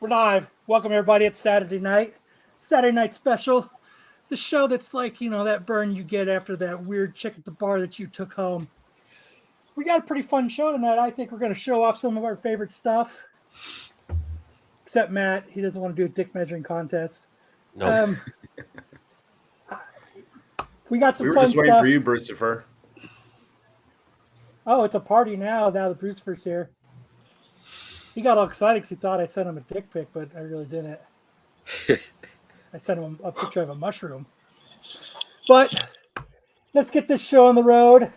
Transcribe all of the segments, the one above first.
We're live. Welcome, everybody. It's Saturday night. Saturday night special. The show that's like, that burn you get after that weird chick at the bar that you took home. We got a pretty fun show tonight. I think we're going to show off some of our favorite stuff. Except Matt. He doesn't want to do a dick measuring contest. No. We got some We were fun just waiting stuff. for you, Brucifer. Oh, it's a party now that Brucifer's here. He got all excited because he thought I sent him a dick pic, but I really didn't. I sent him a picture of a mushroom. But let's get this show on the road.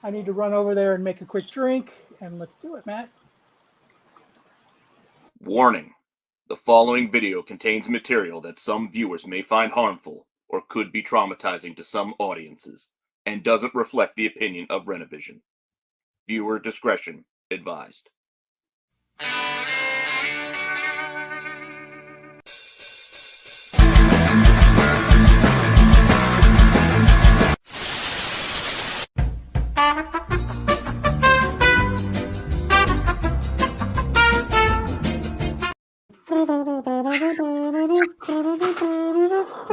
I need to run over there and make a quick drink, and let's do it, Matt. Warning. The following video contains material that some viewers may find harmful or could be traumatizing to some audiences and doesn't reflect the opinion of Renovision. Viewer discretion advised.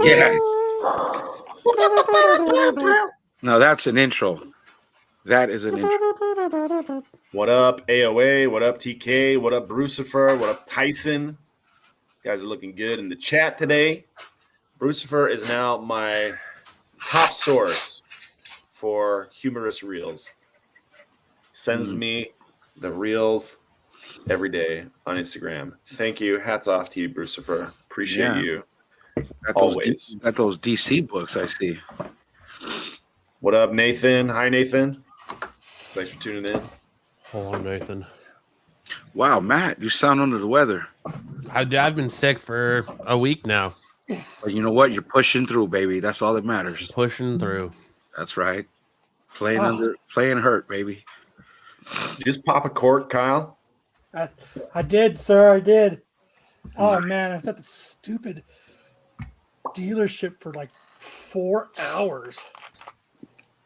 Yes. No, that's an intro. That is an intro. What up, AOA? What up, TK? What up, Brucifer? What up, Tyson? You guys are looking good in the chat today. Brucifer is now my top source for humorous reels. Sends me the reels every day on Instagram. Thank you. Hats off to you, Brucifer. Appreciate you. Always. Got those DC books I see. What up, Nathan? Hi, Nathan. Thanks for tuning in. Hello, Nathan. Wow, Matt, you sound under the weather. I've been sick for a week now. But you know what? You're pushing through, baby. That's all that matters. Pushing through. That's right. Playing hurt, baby. Did you just pop a cork, Kyle? I did, sir. I did. Oh, man. I was at the stupid dealership for like 4 hours.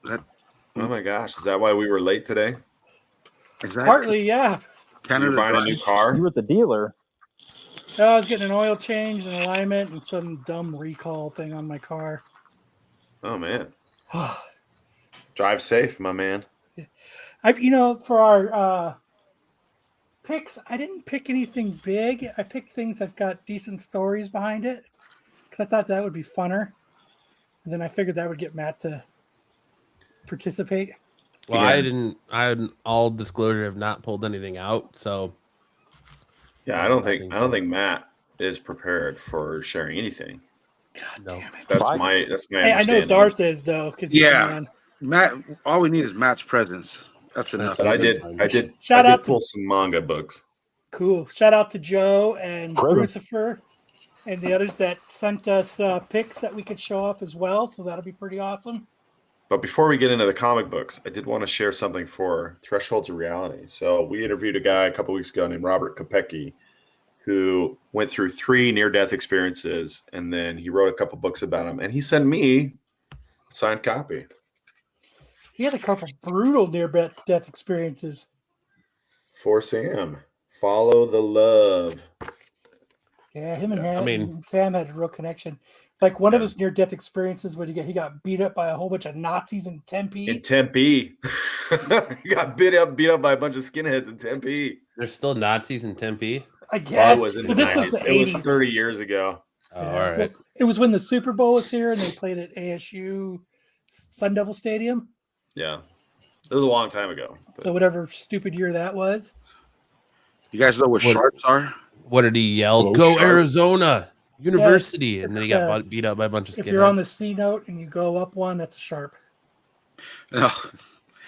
Oh, my gosh. Is that why we were late today? Exactly. Partly, yeah. You're buying a new car? You were at the dealer. I was getting an oil change, an alignment, and some dumb recall thing on my car. Oh, man. Drive safe, my man. For our picks, I didn't pick anything big. I picked things that got decent stories behind it because I thought that would be funner. And then I figured that would get Matt to participate. Well, yeah. I had all disclosure, have not pulled anything out. So yeah, I don't think Matt is prepared for sharing anything. God damn it. That's my Hey, I know Darth is though, because Matt, all we need is Matt's presence. That's enough. But I did pull some manga books. Cool. Shout out to Joe and Brucifer and the others that sent us picks that we could show off as well. So that'll be pretty awesome. But before we get into the comic books, I did want to share something for Thresholds of Reality. So we interviewed a guy a couple weeks ago named Robert Kopecki, who went through 3 near-death experiences, and then he wrote a couple books about them, and he sent me a signed copy. He had a couple brutal near-death experiences. For Sam. Follow the love. Yeah, him and Sam had a real connection. Like one of his near-death experiences when he got beat up by a whole bunch of Nazis in Tempe. He got beat up by a bunch of skinheads in Tempe. There's still Nazis in Tempe? I guess. It was in the the 90s. Was the 80s. It was 30 years ago. Oh, all right. It was when the Super Bowl was here and they played at ASU Sun Devil Stadium. Yeah. It was a long time ago. So whatever stupid year that was. You guys know what sharps are? What did he yell? Hello, Go sharp. Arizona University. Yes, and then he got beat up by a bunch of skinheads. If you're on the C note and you go up one, that's a sharp. No.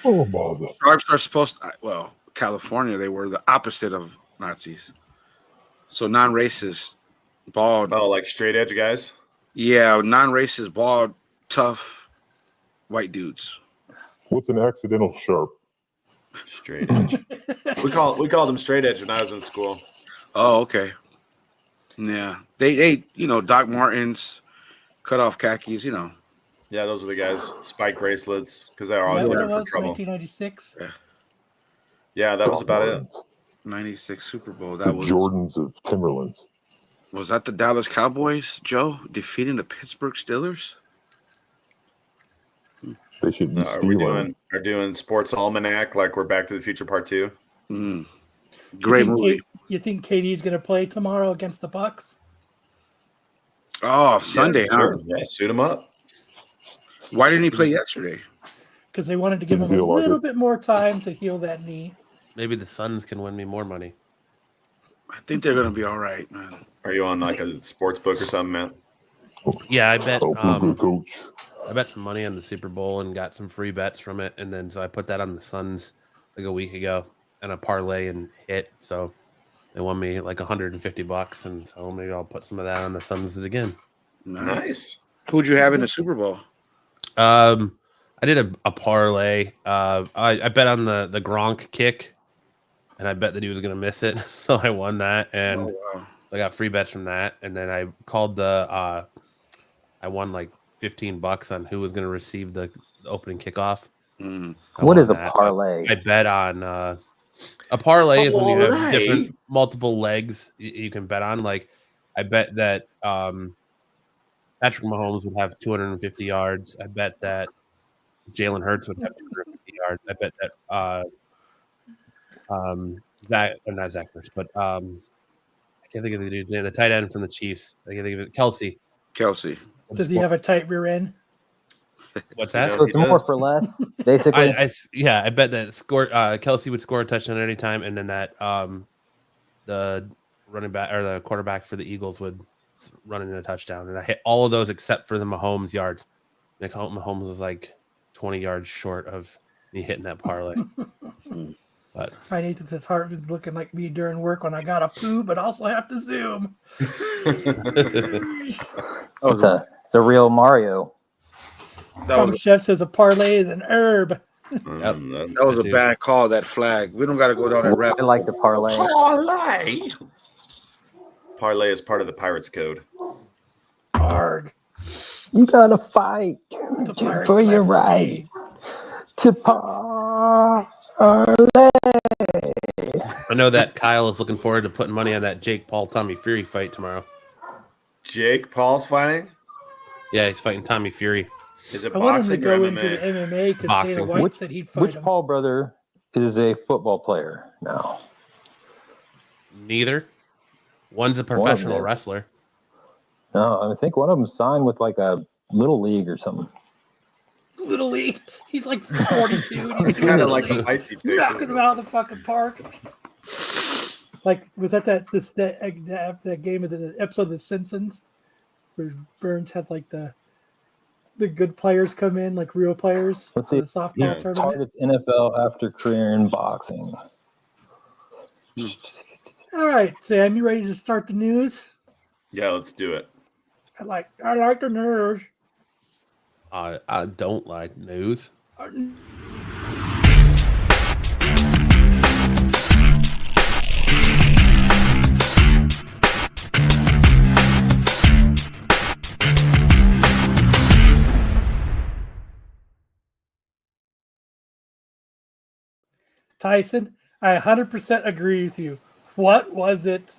Oh, bother. Sharps are supposed to, well, California, they were the opposite of Nazis. So non-racist, bald. Oh, like straight edge guys? Yeah, non-racist, bald, tough, white dudes. What's an accidental sharp? Straight edge. we called them straight edge when I was in school. Oh, okay. Yeah. They Doc Martens, cut off khakis, Yeah, those were the guys. Spike bracelets, because they were always looking for trouble. 1996. Yeah, that was about it. '96 Super Bowl. The That was Jordans of Timberlands. that the Dallas Cowboys, Joe, defeating the Pittsburgh Steelers? They should be Are we stealing. doing Sports Almanac like we're Back to the Future Part 2? Mm. Great movie. You think KD's going to play tomorrow against the Bucks? Oh, Sunday, huh? Sure. Yeah, suit him up. Why didn't he play yesterday? Because they wanted to give him a Didn't feel like little it. bit more time to heal that knee. Maybe the Suns can win me more money. I think they're gonna be all right, man. Are you on like a sports book or something, man? Yeah, I bet. Help a good coach. I bet some money on the Super Bowl and got some free bets from it, and then so I put that on the Suns like a week ago and a parlay and hit. So they won me like $150, and so maybe I'll put some of that on the Suns again. Nice. Who'd you have in the Super Bowl? I did a parlay. I bet on the Gronk kick, and I bet that he was going to miss it, so I won that, and Oh, wow. I got free bets from that. And then I called I won like $15 on who was going to receive the opening kickoff. Mm. What is a that. parlay? I bet on a parlay is when you have Parlay? different multiple legs you can bet on. Like I bet that Patrick Mahomes would have 250 yards. I bet that Jalen Hurts would have 250 yards. I bet that not Zach Ertz, but I can't think of the dude's name. The tight end from the Chiefs. I can't think of it. Kelsey. Does he have a tight rear end? What's that? So it's more for less, basically. I bet that Kelsey would score a touchdown at any time, and then that the running back or the quarterback for the Eagles would run in a touchdown, and I hit all of those except for the Mahomes yards. Mahomes was like 20 yards short of me hitting that parlay. But I need to. His heart is looking like me during work when I got to poo, but also have to zoom. It's a real Mario. Comic Chef says a parlay is an herb. That was a bad call. That flag. We don't got to go down that I rabbit. like the parlay. Parlay is part of the Pirates Code. Arg. You gotta fight The Pirates for your left right me. to parlay. I know that Kyle is looking forward to putting money on that Jake Paul Tommy Fury fight tomorrow. Jake Paul's fighting? Yeah, he's fighting Tommy Fury. Is it I want him to boxing or go into the MMA? MMA because Dana Boxing. White said he'd fight Which him. Paul brother is a football player now? Neither. One's a One of them professional is. wrestler. No, I think one of them signed with like a little league or something. Little League. He's like 42. and It's he's kind Little of like the League. fights he picks. Knocking him out of the fucking park. Like, was that game of the episode of The Simpsons where Burns had like the good players come in, like real players, Let's for see. the softball Yeah, tournament? Targets NFL after career in boxing. All right, Sam, you ready to start the news? Yeah, let's do it. I like the news. I don't like news. Tyson, I 100% agree with you. What was it?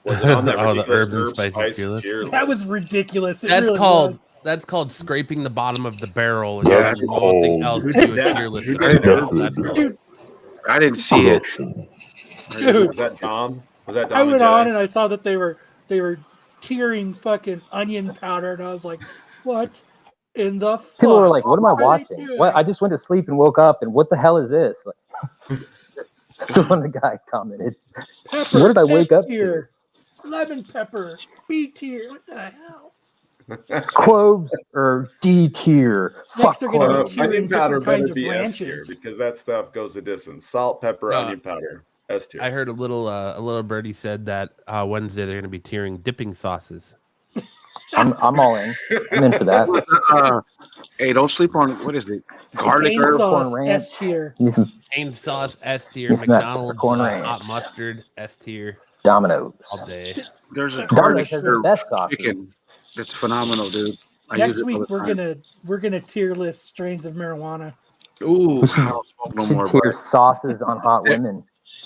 Was it on that Oh, the ridiculous herbs and herb spices spice tier list? tier list? That was ridiculous. It That's really called was. that's called scraping the bottom of the barrel and That's adding nothing called- else Who to did a that? tier list. Who of did herbs. that? That's gross. Dude, I didn't see it. Dude. Was that Dom? Was that Dom? I and went Jedi? on and I saw that they were tearing fucking onion powder, and I was like, "What in the fuck?" People were like, "What am I are they watching? doing?" What? I just went to sleep and woke up, and what the hell is this?" Like, so when the guy commented, Pepper, what did I wake S up to? tier, lemon pepper, B tier. What the hell? Cloves or D tier? Next Fuck they're gonna cloves. be tiering Onion powder different kinds better of be S tier ranches. because that stuff goes the distance. Salt, pepper, No. onion powder, S tier. I heard a little birdie said that Wednesday they're going to be tiering dipping sauces. I'm all in. I'm in for that. Hey, don't sleep on what is it? Garlic Cane herb. sauce, Corn Ranch. S tier. Need some Cane sauce S tier, It's not McDonald's Corn Ranch. hot mustard S tier Domino's. all day. There's a Domino's garlic has the herb best sauces. chicken. That's phenomenal, dude. I Next use it all week the we're time. gonna tier list strains of marijuana. Ooh, I don't smoke no more. Tier Bro. sauces on hot women.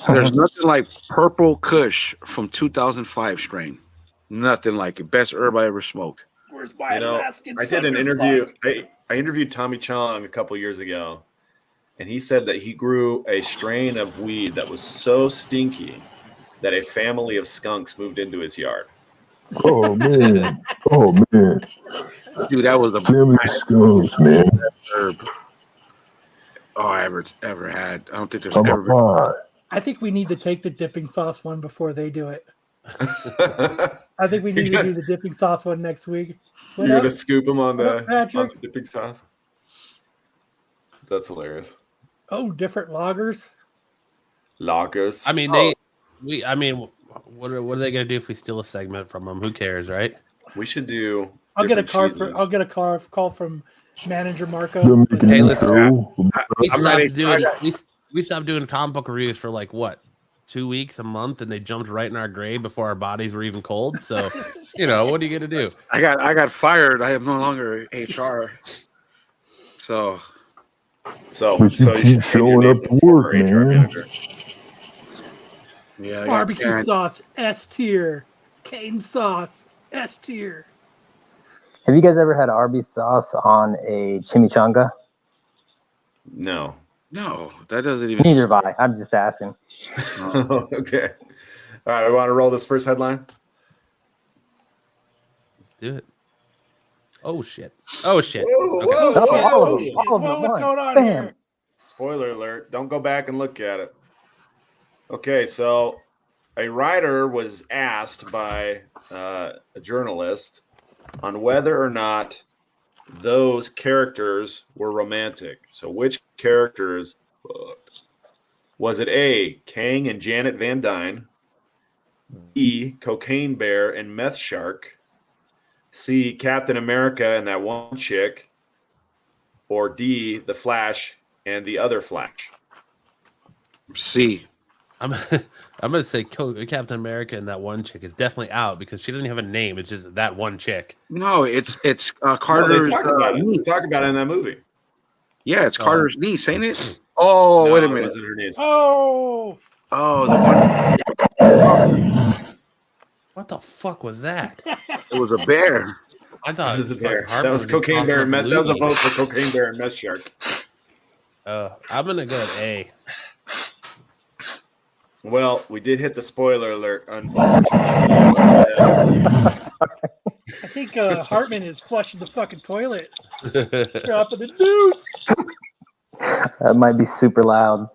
There's nothing like Purple Kush from 2005 strain. Nothing like it. Best herb I ever smoked. Where's my You know, Alaskan I did an Thunderfuck? interview. I interviewed Tommy Chong a couple years ago, and he said that he grew a strain of weed that was so stinky that a family of skunks moved into his yard. Oh man. Oh man. Dude, that was the Family skunks, man. herb I ever had. I don't think there's I'm ever been. a I think we need to take the dipping sauce one before they do it. I think we need to do the dipping sauce one next week. You're gonna scoop him on What up, the Patrick? dipping sauce. That's hilarious. Oh, different loggers. Lagers. I mean, what are they gonna do if we steal a segment from them? Who cares, right? We should do. I'll get a different call from manager Marco. They're making Hey, a listen, show. We I'm stopped ready. doing we stopped doing comic book reviews for like what 2 weeks, a month, and they jumped right in our grave before our bodies were even cold. So, what are you gonna do? I got fired. I am no longer HR. So But you you keep should change your showing name up to to former work, HR man. manager. yeah, Barbecue sauce S tier. Cane sauce S tier. Have you guys ever had Arby's sauce on a chimichanga? No. No, that doesn't even. Neither have I. I'm just asking. Okay. All right. We want to roll this first headline. Let's do it. Oh shit! Oh shit! Whoa, Okay. whoa, Oh, whoa. all of them Whoa, at what's once. going on Bam. here? Spoiler alert. Don't go back and look at it. Okay. So a writer was asked by a journalist on whether or not those characters were romantic. So which characters was it? A, Kang and Janet Van Dyne, B, Cocaine Bear and Meth Shark, C, Captain America and that one chick, or D, the Flash and the other Flash? C. I'm gonna say Captain America and that one chick is definitely out because she doesn't have a name. It's just that one chick. No, it's No, Carter's. they talk about it. niece. They talk about it in that movie. Yeah, it's Carter's niece, ain't it? Oh, No, wait a it minute. wasn't her name. Oh, Oh, the one. What the fuck was that? It was a bear. I thought That was, fucking Harper that was just Cocaine popping Bear up and Meth. That was a Louis. vote for Cocaine Bear and Meth Shark. I'm gonna go with A. Well, we did hit the spoiler alert, unfortunately. I think Hartman is flushing the fucking toilet. Dropping the news. That might be super loud.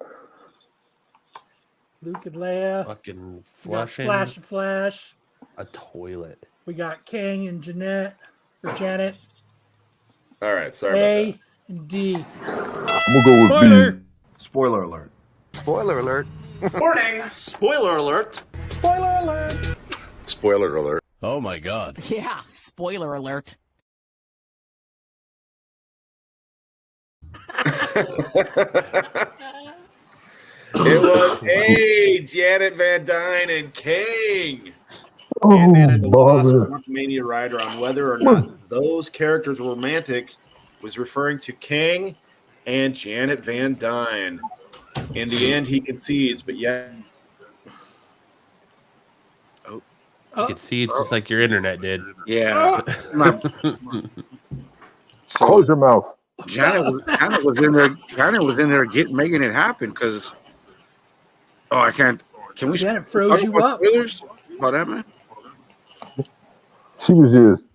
Luke and Leia. Fucking We got flushing Flash and Flash. a toilet. We got Kang and Janet. Janet. All right, sorry about A and D. I'm gonna go with Spoiler. B. Spoiler alert. Spoiler alert. Warning! Spoiler alert! Spoiler alert. Spoiler alert. Oh my god. Yeah, spoiler alert. that. It was A, Janet Van Dyne and Kang. And then the Wasp bother. Mania writer on whether or not those characters were romantic was referring to Kang and Janet Van Dyne. In the end, he concedes, but yet You could see it's just like your internet did. Yeah. Close your mouth. Janet was in there. Janet was in there making it happen because. Oh, I can't. Can we? Janet froze talk you about up. spoilers about that, man? She was just.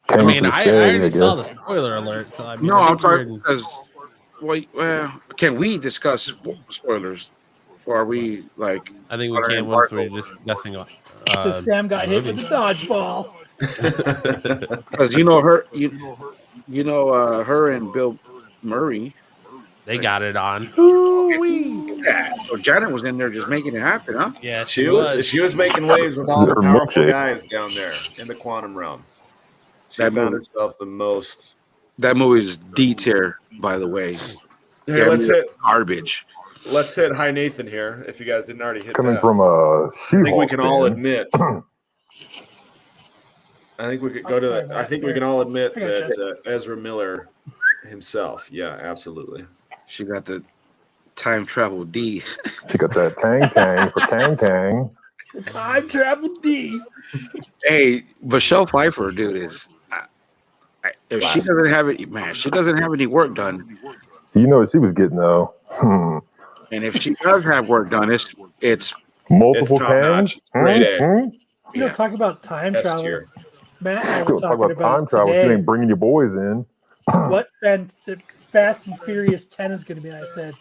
I mean, canceled I stag, already saw the guess. spoiler alert, so I mean, No, I I'm think we're talking in- because. Well, can we discuss spoilers, or are we like? I think we What are can you, once Marco? we're discussing. So Sam got hit with the dodgeball. Because her and Bill Murray. They got it on. Yeah, so Janet was in there just making it happen, huh? Yeah, she was making waves with all the They're powerful milkshake. guys down there in the quantum realm. She That found movie- herself the most. That movie is D tier, by the way. Hey, Yeah, let's hit garbage. Hi Nathan here. If you guys didn't already hit Coming that. from a I think we She-Hulk can all fan. admit. I think we could go to. I think we can all admit I gotcha. that Ezra Miller himself. Yeah, absolutely. She got the Time travel D. She got that tang for Kang. The time travel D. Hey, Michelle Pfeiffer, dude, is if she doesn't have it, man, she doesn't have any work done. You know what she was getting though? And if she does have work done, it's Multiple top Kangs. notch. Grade A. You know, talk about time S travel. tier. Matt and I Still were talk talking about time about travel. She today ain't bringing your boys in. what Fast and Furious 10 is going to be. And I said,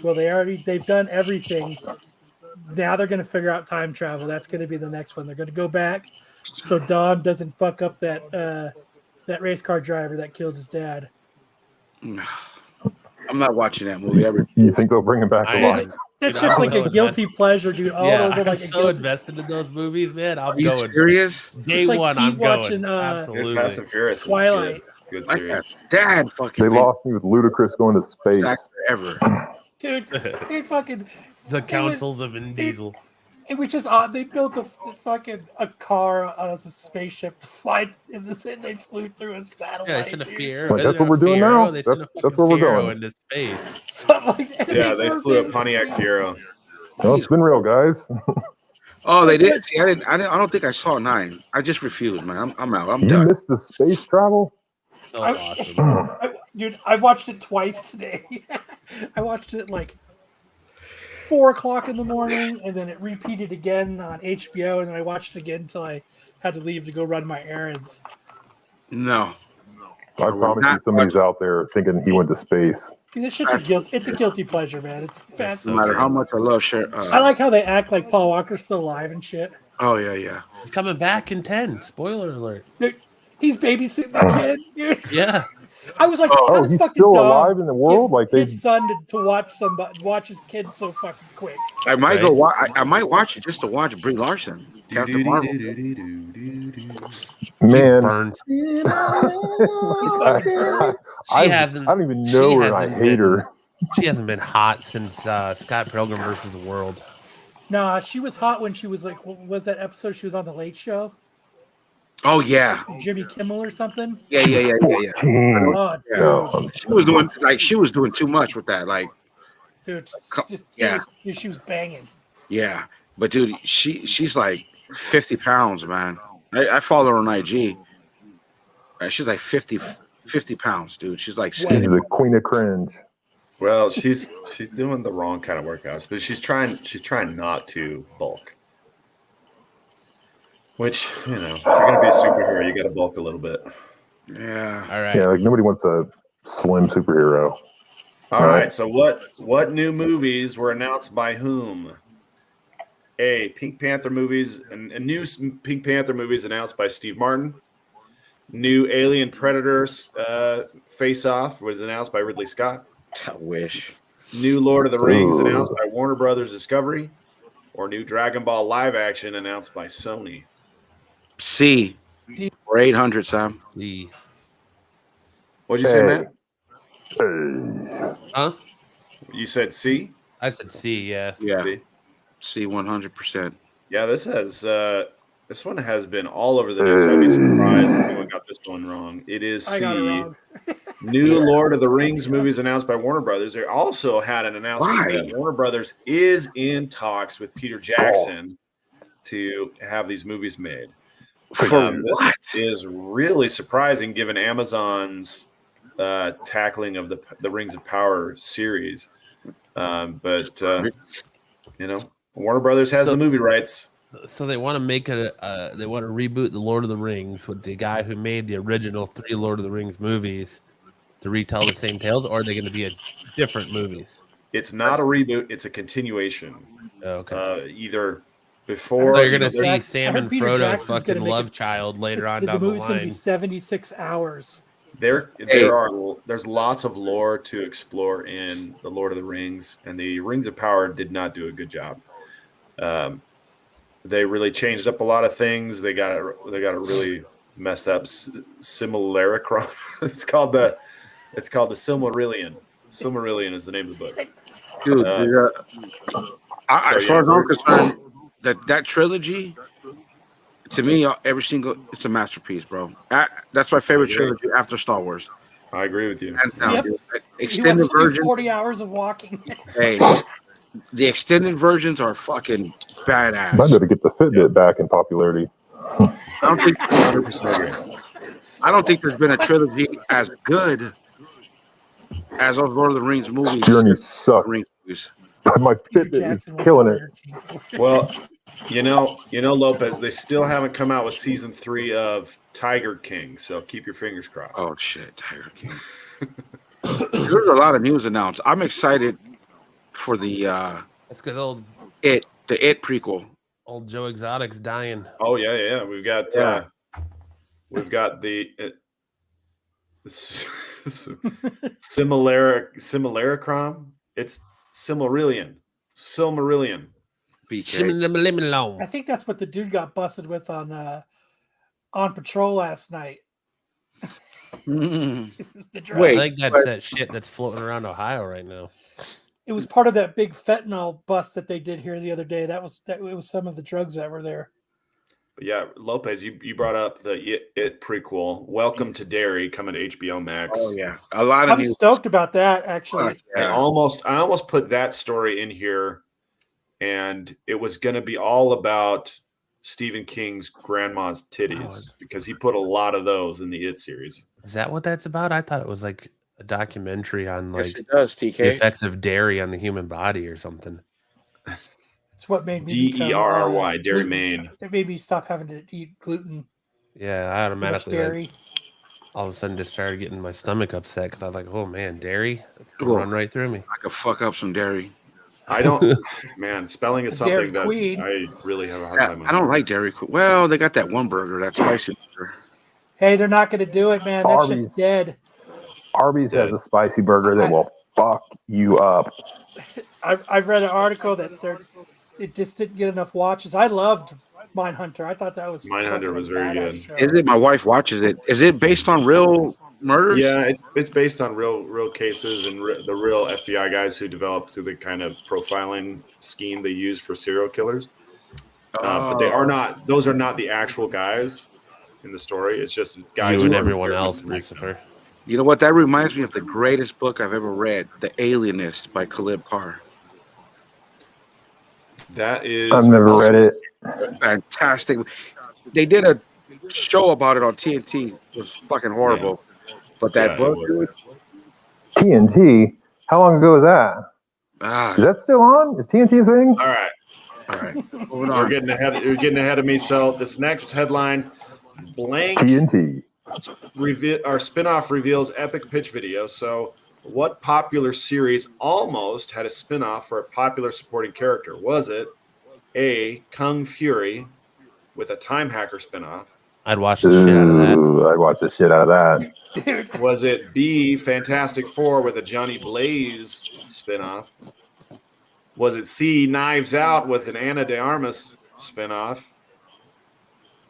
well, they've done everything. Now they're going to figure out time travel. That's going to be the next one. They're going to go back so Dom doesn't fuck up that race car driver that killed his dad. I'm not watching that movie ever. You think they'll bring him back I alive? am. That Dude, shit's I'm like so a guilty invested. pleasure, dude. All Yeah, those are I'm like so invested in those movies, man. I'm Are you going. serious? Day It's like one, Pete I'm going. watching, Dude, Absolutely. Fast and Furious is Twilight. good Like series. that dad fucking They thing lost me with Ludacris going to space. back forever. Dude, they fucking The councils of Vin Diesel. it was just odd. They built a car on a spaceship to fly in this, and they flew through a satellite. Yeah, they sent a dude. Fiero. Like, that's what we're doing now. They That's sent a fucking where we're Fiero going. into space. Something like that. Yeah, they flew a Pontiac Fiero. No, it's been real, guys. Oh, they did. See, I don't think I saw 9. I just refused, man. I'm out. I'm You done. missed the space travel? So awesome. Dude, I watched it twice today. I watched it at like 4 o'clock in the morning, and then it repeated again on HBO, and then I watched it again until I had to leave to go run my errands. No. I promise you, somebody's out there thinking he went to space. This shit's it's a guilty pleasure, man. It's fast. No matter how much I love I like how they act like Paul Walker's still alive and shit. Oh yeah. He's coming back in 10. Spoiler alert. Dude, he's babysitting the kid. Dude. Yeah. I was like, Oh, how the he's fuck did still Dom alive in the world? get Like they his son to watch his kid so fucking quick. I might Right. I might watch it just to watch Brie Larson, Captain Marvel. man. Burned. I hasn't. don't even she know her, and I hasn't hate been- her. She hasn't been hot since Scott Pilgrim versus the World. Nah, she was hot when she was like, what was that episode? She was on the Late Show, Oh yeah. Jimmy Kimmel or something. Yeah. Oh, dude, No. She was doing too much with that. Like, dude, just Yeah. she was banging. yeah. But dude, she's like 50 pounds, man. I follow her on IG. She's like 50 pounds, dude. She's like She's skinny. the queen of cringe. Well, she's doing the wrong kind of workouts, but she's trying not to bulk. Which, if you're gonna be a superhero, you gotta bulk a little bit. Yeah. All right. Yeah, like nobody wants a slim superhero. All right. So what new movies were announced by whom? A Pink Panther movies and new Pink Panther movies announced by Steve Martin. New Alien Predators Face Off was announced by Ridley Scott. I wish. New Lord of the Rings Ooh. announced by Warner Brothers Discovery. Or new Dragon Ball live action announced by Sony. C. Or 800, Sam. C. What'd you say, Hey. Matt? Hey. Huh? You said C? I said C. Yeah. Yeah. B? C 100%. Yeah, this one has been all over the news. I'd be surprised if anyone got this one wrong. It is I got it C. wrong. New Lord of the Rings movies announced by Warner Brothers. They also had an announcement Why? that Warner Brothers is in talks with Peter Jackson to have these movies made. For This what? is really surprising given Amazon's tackling of the Rings of Power series. But Warner Brothers has the movie rights. So they want to make they want to reboot the Lord of the Rings with the guy who made the original 3 Lord of the Rings movies to retell the same tales, or are they going to be different movies? It's not a reboot; it's a continuation. Okay. Either before So you're going to see Jack- Sam I and heard Peter Frodo's Jackson's fucking gonna make love it- child later on The down the movie's going to be line. 76 hours. there's lots of lore to explore in the Lord of the Rings, and the Rings of Power did not do a good job. They really changed up a lot of things. They got a really messed up simulacrum. It's called the Silmarillion. Silmarillion is the name of the book. Dude, as far as I'm concerned, that trilogy, to me, it's a masterpiece, bro. That's my favorite trilogy after Star Wars. I agree with you. Hands down, Yep. dude. He Extended wants to do version. 40 hours of walking. Hey, the extended versions are fucking badass. Might better get the Fitbit back in popularity. I don't think 100% agree. I don't think there's been a trilogy as good as those Lord of the Rings movies. Journey Lord of sucked. the Rings movies. My Peter Fitbit is Jackson wants killing a it. Burger King for it. Well, you know, Lopez, they still haven't come out with season 3 of Tiger King, so keep your fingers crossed. Oh shit, Tiger King. There's a lot of news announced. I'm excited for the That's because old It prequel. Joe Exotic's dying. Oh yeah. We've got Yeah. the Similacrum. It's Silmarillion. BK. I think that's what the dude got busted with on patrol last night. Mm. It was the I drug. think that's that shit that's floating around Ohio right now. It was part of that big fentanyl bust that they did here the other day. It was some of the drugs that were there. But yeah, Lopez, you brought up the It prequel. Welcome to Derry coming to HBO Max. Oh yeah, a lot of I'm news. stoked about that actually. I almost put that story in here, and it was going to be all about Stephen King's grandma's titties because he put a lot of those in the It series. Is that what that's about? I thought it was like a documentary on Yes, like it does, TK. the effects of dairy on the human body or something. It's what made me become, DERRY, Dairy gluten. Maine. It made me stop having to eat gluten. Yeah, I automatically dairy. like, all of a sudden just started getting my stomach upset because I was like, "Oh man, dairy, that's gonna Cool. run right through me." I could fuck up some dairy. I don't, man. Spelling is Dairy something that Queen. I really have a hard Yeah, time. I don't like Dairy Queen. Well, they got that one burger, that spicy burger. Hey, they're not going to do it, man. That Arby's. shit's dead. Arby's has a spicy burger that will fuck you up. I read an article that it just didn't get enough watches. I loved Mindhunter. I thought that was Mindhunter was very good. show. Is it? My wife watches it. Is it based on real murders? Yeah, it's based on real cases and the real FBI guys who developed the kind of profiling scheme they use for serial killers. But they are not; those are not the actual guys in the story. It's just guys You and who are everyone there else, to make Lucifer. You know what? That reminds me of the greatest book I've ever read, The Alienist by Khalib Carr. That is. I've never read it. Fantastic. They did a show about it on TNT. It was fucking horrible. But that book, dude. TNT? How long ago was that? Is that still on? Is TNT a thing? All right. Moving You're on. getting ahead. You're getting ahead of me. So this next headline, blank TNT. our spinoff reveals epic pitch video. So, what popular series almost had a spinoff for a popular supporting character? Was it A, Kung Fury with a time hacker spinoff? I'd watch the shit out of that. I'd watch the shit out of that. Dude. Was it B, Fantastic Four with a Johnny Blaze spinoff? Was it C, Knives Out with an Ana de Armas spinoff?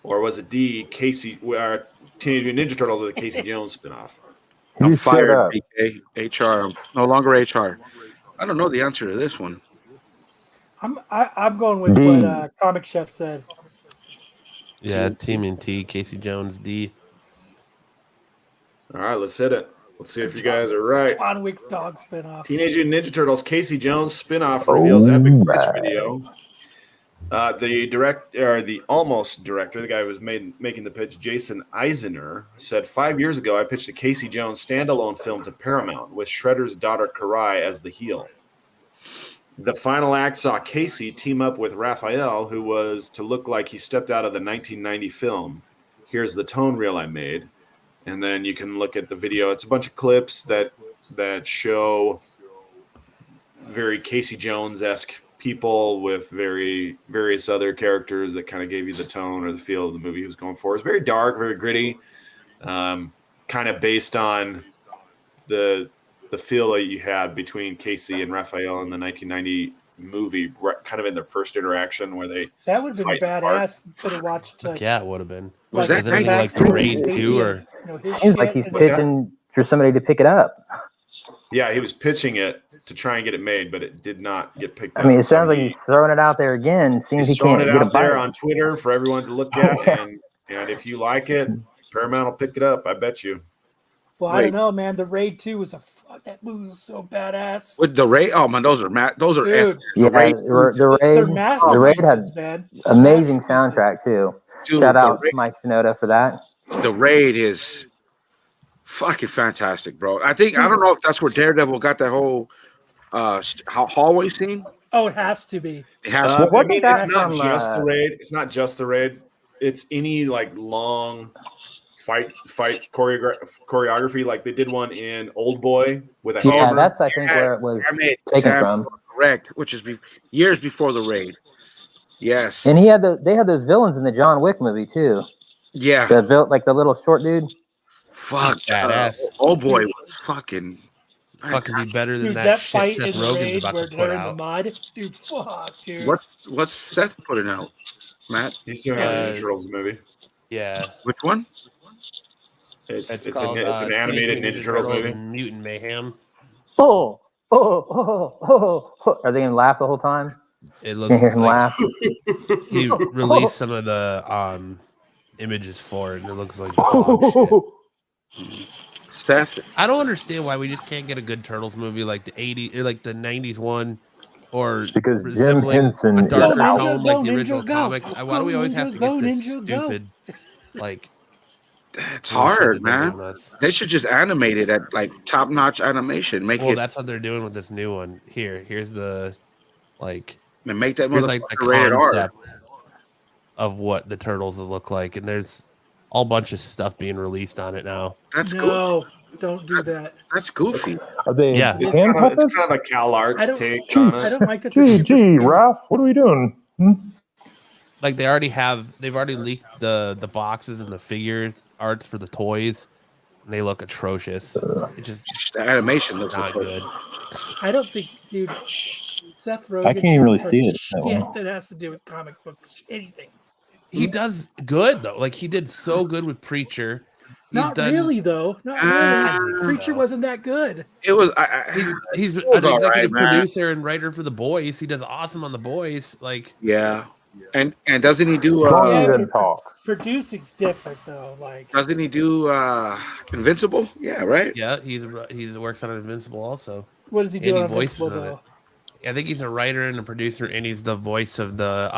Or was it D, Teenage Mutant Ninja Turtles with a Casey Jones spinoff? I'm You shut fired, up. BK. HR. I'm no longer HR. I don't know the answer to this one. I'm going with D. what Comic Chef said. Yeah, Team and T, Casey Jones, D. All right, let's hit it. Let's see if you guys are right. John Wick's dog spinoff. Teenage Mutant Ninja Turtles Casey Jones spinoff reveals epic pitch video. The almost director, the guy who was making the pitch, Jason Eisner, said 5 years ago, I pitched a Casey Jones standalone film to Paramount with Shredder's daughter Karai as the heel. The final act saw Casey team up with Raphael, who was to look like he stepped out of the 1990 film. Here's the tone reel I made. And then you can look at the video. It's a bunch of clips that show very Casey Jones-esque people with various other characters that kind of gave you the tone or the feel of the movie he was going for. It's very dark, very gritty, kind of based on the feel that you had between Casey and Raphael in the 1990 movie, kind of in their first interaction where they That would have been fight badass. You could have watched. Yeah, it would have been. Was that Is it guy like the Raid 2 or? Seems like he's pitching for somebody to pick it up. Yeah, he was pitching it to try and get it made, but it did not get picked up. I mean, it So sounds like he's throwing it out there again. Seems he's he can't throwing it get a out there bite. on Twitter for everyone to look at, and if you like it, Paramount will pick it up. I bet you. Well, I don't know, man. The Raid 2 was that movie was so badass. With the Raid, oh man, those are Dude. Yeah, Raid, the They're Raid masterpieces, had man. amazing soundtrack too. dude, Shout out Mike Shinoda for that. The Raid is fucking fantastic, bro. I don't know if that's where Daredevil got that whole hallway scene. Oh, it has to be. It has I to be. mean, it's not just the Raid. It's not just the Raid. It's any like long fight choreography. Like they did one in Old Boy with a hammer. That's I think where it was taken from. Correct, which is years before the Raid. Yes, and they had those villains in the John Wick movie too. Yeah, like the little short dude. Fuck, badass. Old Boy was fucking be better than Dude, that fight shit Seth in the Rogen's Raid about where to they're put in the out. mud. Dude, fuck, dude. What's Seth putting out, Matt? He's doing a Ninja Turtles movie. Yeah. Which one? It's called, an animated Ninja Turtles movie. Mutant Mayhem. Oh. Are they gonna laugh the whole time? It looks hear him like laugh. he released some of the images for it, and it looks like dog shit. Seth, I don't understand why we just can't get a good Turtles movie like the 80s or like the 90s one, or because Jim resembling Henson a is darker out. tone like the original go. comics. Why do we always have to get this stupid like? It's hard, man. They should just animate it at like top-notch animation. Well, that's what they're doing with this new one. Here's the and make that here's like the rated R. concept of what the Turtles will look like, and there's all bunch of stuff being released on it now. That's goofy. Don't do that. That's goofy. Are they Yeah. It's kind of a Cal Arts take on it. I don't like that. Gee, Ralph, what are we doing? Like they've already leaked the boxes and the figures arts for the toys, and they look atrocious. It just the animation looks not good. I don't think, dude. Seth Rogen. I can't even really see it. That has to do with comic books. Anything. He does good though. Like he did so good with Preacher. Not really though. Not really. Preacher wasn't that good. It was. He's an was all executive right, man. producer and writer for The Boys. He does awesome on The Boys. Like Yeah, and doesn't he do? Producing's different though. Like, doesn't he do Invincible? Yeah, right. yeah, he works on Invincible also. what does he do And he on voices Invincible on it. though? I think he's a writer and a producer, and he's the voice of the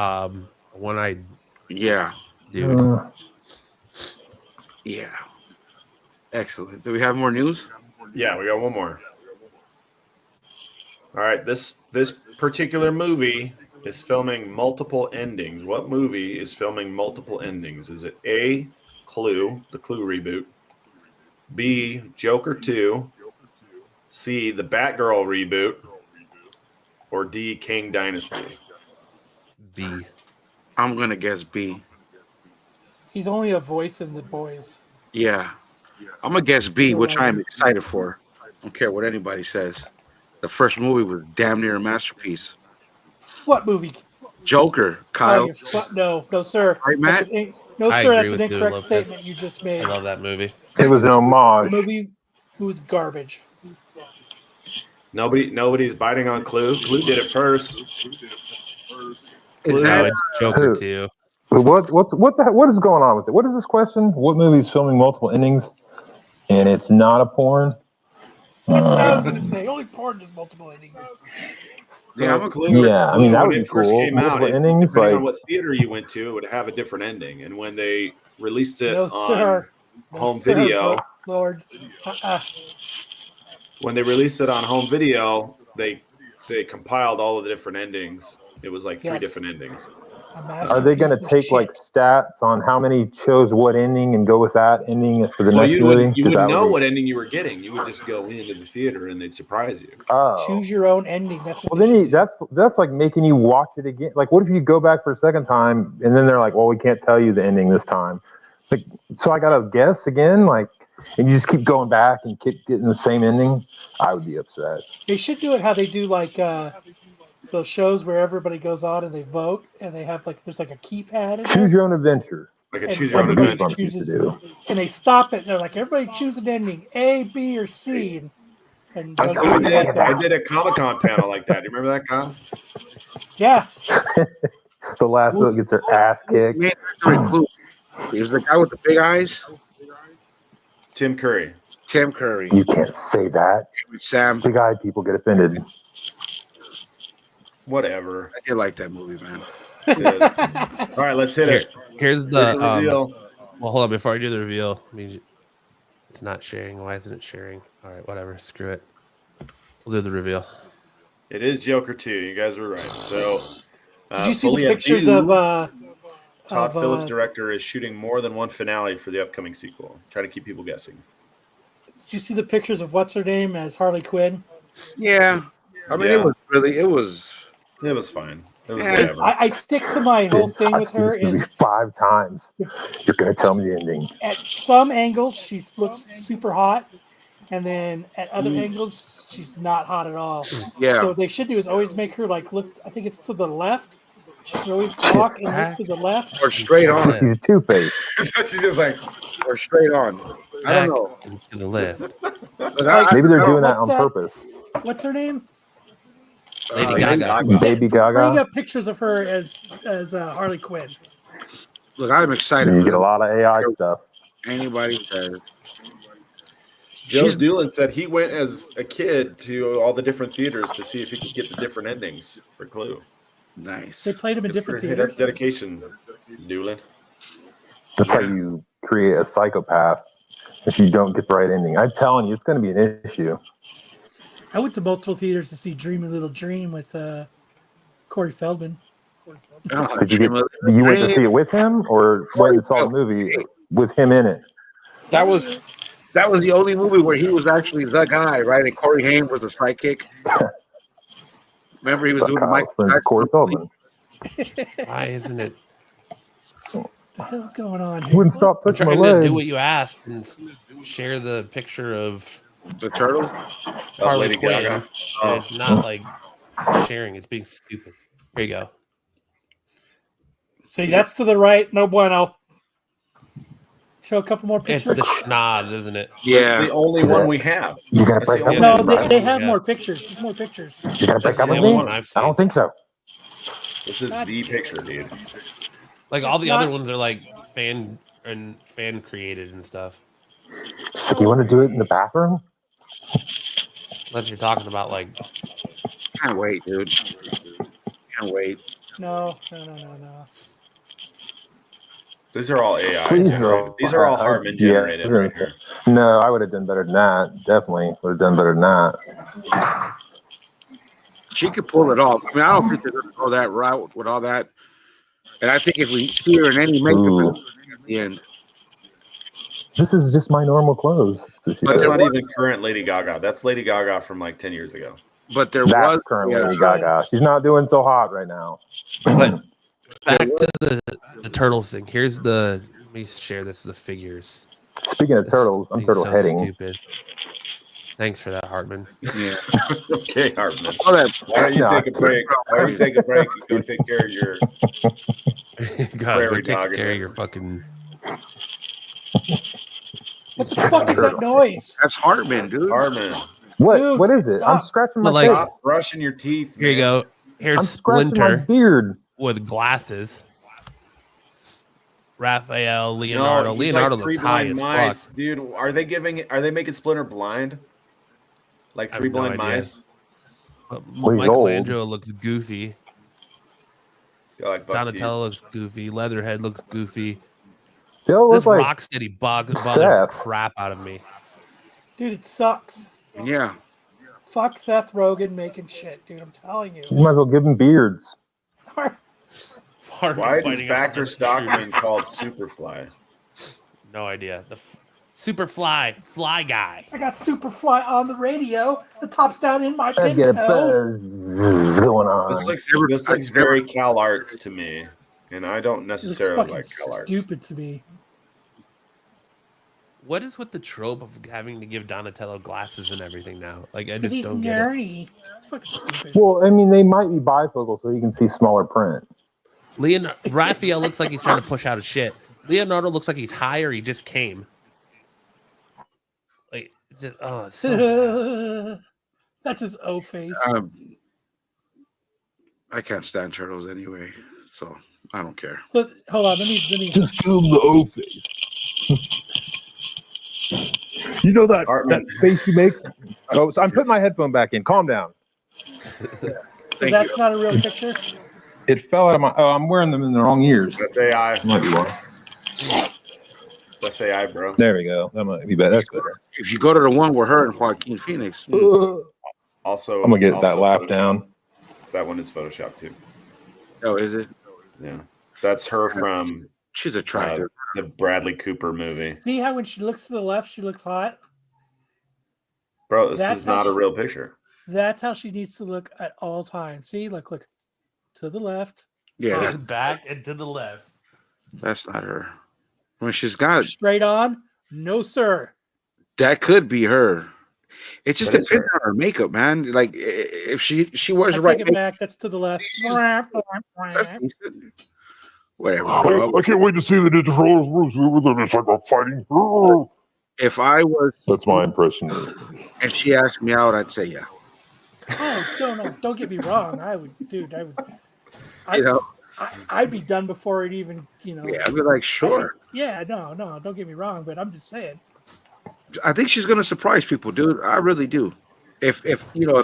one-eyed Yeah. dude. Yeah. Excellent. Do we have more news? Yeah, we got one more. All right, this particular movie is filming multiple endings. What movie is filming multiple endings? Is it A, Clue, the Clue reboot, B, Joker 2, C, the Batgirl reboot, or D, King Dynasty? B. I'm gonna guess B. He's only a voice in The Boys. Yeah. I'm gonna guess B, which I'm excited for. Don't care what anybody says. The first movie was damn near a masterpiece. What movie? Joker, Kyle. No, sir. Right, Matt? No, I sir. agree That's an with you, incorrect Lopez. statement you just made. I love that movie. It was an The homage. movie was garbage. Nobody's biting on Clue. Clue did it first. Is No, that it's Joker 2. What is going on with it? What is this question? What movie is filming multiple endings, and it's not a porn? That's what I was going to say. Only porn does multiple endings. Yeah, Clue, I mean, that when would be it first cool. came out, Multiple endings, depending like on what theater you went to, it would have a different ending. And when they released it No, on sir. No, home sir, video, Lord. when they released it on home video, they compiled all of the different endings. It was like three Yes. different endings. are they going to take like stats on how many chose what ending and go with that ending for the Well, next you movie? wouldn't 'Cause that know would be- what ending you were getting. You would just go into the theater and they'd surprise you. Oh. Choose your own ending. That's what Well, they then should do. that's like making you watch it again. Like, what if you go back for a second time and then they're like, "Well, we can't tell you the ending this time." Like, so I gotta guess again. Like, and you just keep going back and keep getting the same ending. I would be upset. They should do it how they do like those shows where everybody goes on and they vote and they have like there's like a keypad in Choose there, your own adventure. Like a and choose your own everybody adventure. Goosebumps used to chooses, do. and they stop it and they're like everybody choose an ending A, B, or C, and That's what we did. I did a Comic-Con panel like that. Do you remember that, Con? Yeah, The last one gets their ass kicked. He was the guy with the big eyes. Tim Curry. Tim Curry. You can't say that. Sam. Big-eyed people get offended. Whatever. I did like that movie, man. All right, let's hit it. Here's the reveal. Well, hold on before I do the reveal. It's not sharing. Why isn't it sharing? All right, whatever. Screw it. We'll do the reveal. It is Joker 2. You guys were right. So, did you see the pictures of Todd Phillips, director, is shooting more than one finale for the upcoming sequel. Try to keep people guessing. Did you see the pictures of what's her name as Harley Quinn? Yeah. I mean, it was fine. It was Yeah. whatever. I stick to my whole thing with her I've seen this is movie 5 times. You're gonna tell me the ending. at some angles she looks super hot, and then at other angles she's not hot at all. Yeah. So what they should do is always make her like look. I think it's to the left. She should always walk and look to the left. or straight on. He's Two-Face. So she's just like, Or straight on. I don't know. To the left. But Maybe they're doing that What's on that? purpose. What's her name? Lady Gaga. Baby Bring Gaga. up pictures of her as Harley Quinn. Look, I'm excited. You get a lot of AI stuff. Anybody says. Joe Doolin said he went as a kid to all the different theaters to see if he could get the different endings for Clue. Nice. They played them in different Hey, theaters. that's dedication, Doolin. That's how you create a psychopath if you don't get the right ending. I'm telling you, it's going to be an issue. I went to multiple theaters to see Dream a Little Dream with Corey Feldman. Oh, Did you went to see it with him, or went and saw the movie with him in it? That was the only movie where he was actually the guy, right? And Corey Haim was the sidekick. Remember, he was doing the Michael Jackson. Corey Feldman. Why isn't it? What the hell's going on He here? wouldn't stop I'm pushing my trying to leg. do what you asked and share the picture of The turtle. Harley Lady Quinn. Gaga. And it's not like sharing. It's being stupid. Here you go. See, that's to the right. No bueno. Show a couple more It's pictures. the schnoz, isn't it? That's the only one we have. You gotta That's break the up only with No, me, one. bro. they have Yeah. more pictures. There's more pictures. You gotta break That's up the with only me? one I've I don't seen. think so. This is the picture, dude. Like all It's the not- other ones are like fan created and stuff. So you want to do it in the bathroom? Unless you're talking about like Can't wait, dude. Can't wait. No. These are all AI Please generated. don't. These are all Hartman generated Yeah. right here. No, I would have done better than that. Definitely would have done better than that. She could pull it off. I mean, I don't think they're going to go that route with all that. And I think if we see her in any makeup Ooh. at the end, This is just my normal clothes. But That's there not was- even current Lady Gaga. That's Lady Gaga from like 10 years ago. but there That's was current yeah, Lady Gaga. She's not doing so hot right now. But back to the turtles thing. Here's the. Let me share this. The figures. Speaking of This turtles, I'm thing's turtle so heading. Stupid. Thanks for that, Hartman. Yeah. Okay, Hartman. All that Why don't you No. take a break? Why don't you take a break and go take care of your God, go Prairie take dog in care there. of your fucking. What the fuck is that noise? that's Hartman, dude. Hartman? What? Dude, What is it? I'm stop. scratching my Like- face. Stop brushing your teeth. Here you man. go. Here's I'm scratching my Splinter beard. with glasses. Raphael, No, Leonardo. he's Leonardo like Three looks high Blind as Mice. fuck. Dude, are they making Splinter blind? Like I have Three no Blind idea. Mice? But Well, he's Michelangelo looks goofy. Got like buck teeth. Donatello looks goofy. Leatherhead looks goofy. They all This look like Rocksteady bothers the Seth. crap out of me. Dude, it sucks. Yeah. Fuck Seth Rogen making shit, dude. I'm telling you. you might as well give them beards. Hartman Why is fighting Baxter off the Stockman called Superfly? No idea. The Superfly fly guy. I got Superfly on the radio. The top's down in my I get a Pinto. buzz going on. This looks very Cal Arts to me, and I don't It looks necessarily fucking like Cal Arts. stupid to me. What is with the trope of having to give Donatello glasses and everything now? Like I Because just he's don't get it. nerdy. It's fucking stupid. Well, I mean, they might be bifocal so you can see smaller print. Raphael looks like he's trying to push out his shit. Leonardo looks like he's high or he just came. Like, just, oh, it's so bad. That's his O face. I can't stand turtles anyway, so I don't care. Hold on, let me. Just give them the O face. You know that Hartman. face you make? Oh, so I'm putting my headphone back in. Calm down. So that's not a real picture. It fell out of my. Oh, I'm wearing them in the wrong ears. That's AI. Might be why. That's AI, bro. There we go. That might be better. That's better. If you go to the one with her and Joaquin Phoenix, Also, I'm gonna get that also laugh Photoshop. down. That one is Photoshop too. oh, is it? Yeah, that's her from She's attractive. the Bradley Cooper movie. See how when she looks to the left, she looks hot? Bro, this That's is how not a she- real picture. That's how she needs to look at all times. See, look to the left. Yeah, Goes back and to the left. that's not her. I mean, she's got Straight on. No, sir. that could be her. It just That is depends on her makeup, man. Like if she wears I the right take it makeup, back. That's to the left. that's decent. Whatever. I Bro. can't wait to see the Ninja Turtles with them. It's like a fighting. If I was That's my impression. and she asked me out, I'd say yeah. Oh, don't get me wrong. I would. You know, I'd be done before it even, yeah, I'd be like, sure. Yeah, no, don't get me wrong, but I'm just saying. I think she's gonna surprise people, dude. I really do. If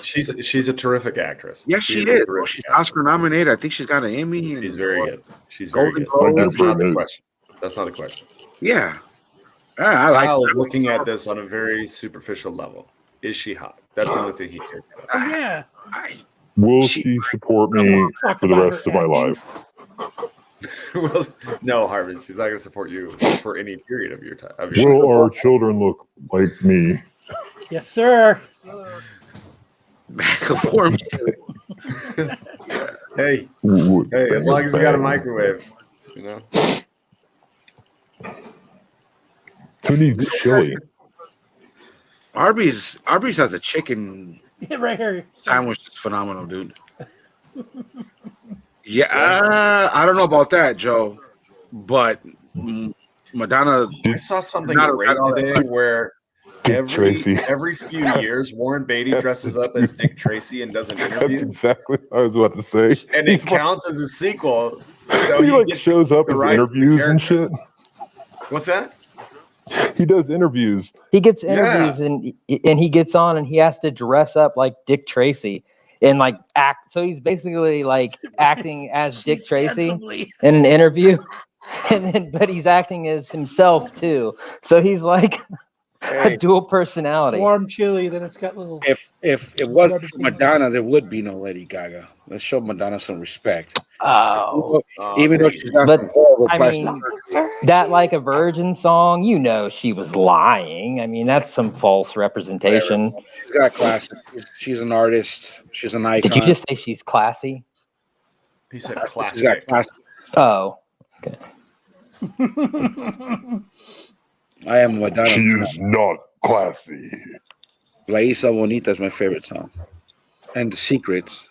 She's a terrific actress. yes, she a is. terrific Well, she's actress. Oscar nominated. I think she's got an Emmy. And She's very good. She's very Golden good. Globe. That's not the question. That's not the question. Yeah, I like. Kyle is looking at this on a very superficial level. Is she hot? That's the only thing he cares about. Oh, yeah. Will She- she support me Talk for the about rest her of my acting. life? Well, no, Harvey, she's not going to support you for any period of your time. Of your Will our children look like me? Yes, sir. Back and forth. Hey, Ooh, as long as you got a bang. microwave, you know. Who needs chili? Arby's has a chicken Yeah, right here. sandwich that's phenomenal, dude. Yeah, I don't know about that, Joe, but Madonna. I saw something Not great at all. today where Dick Tracy. every few years Warren Beatty dresses up as Dick Tracy and does an That's interview, exactly what I was about to say. and it counts as a sequel. So He like gets shows up the as rights to the interviews and character. shit. What's that? He does interviews. He gets Yeah. interviews and he gets on and he has to dress up like Dick Tracy and like act. So he's basically like acting as Dick She's Tracy handsomely. in an interview, but he's acting as himself too. So he's like Hey, a dual personality. Warm chili, then it's got little. if it wasn't for Madonna, there would be no Lady Gaga. Let's show Madonna some respect. Oh, Even though she's got But, some horrible I plastic mean, surgery. that like a virgin song, she was lying. I mean, that's some false representation. She's got class. She's an artist. She's an icon. Did you just say she's classy? He said She's got classic. class. Oh, I am Madonna. She is not classy. La Isla Bonita is my favorite song, and The Secrets,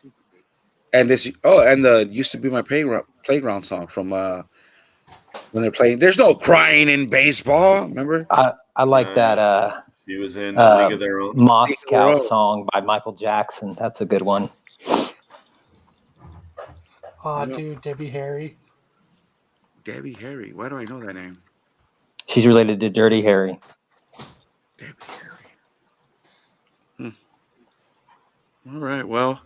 and this. Oh, and the used to be my playground song from when they're playing. There's no crying in baseball. Remember? I like that She was in League of Their Own. Moscow Own. song by Michael Jackson. That's a good one. Oh, dude, Debbie Harry. Debbie Harry. Why do I know that name? She's related to Dirty Harry. Debbie Harry. All right. Well,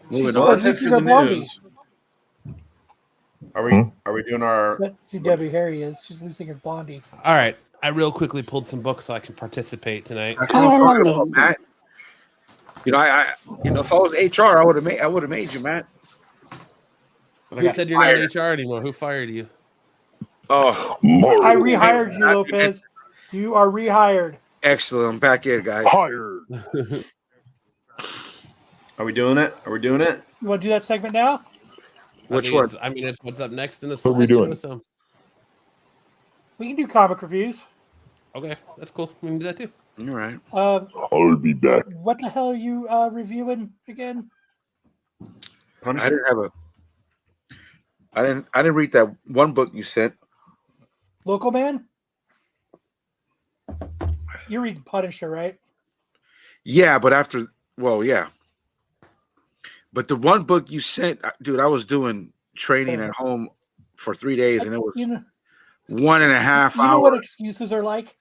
moving She's on. Well, that's it Lucy for the Blondie. news. Are we doing our? That's who Debbie Harry is. She's the singer Blondie. All right. I real quickly pulled some books so I can participate tonight. That's what I'm talking about, Matt. You know, I if I was HR, I would have made you, Matt. But I Who got said you're fired. not HR anymore? Who fired you? Oh, I rehired you, Lopez. You are rehired. excellent. I'm back in, guys. Hired. Are we doing it? Are we doing it? You want to do that segment now? Which one? It's what's up next in the What are we slideshow, doing? so- We can do comic reviews. Okay, that's cool. We can do that too. All right. I'll be back. What the hell are you reviewing again? I didn't have a. I didn't read that one book you sent. Local Man? You're reading Punisher, right? Yeah, but yeah. But the one book you sent, dude, I was doing training at home for 3 days, and it was You know 1.5 what hours. excuses are like?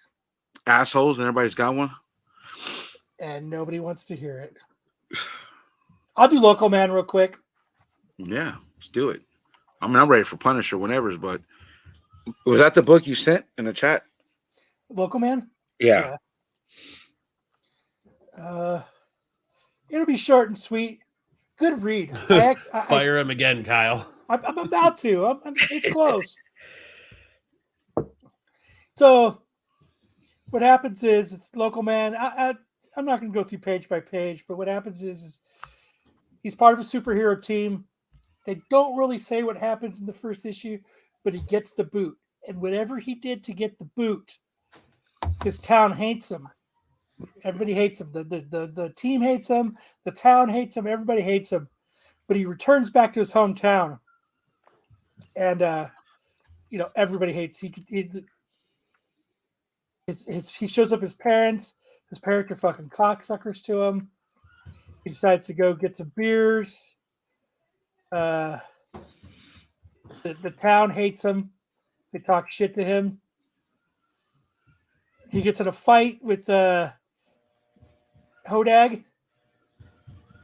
assholes, and everybody's got one. And nobody wants to hear it. I'll do Local Man real quick. Yeah, let's do it. I mean, I'm ready for Punisher whenever's, but was that the book you sent in the chat? Local Man? Yeah. It'll be short and sweet. Good read. Fire him again, Kyle. I'm about to. It's close. So what happens is it's Local Man. I'm not going to go through page by page, but what happens is he's part of a superhero team. They don't really say what happens in the first issue, but he gets the boot. And whatever he did to get the boot, his town hates him. Everybody hates him. The team hates him. The town hates him. Everybody hates him. But he returns back to his hometown. And, everybody hates he shows up his parents. His parents are fucking cocksuckers to him. He decides to go get some beers. The town hates him. They talk shit to him. He gets in a fight with Hodag.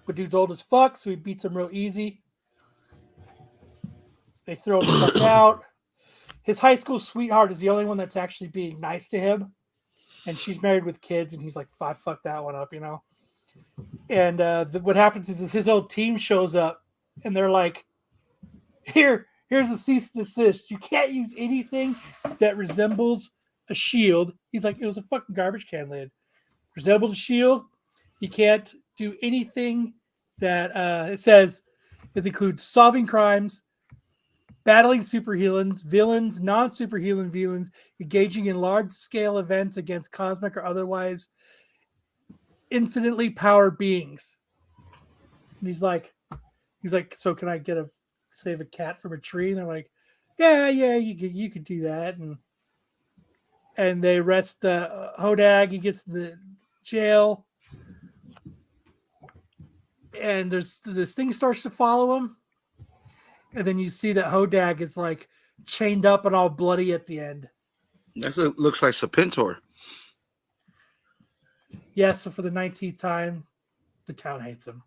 But dude's old as fuck, so he beats him real easy. They throw him the fuck out. His high school sweetheart is the only one that's actually being nice to him. And she's married with kids, and he's like, fuck that one up, And what happens is his old team shows up, and they're like, here's a cease and desist. You can't use anything that resembles a shield. He's like, it was a fucking garbage can lid. Resembles a shield. You can't do anything that it includes solving crimes, battling superhealers, villains, non-superhuman villains, engaging in large-scale events against cosmic or otherwise infinitely powered beings. And he's like, so can I save a cat from a tree? And they're like, yeah, you could do that. And they arrest Hodag. He gets to the jail. And there's this thing starts to follow him. And then you see that Hodag is like chained up and all bloody at the end. That looks like Serpentor. Yeah, so for the 19th time, the town hates him.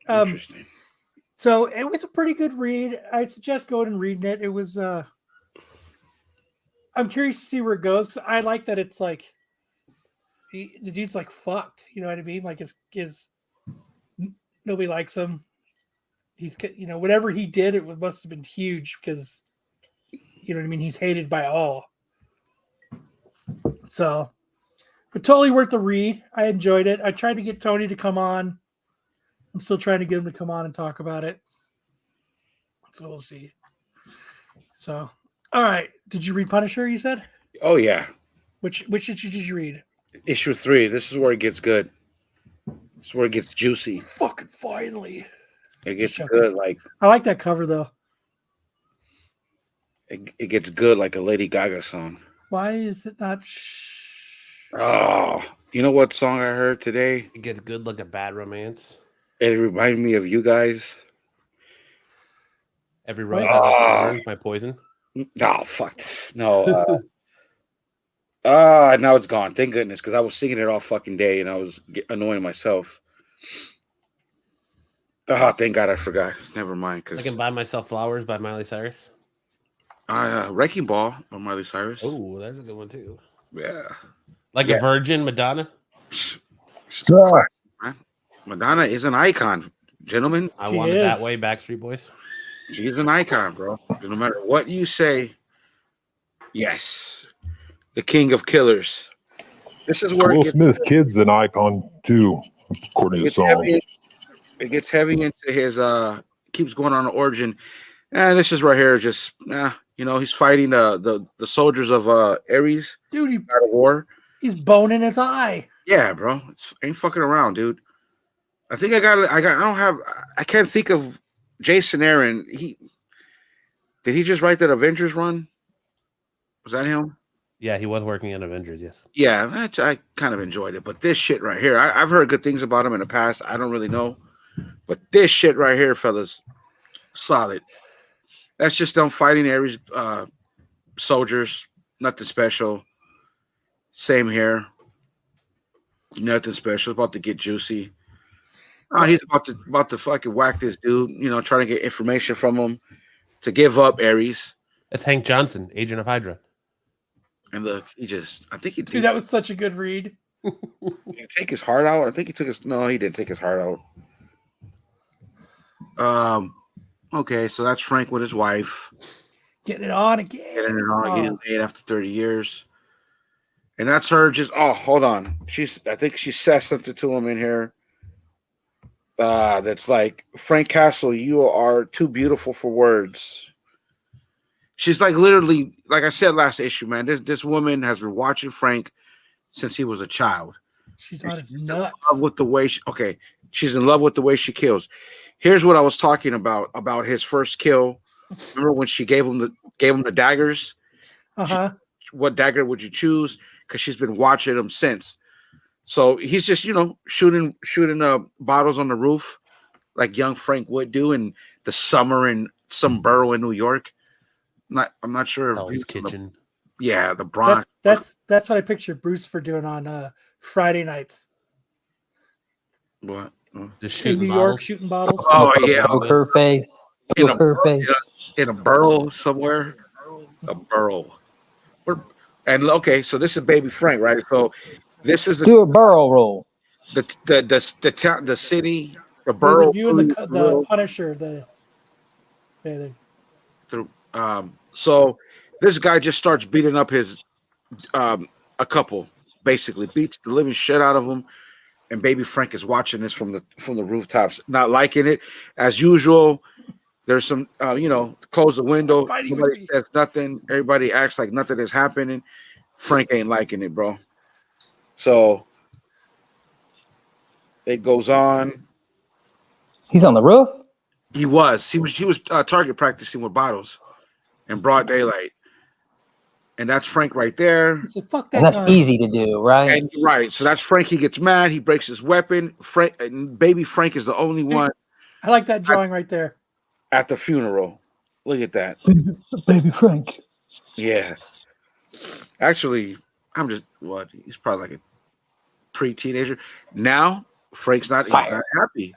Interesting. So it was a pretty good read. I'd suggest going and reading it. It was I'm curious to see where it goes, because I like that it's like the dude's like fucked. You know what I mean? Like his nobody likes him. He's whatever he did, it must have been huge, because you know what I mean. He's hated by all. So, but totally worth the read. I enjoyed it. I tried to get Tony to come on. I'm still trying to get him to come on and talk about it. So we'll see. So, all right. Did you read Punisher? You said? Oh yeah. Which did you read? Issue 3. This is where it gets good. This is where it gets juicy. Fucking finally. It gets good. Like, I like that cover though. It gets good like a Lady Gaga song. Why is it not? Oh, you know what song I heard today? It gets good like a bad romance. It reminded me of you guys. Every rose has its thorn, my poison. Oh, fuck. No. Now it's gone. Thank goodness, because I was singing it all fucking day and I was annoying myself. Oh, thank God I forgot. Never mind. I Can Buy Myself Flowers by Miley Cyrus. Wrecking Ball by Miley Cyrus. Oh, that's a good one too. Yeah. Like a Virgin, Madonna. Classic, man. Madonna is an icon, gentlemen. I Want It That Way, Backstreet Boys. She's an icon, bro. No matter what you say, yes. The king of killers. This is where Will Smith Kid's an icon too, according to songs. It gets heavy into his keeps going on the origin. And this is right here, just he's fighting the soldiers of Ares. Dude, out of war. He's boning his eye. Yeah, bro. Ain't fucking around, dude. I think I can't think of Jason Aaron. Did he just write that Avengers run? Was that him? Yeah, he was working on Avengers, yes. Yeah, I kind of enjoyed it. But this shit right here, I've heard good things about him in the past. I don't really know. But this shit right here, fellas, solid. That's just them fighting Ares soldiers. Nothing special. Same here. Nothing special. About to get juicy. He's about to fucking whack this dude. Trying to get information from him to give up Ares. That's Hank Johnson, Agent of Hydra. And look, I think he Dude, that was such a good read. He take his heart out. I think he took his. No, he didn't take his heart out. Okay, so that's Frank with his wife. Getting it on again. Getting laid after 30 years. And that's her just. Oh, hold on. I think she says something to him in here. That's like, Frank Castle, you are too beautiful for words. She's like literally, like I said last issue, man. This woman has been watching Frank since he was a child. She's on his nuts. In love with the way she's in love with the way she kills. Here's what I was talking about his first kill. Remember when she gave him the daggers? What dagger would you choose? Because she's been watching him since. So he's just shooting bottles on the roof like young Frank would do in the summer in some borough in New York. I'm not sure. Hell's Kitchen. The Bronx. That's what I picture Bruce for doing on Friday nights. What? Just shooting in New York, shooting bottles. Oh yeah, her face. In a borough somewhere. A borough. And okay, so this is Baby Frank, right? So this is do a barrel roll. The town, the city, the borough. The view of the Punisher. So this guy just starts beating up his a couple, basically beats the living shit out of him, and Baby Frank is watching this from the rooftops, not liking it as usual. There's some close the window. Nobody says nothing. Everybody acts like nothing is happening. Frank ain't liking it, bro. So it goes on. He's on the roof. He was target practicing with bottles in broad daylight. And that's Frank right there. So fuck that. And that's easy to do, right? And right. So that's Frank. He gets mad. He breaks his weapon. Baby Frank is the only one. I like that drawing right there. At the funeral. Look at that. Baby Frank. Yeah. Actually, he's probably like a pre-teenager. Now, Frank's not happy.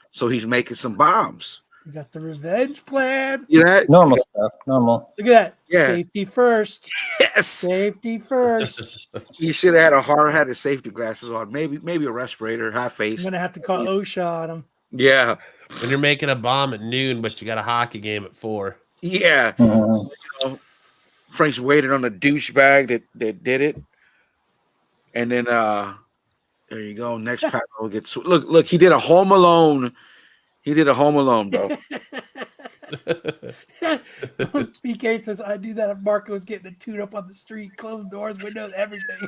So he's making some bombs. You got the revenge plan. Yeah. Normal stuff. Normal. Look at that. Yeah. Safety first. Yes. Safety first. He should have had his safety glasses on. Maybe a respirator, half face. I'm gonna have to call OSHA on him. Yeah. When you're making a bomb at noon, but you got a hockey game at 4. Yeah. Frank's waiting on the douchebag that did it. And then there you go. Next panel gets look, he did a Home Alone. He did a Home Alone, bro. PK says I do that if Marco was getting a tune up on the street, closed doors, windows, everything.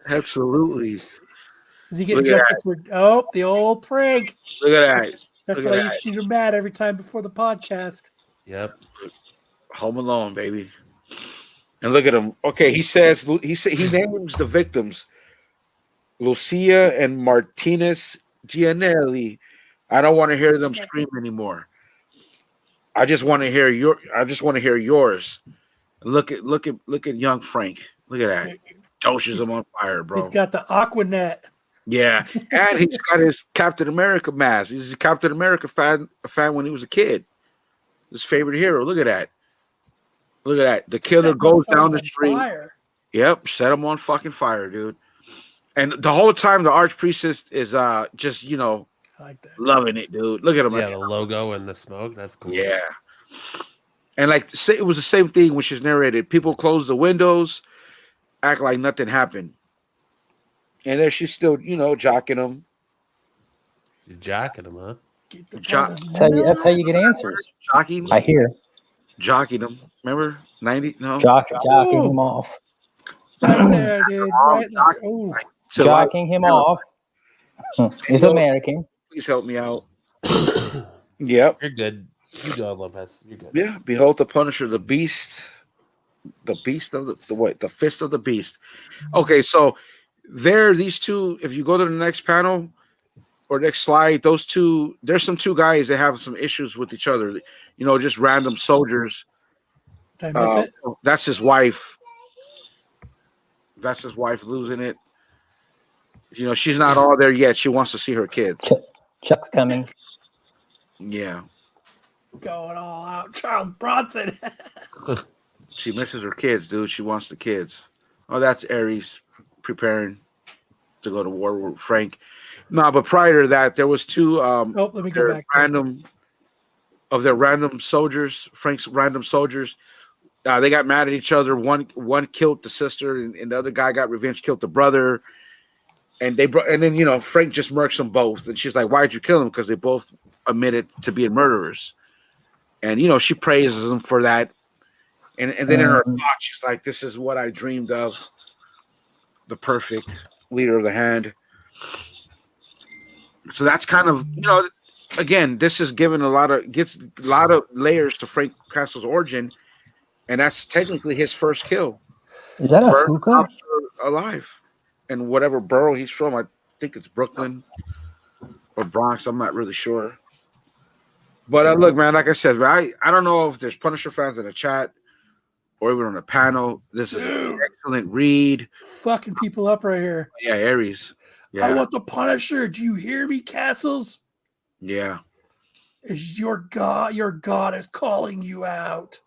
Absolutely. Does he get justice for the old prank? Look at that. That's why I used to get mad every time before the podcast. Yep. Home Alone, baby. And look at him. Okay, he names the victims. Lucia and Martinez Gianelli. I don't want to hear them scream anymore. I just want to hear yours. Look at young Frank. Look at that. Toshes him on fire, bro. He's got the Aquanet. Yeah, and he's got his Captain America mask. He's a Captain America fan when he was a kid. His favorite hero. Look at that. Look at that. The killer goes down the street. Fire. Yep, set him on fucking fire, dude. And the whole time the Archpriest is just I like that. loving it, dude. Look at him. Yeah, the logo and the smoke. That's cool. Yeah. And it was the same thing when she's narrated. People close the windows, act like nothing happened. And there she's still, jocking him. She's jocking him, huh? That's how you get answers. Jocking. I hear. Jocking him. Remember? 90? No. Jocking him off. Right there, dude. Right there. Jocking him off. He's American. Please help me out. Yep. You're good. You go, Lopez. You're good. Yeah. Behold the Punisher, the beast. The beast of the fist of the beast. Okay, so these two, if you go to the next panel, or next slide, those two, there's some two guys that have some issues with each other. Just random soldiers. Did I miss it? That's his wife. That's his wife losing it. She's not all there yet. She wants to see her kids. Chuck's coming. Yeah. Going all out. Charles Bronson. She misses her kids, dude. She wants the kids. Oh, that's Ares preparing to go to war with Frank. No, but prior to that, there was two let me go back. random soldiers, Frank's random soldiers. They got mad at each other. One killed the sister, and the other guy got revenge, killed the brother. And then Frank just murks them both. And she's like, "Why'd you kill them?" Because they both admitted to being murderers. And she praises them for that. And then in her thought, she's like, "This is what I dreamed of. The perfect leader of the hand." So that's kind of, again, this is giving gets a lot of layers to Frank Castle's origin, and that's technically his first kill. Is that a hookah? Alive, and whatever borough he's from, I think it's Brooklyn or Bronx. I'm not really sure. But look, man, like I said, I don't know if there's Punisher fans in the chat or even on the panel. This is an excellent read. Fucking people up right here. Yeah, Ares. Yeah. I want the Punisher. Do you hear me, Castles? Yeah. Is your God is calling you out.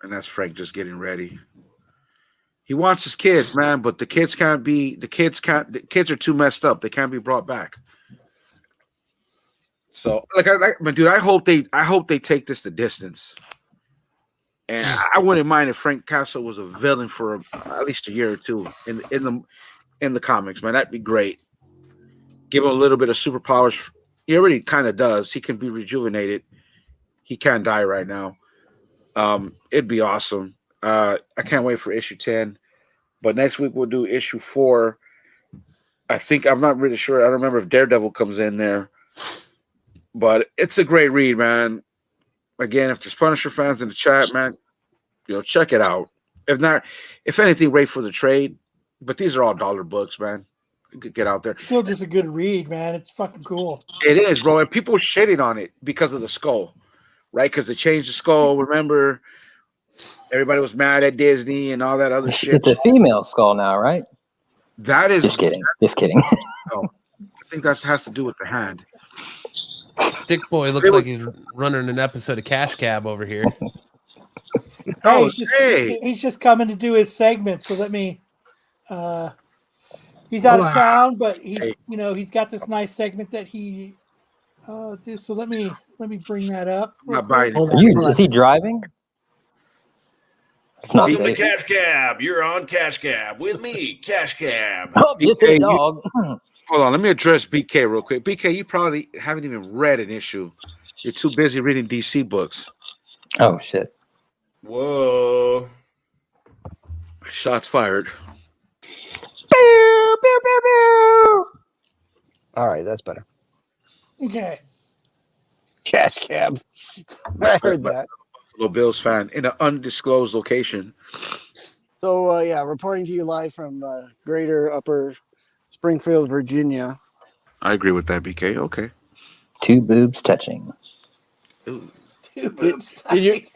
And that's Frank just getting ready. He wants his kids, man, but the kids are too messed up. They can't be brought back. So, dude, I hope they take this the distance. And I wouldn't mind if Frank Castle was a villain for at least a year or two in the comics, man. That'd be great. Give him a little bit of superpowers. He already kind of does. He can be rejuvenated. He can't die right now. It'd be awesome. I can't wait for issue 10. But next week we'll do issue 4. I'm not really sure. I don't remember if Daredevil comes in there. But it's a great read, man. Again, if there's Punisher fans in the chat, man, check it out. If not, if anything, wait for the trade. But these are all dollar books, man. You could get out there. Still just a good read, man. It's fucking cool. It is, bro. And people shitting on it because of the skull, right? Because they changed the skull. Remember, everybody was mad at Disney and all that other shit. It's a female skull now, right? That is just kidding. Just kidding. No, I think that has to do with the hand. Stick Boy looks like he's running an episode of Cash Cab over here. He's just coming to do his segment. So let me. He's out of town, but he's got this nice segment that he do. So let me bring that up. Is he driving? Welcome to Cash Cab. You're on Cash Cab with me, Cash Cab. Oh, just a dog. Hold on, let me address BK real quick. BK, you probably haven't even read an issue. You're too busy reading DC books. Oh shit! Whoa! Shots fired. Pew, pew, pew, pew. All right, that's better. Okay. Cash Cab. I heard that. Buffalo Bills fan in an undisclosed location. So reporting to you live from Greater Upper Springfield, Virginia. I agree with that, BK. Okay. Two boobs touching. Ooh. Two boobs touching.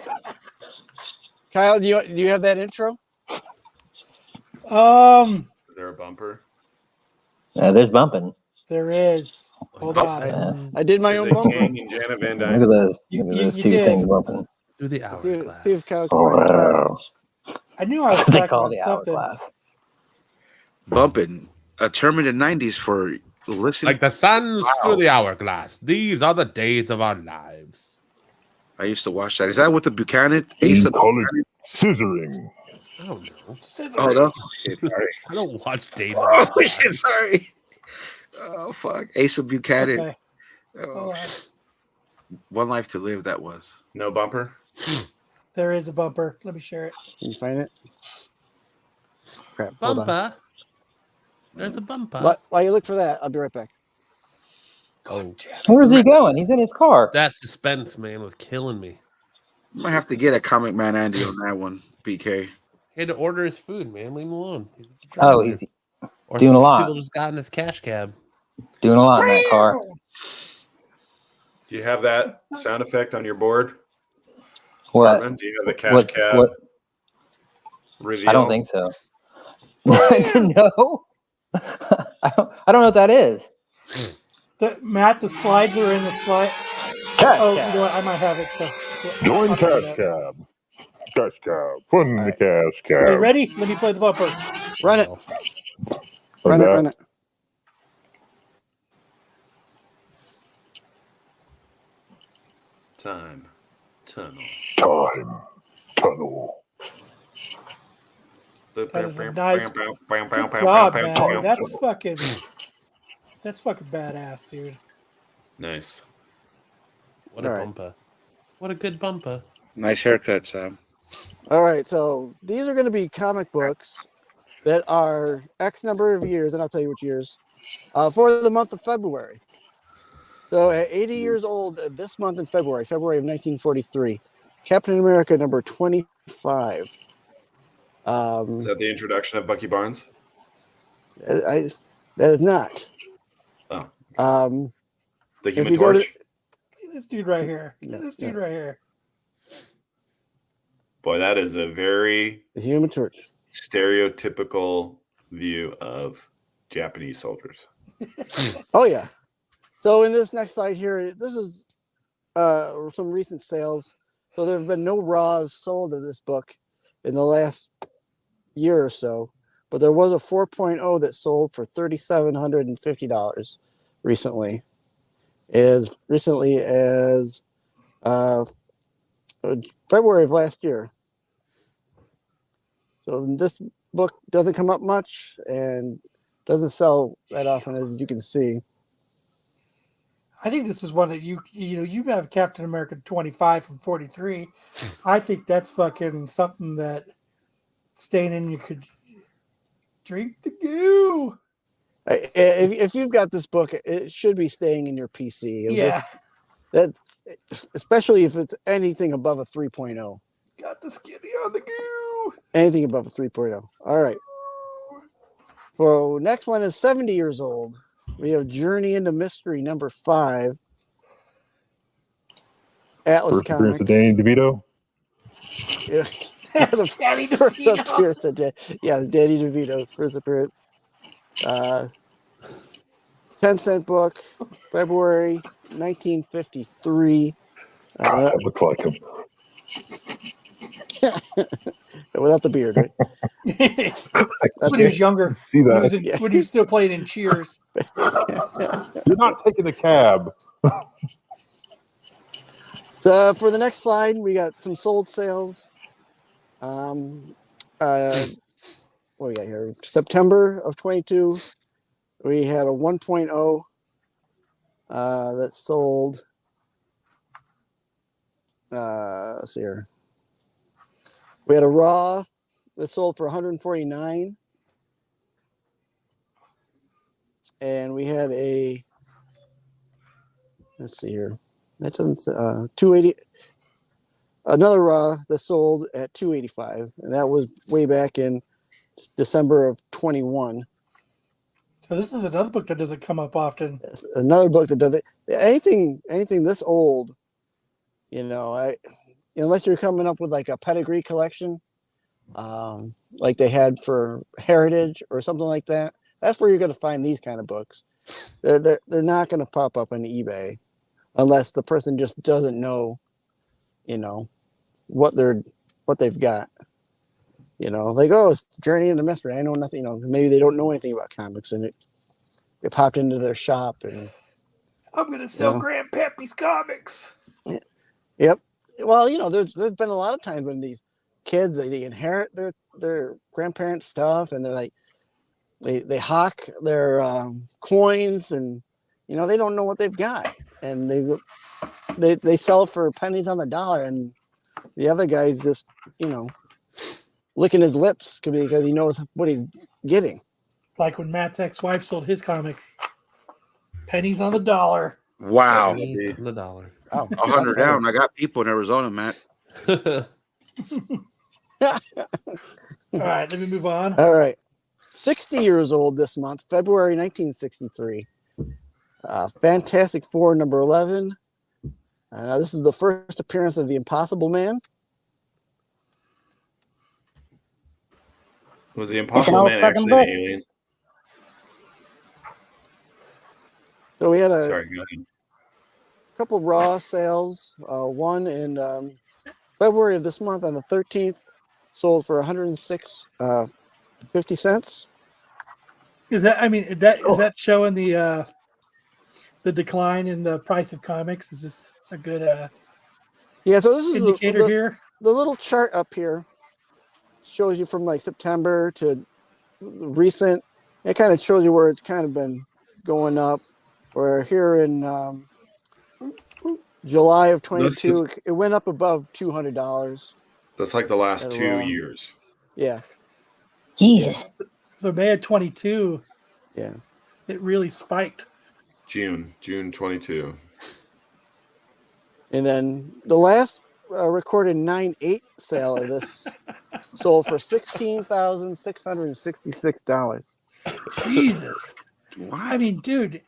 Kyle, do you have that intro? Is there a bumper? There's bumping. There is. Hold on. I did my own bumper. Janet Van Dyne. Look at those. Two things bumping. Do the hourglass. Steve Kyle. I knew I was They talking call about the something. hourglass. Bumping. A term in the 90s for listening. Like the suns through the hourglass. These are the days of our lives. I used to watch that. Is that what the Buchanan? Call it scissoring. I don't know. Oh, no. Shit, sorry. I don't watch days. Oh, shit, sorry. Oh, fuck. Asa Buchanan. Okay. Oh, One Life to Live, that was. No bumper? There is a bumper. Let me share it. Can you find it? Crap. Hold on. Bumper. There's a bumper. While you look for that, I'll be right back. Oh, Where's he going? He's in his car. that suspense, man, was killing me. Might have to get a Comic Man Andy on that one, BK. He had to order his food, man. Leave him alone. Oh, he's or doing some a lot. People just got in his cash cab. Doing a lot in that car. Do you have that sound effect on your board, What? Hartman? Do you have the cash cab What? reveal? I don't think so. No. I don't know what that is. Matt, the slides are in the slide. Cash Oh, cab. you know what? I might have it. So Join I'll do Cash that. Cab. Cash Cab. Put in the Alright. Cash Cab. Are you ready? Let me play the bumper. Run it. Like Run that. it. Run it. Time tunnel. Time tunnel. That is a nice. Good job, man. That's fucking badass, dude. Nice. What a All right. bumper. What a good bumper. Nice haircut, Sam. All right. So these are going to be comic books that are X number of years, and I'll tell you which years, for the month of February. So at 80 years old this month in February of 1943, Captain America number 25. Is that the introduction of Bucky Barnes? That is not. Oh. If The Human you go to- Torch? This dude right here. No, This dude no. right here. Boy, that is a very The Human Torch. stereotypical view of Japanese soldiers. Oh yeah. So in this next slide here, this is some recent sales. So there have been no Raws sold of this book in the last year or so, but there was a 4.0 that sold for $3,750 recently. As recently as February of last year. So this book doesn't come up much and doesn't sell that often, as you can see. I think this is one that you have Captain America 25 from 43. I think that's fucking something that staying in you could drink the goo. If you've got this book, it should be staying in your PC. Yeah. That's especially if it's anything above a 3.0. Got the skinny on the goo. Anything above a 3.0. All right. So next one is 70 years old. We have Journey into Mystery number 5. Atlas First appearance Comics. of Danny DeVito. Yeah. That's Danny First DeVito. appearance of Danny DeVito's first appearance. 10-cent book, February 1953. God, that looks like him. Without the beard, right? That's when he was younger. See When that? he was still playing in Cheers. You're not taking the cab. So for the next slide, we got some sold sales. What do we got here? September of 22, we had a 1.0 that sold. Let's see here. We had a raw that sold for 149, and we had a. Let's see here. That doesn't 280. Another raw that sold at 285, and that was way back in December of 21. So this is another book that doesn't come up often. Another book that doesn't anything this old, unless you're coming up with like a pedigree collection, like they had for Heritage or something like that. That's where you're going to find these kind of books. They're not going to pop up on eBay unless the person just doesn't know, what they've got. Like, oh, it's Journey into Mystery. I know nothing. Maybe they don't know anything about comics, and it popped into their shop, and I'm gonna sell Grandpappy's comics. Yep. Well, there's been a lot of times when these kids they inherit their grandparents' stuff, and they're like they hawk their coins, and they don't know what they've got, and they sell for pennies on the dollar, and the other guy's just licking his lips because he knows what he's getting. Like when Matt's ex-wife sold his comics. Pennies on the dollar. Wow. Pennies on the dollar. Oh, 100 down. I got people in Arizona, Matt. All right, let me move on. All right. 60 years old this month, February 1963. Fantastic Four number 11. Now this is the first appearance of the Impossible Man. Was the Impossible Man actually an alien? So we had Sorry, go ahead. couple Raw sales. One in February of this month on the 13th, sold for 106.50 cents. Is that showing the decline in the price of comics? Is this a good Yeah, so this is indicator here? The little chart up here shows you from like September to recent. It kind of shows you where it's kind of been going up. Where here in July of 22, it went up above $200. That's like the last 2 years. Yeah. Jesus. So May of 22. Yeah. It really spiked. June 22. And then the last recorded 9/8 sale of this sold for $16,666. Jesus. What? I mean, dude,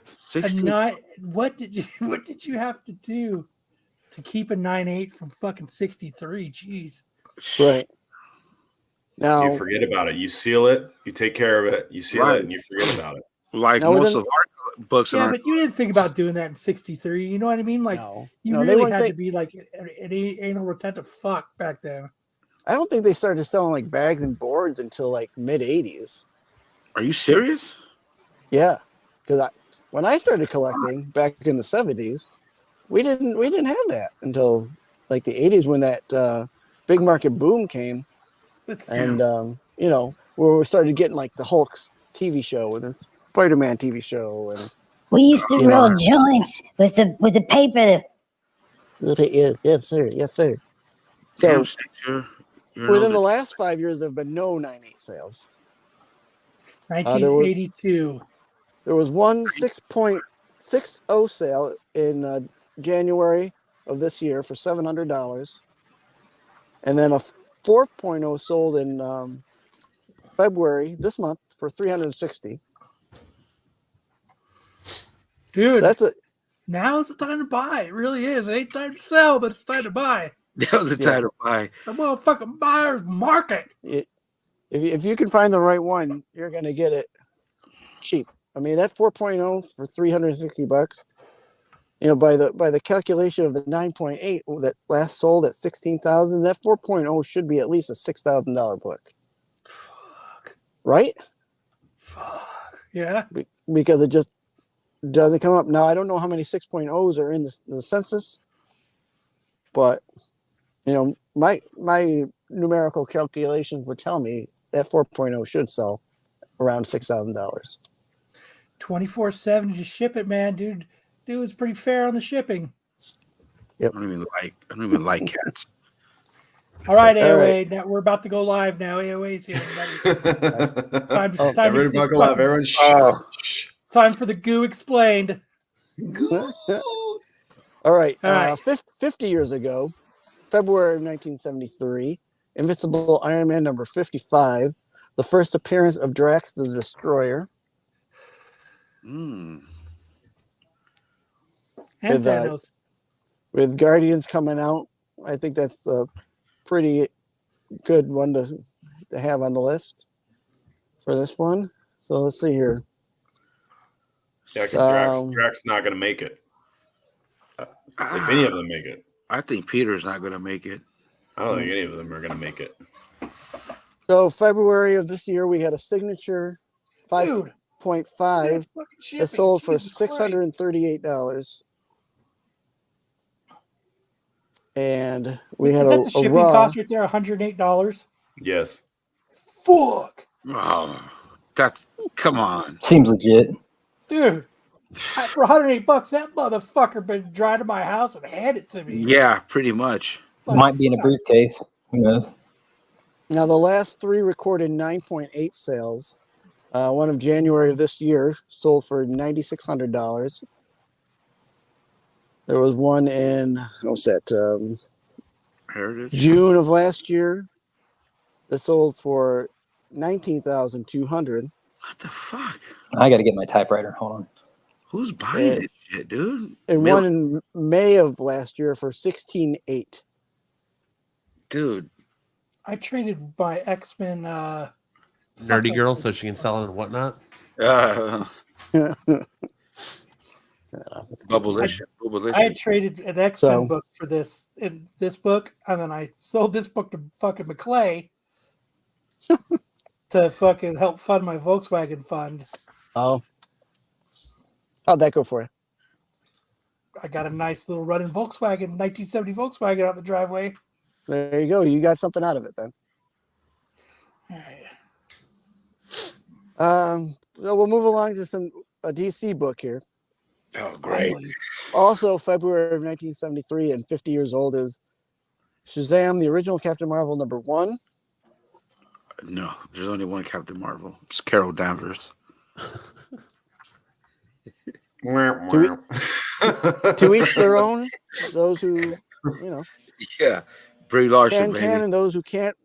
60? what did you have to do to keep a 9/8 from fucking 63? Jeez. Right. Now you forget about it. You seal it. You take care of it. You seal it, and you forget about it. Like most of our books. Yeah, but you didn't think about doing that in 63. You know what I mean? Like, you really had to be like an anal retentive fuck back then. I don't think they started selling like bags and boards until like mid 80s. Are you serious? Yeah, because when I started collecting back in the 70s, we didn't have that until like the 80s when that big market boom came, and where we started getting like the Hulk's TV show and the Spider-Man TV show, and we used to roll joints with the paper. Yes, sir. So within the last 5 years, there have been no 9/8 sales. 1982. There was one 6.60 sale in January of this year for $700, and then a 4.0 sold in February this month for $360. Dude, that's it. Now's the time to buy. It really is. It ain't time to sell, but it's time to buy. That was the time to buy. The motherfucking buyer's market. If you can find the right one, you're gonna get it cheap. I mean, that 4.0 for $360. You know, by the calculation of the 9.8 that last sold at 16,000, that 4.0 should be at least a $6,000 book. Fuck. Right? Fuck. Yeah. Because it just doesn't come up. Now, I don't know how many 6.0s are in the census, but you know, my numerical calculations would tell me that 4.0 should sell around $6,000. 24/7 to ship it, man, dude. Dude was pretty fair on the shipping. Yep. I don't even like cats. All right, AOA. Now we're about to go live now. AOA's here. Everybody buckle up. Everyone time for the goo explained. All right. 50 years ago, February of 1973, Invincible Iron Man number 55, the first appearance of Drax the Destroyer. And Thanos. With Guardians coming out, I think that's a pretty good one to have on the list for this one. So let's see here. Yeah, because Drax not going to make it. If any of them make it. I think Peter's not going to make it. I don't think any of them are going to make it. So February of this year, we had a signature 5.5 that sold for $638. And we had the shipping raw cost right there, $108. Yes. Fuck. Oh, come on. Seems legit. Dude, for $108, that motherfucker been drive to my house and hand it to me. Yeah, pretty much. Might be in a briefcase. Who knows? Now, the last three recorded 9.8 sales. One of January of this year sold for $9,600. There was one in, June of last year that sold for $19,200. What the fuck? I got to get my typewriter. Hold on. Who's buying this shit, dude? And one in May of last year for $16,800. Dude. I traded my X-Men Nerdy girl, so she can sell it and whatnot. Bubblish. I had traded an X-Men book for this book, and then I sold this book to fucking McClay to fucking help fund my Volkswagen fund. Oh. How'd that go for you? I got a nice little running Volkswagen, 1970 Volkswagen out the driveway. There you go. You got something out of it then. All right. So we'll move along to a DC book here. Oh, great. Also, February of 1973 and 50 years old is Shazam, the original Captain Marvel #1. No, there's only one Captain Marvel. It's Carol Danvers. To each their own. Those who, Yeah. Brie Larson, can and those who can't,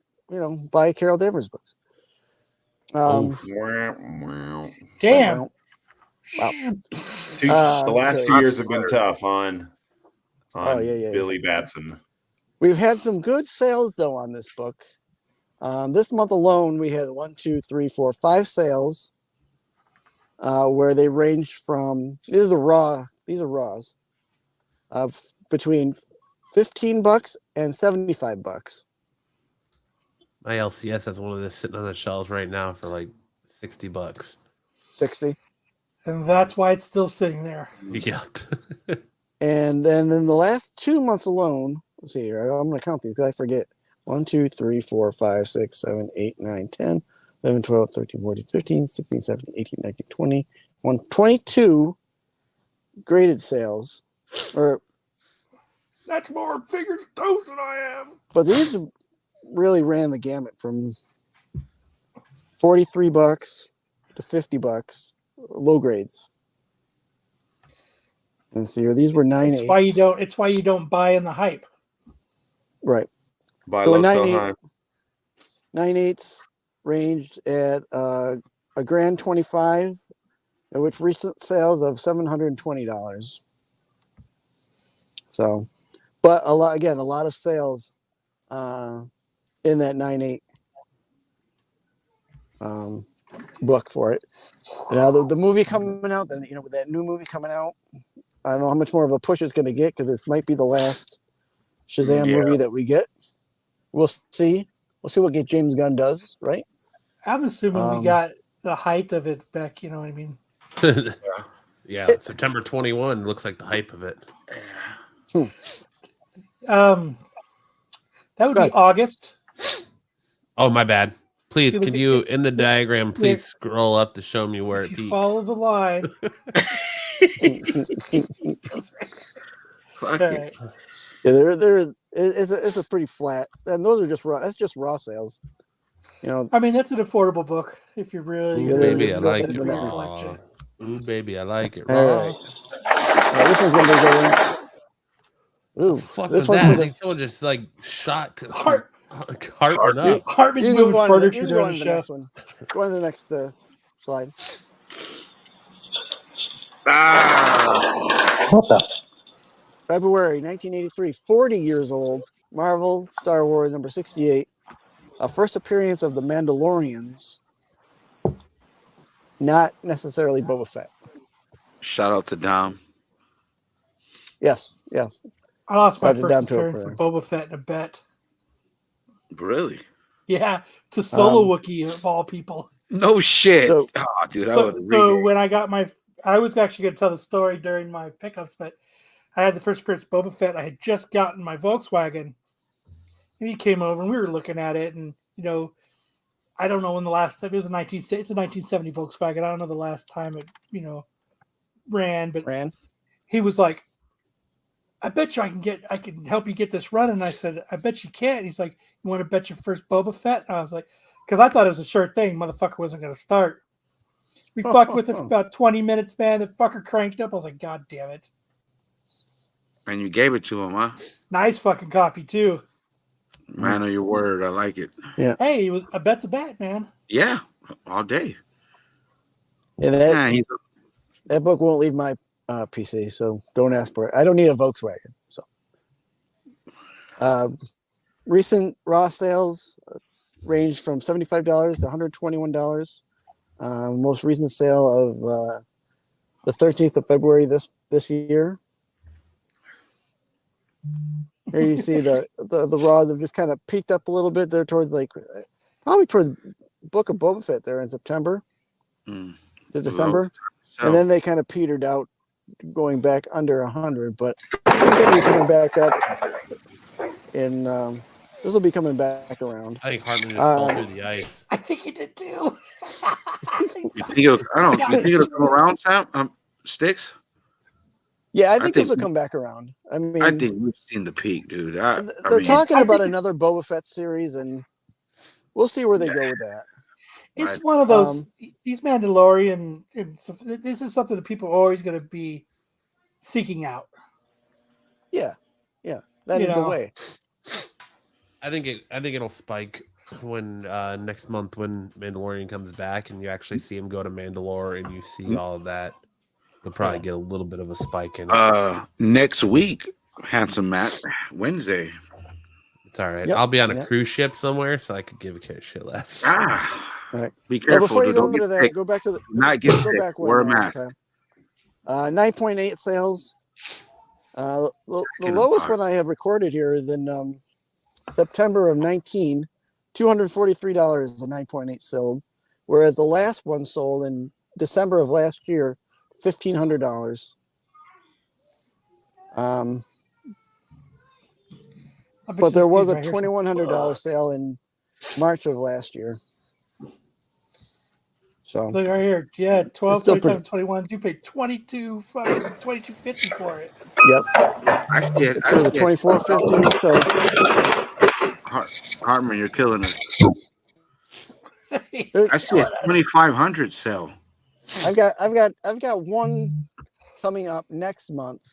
buy Carol Danvers books. Damn. Wow. The last 2 years have been tough on yeah. Billy Batson. We've had some good sales though on this book. This month alone, we had 5 sales where they range from these are raws between $15 and $75. My LCS has one of this sitting on the shelves right now for like $60. 60. And that's why it's still sitting there. Yep. And then the last 2 months alone, let's see here. I'm going to count these because I forget. 1, 2, 3, 4, 5, 6, 7, 8, 9, 10, 11, 12, 13, 14, 15, 16, 17, 18, 19, 20, 22 graded sales. That's more fingers and toes than I have. But these really ran the gamut from $43 to $50, low grades. And see here, these were 9/8. It's why you don't buy in the hype. Right. Buy So low, sell high. 9/8 ranged at a grand 25, which recent sales of $720. So, but a lot of sales in that 9/8 book for it. Now the movie coming out, then with that new movie coming out, I don't know how much more of a push it's going to get because this might be the last Shazam movie that we get. We'll see. We'll see what James Gunn does, right? I'm assuming we got the height of it back. You know what I mean? Yeah, September 21 looks like the hype of it. That would be August. Oh, my bad. Please, See, can you, in the diagram, please scroll up to show me where it peaks? Follow the line. Right. Yeah, it's a pretty flat, and those are just raw. That's just raw sales. I mean, that's an affordable book if you're really. Ooh, baby, I like it raw. Ooh, baby, I like it raw. All right. This one's gonna be good. Ooh, fuck this was one's that? for I think someone just like shot Hartman's up. Hartman's you moving go furniture on during to the the show. next one. Go on to the next slide. What the? February 1983, 40 years old. Marvel Star Wars #68. A first appearance of the Mandalorians. Not necessarily Boba Fett. Shout out to Dom. Yes, yeah. I lost my Brought it first down to a appearance of Boba Fett in a bet. Really? Yeah, to solo Wookiee of all people. No shit. So, dude, so when I got I was actually going to tell the story during my pickups, but I had the first appearance of Boba Fett. I had just gotten my Volkswagen, and he came over, and we were looking at it, and I don't know when the last time it was it's a 1970 Volkswagen. I don't know the last time it ran, but he was like, I bet you I can help you get this running. And I said, I bet you can't. He's like, you want to bet your first Boba Fett? And I was like, because I thought it was a sure thing. Motherfucker wasn't going to start. We fucked with it for about 20 minutes, man. The fucker cranked up. I was like, God damn it. And you gave it to him, huh? Nice fucking coffee, too. Man of your word. I like it. Yeah. Hey, a bet's a bet, man. Yeah, all day. Yeah, That book won't leave my PC, so don't ask for it. I don't need a Volkswagen. So, recent raw sales ranged from $75 to $121. Most recent sale of the 13th of February this year. Here you see the raws have just kind of peaked up a little bit there towards probably toward Book of Boba Fett there in September to December, and then they kind of petered out, going back under 100. But this is going to be coming back up, and this will be coming back around. I think Hartman just fell through the ice. I think he did too. You think it'll come around, Sam? Sticks? Yeah, I think this will come back around. I mean, I think we've seen the peak, dude. They're talking about another Boba Fett series, and we'll see where they go with that. It's one of those. These Mandalorian. This is something that people are always going to be seeking out. Yeah, that is the way. I think it'll spike when next month when Mandalorian comes back and you actually see him go to Mandalore and you see all of that. You'll probably get a little bit of a spike in it. Next week, handsome Matt, Wednesday. It's all right. I'll be on a cruise ship somewhere, so I could give a shit less. Right. Be careful. Before you don't go get to that, sick. go back to the. Not get sick. Back Wear a mask. Okay. 9.8 sales. The lowest one I have recorded here is in September of 19, $243 a 9.8 sold, whereas the last one sold in December of last year, $1,500. But there was a $2,100 sale in March of last year. So look right here, 12, 27, 21. You paid $22.50 for it. Yep. I see it. So the $24.50. So Hartman, you're killing us. I see a 2,500 sale. I've got one coming up next month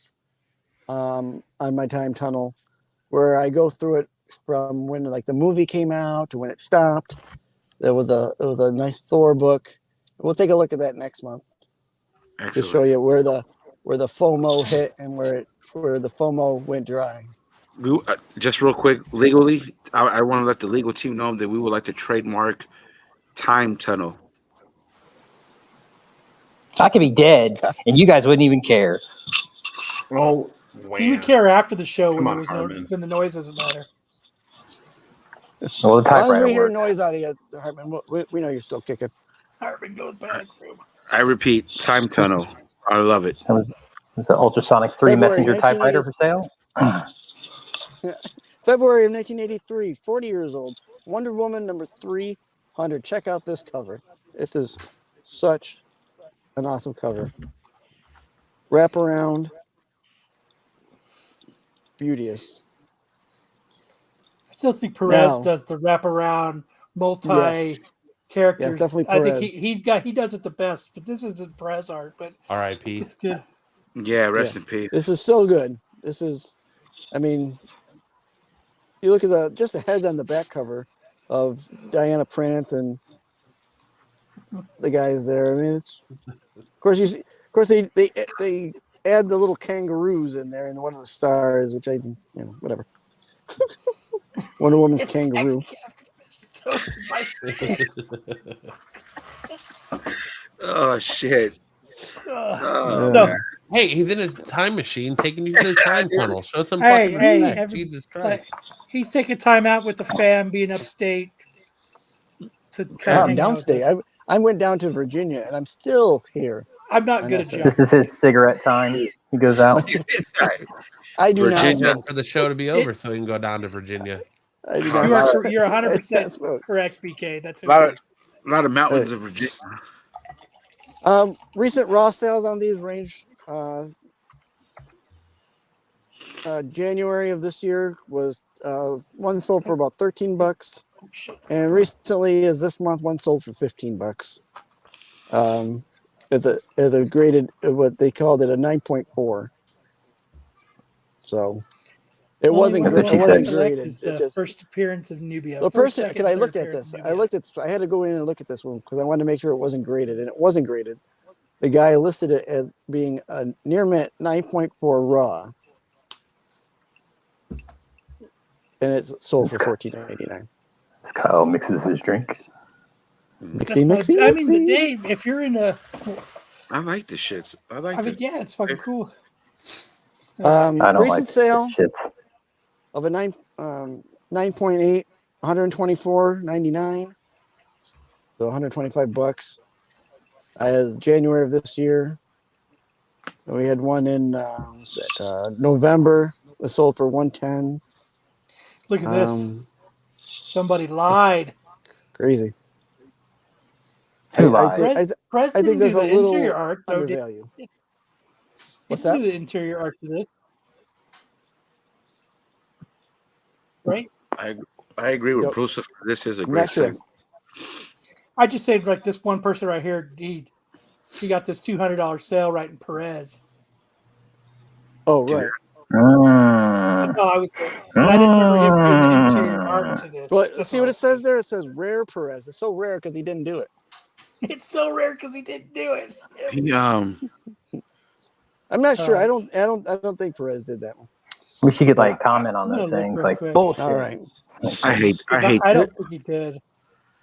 on my time tunnel where I go through it from when the movie came out to when it stopped. There was a nice Thor book. We'll take a look at that next month. Excellent. To show you where the FOMO hit and where the FOMO went dry. Just real quick, legally, I want to let the legal team know that we would like to trademark time tunnel. I could be dead, and you guys wouldn't even care. Oh, you would care after the show when when the noise doesn't matter. Well, the as long as we typewriter hear works. noise out of you, Hartman, we know you're still kicking. Hartman goes back room. I repeat, time tunnel. I love it. That was the ultrasonic 3 February messenger typewriter for sale. February of 1983, 40 years old. Wonder Woman number 300. Check out this cover. This is such an awesome cover. Wrap around. Beauteous. I still think Perez does the wraparound multi characters. Yes, definitely Perez. I think he does it the best, but this isn't Perez art, but R.I.P. It's good. Yeah, rest in peace. This is so good. This is, I mean, you look at the head on the back cover of Diana Prance and the guys there. I mean, it's of course they add the little kangaroos in there in one of the stars, which I think whatever. Wonder Woman's kangaroo. Oh shit! No. Hey, he's in his time machine, taking you to the time tunnel. Show some Hey, fucking respect. Jesus Christ! He's taking time out with the fam, being upstate. I'm downstate. I went down to Virginia, and I'm still here. I'm not good at jokes. This is his cigarette time. He goes out. I do Virginia not. for the show to be over, so he can go down to Virginia. I do You're 100% correct, BK. That's a lot of mountains of Virginia. Recent raw sales on these range. January of this year was one sold for about $13, and recently, as this month, one sold for $15. As a graded, what they called it, a 9.4. So it wasn't graded. It's the first appearance of Nubia. The person, because I looked at this, I had to go in and look at this one because I wanted to make sure it wasn't graded, and it wasn't graded. The guy listed it as being a near mint 9.4 raw, and it's sold for $14.99. Kyle mixes his drink. I mean, Dave, if you're in a, I like the shits. I like I mean, the yeah, it's fucking cool. I don't Recent like sale shit. of a 9.8, $124.99, so $125. January of this year, we had one in November. It was sold for $110. Look at this. Somebody lied. Crazy. Who I lied? think Prez I think didn't do there's a the interior little art, though. undervalue. What's Didn't that? do the interior art to this, right? I agree with Yep. Bruce. This is a I'm great not sure. thing. I just say like this one person right here. He got this $200 sale right in Perez. Oh, right. That's all I was saying. And I didn't remember him doing the interior art to this. Well, That's see all what I it says there? It says rare Perez. It's so rare because he didn't do it. It's so rare because he didn't do it. He I'm not sure. All I don't think Perez did that one. We should get But like comment on I'm gonna those look things. real Like quick. bullshit. all right. I hate I don't think he did.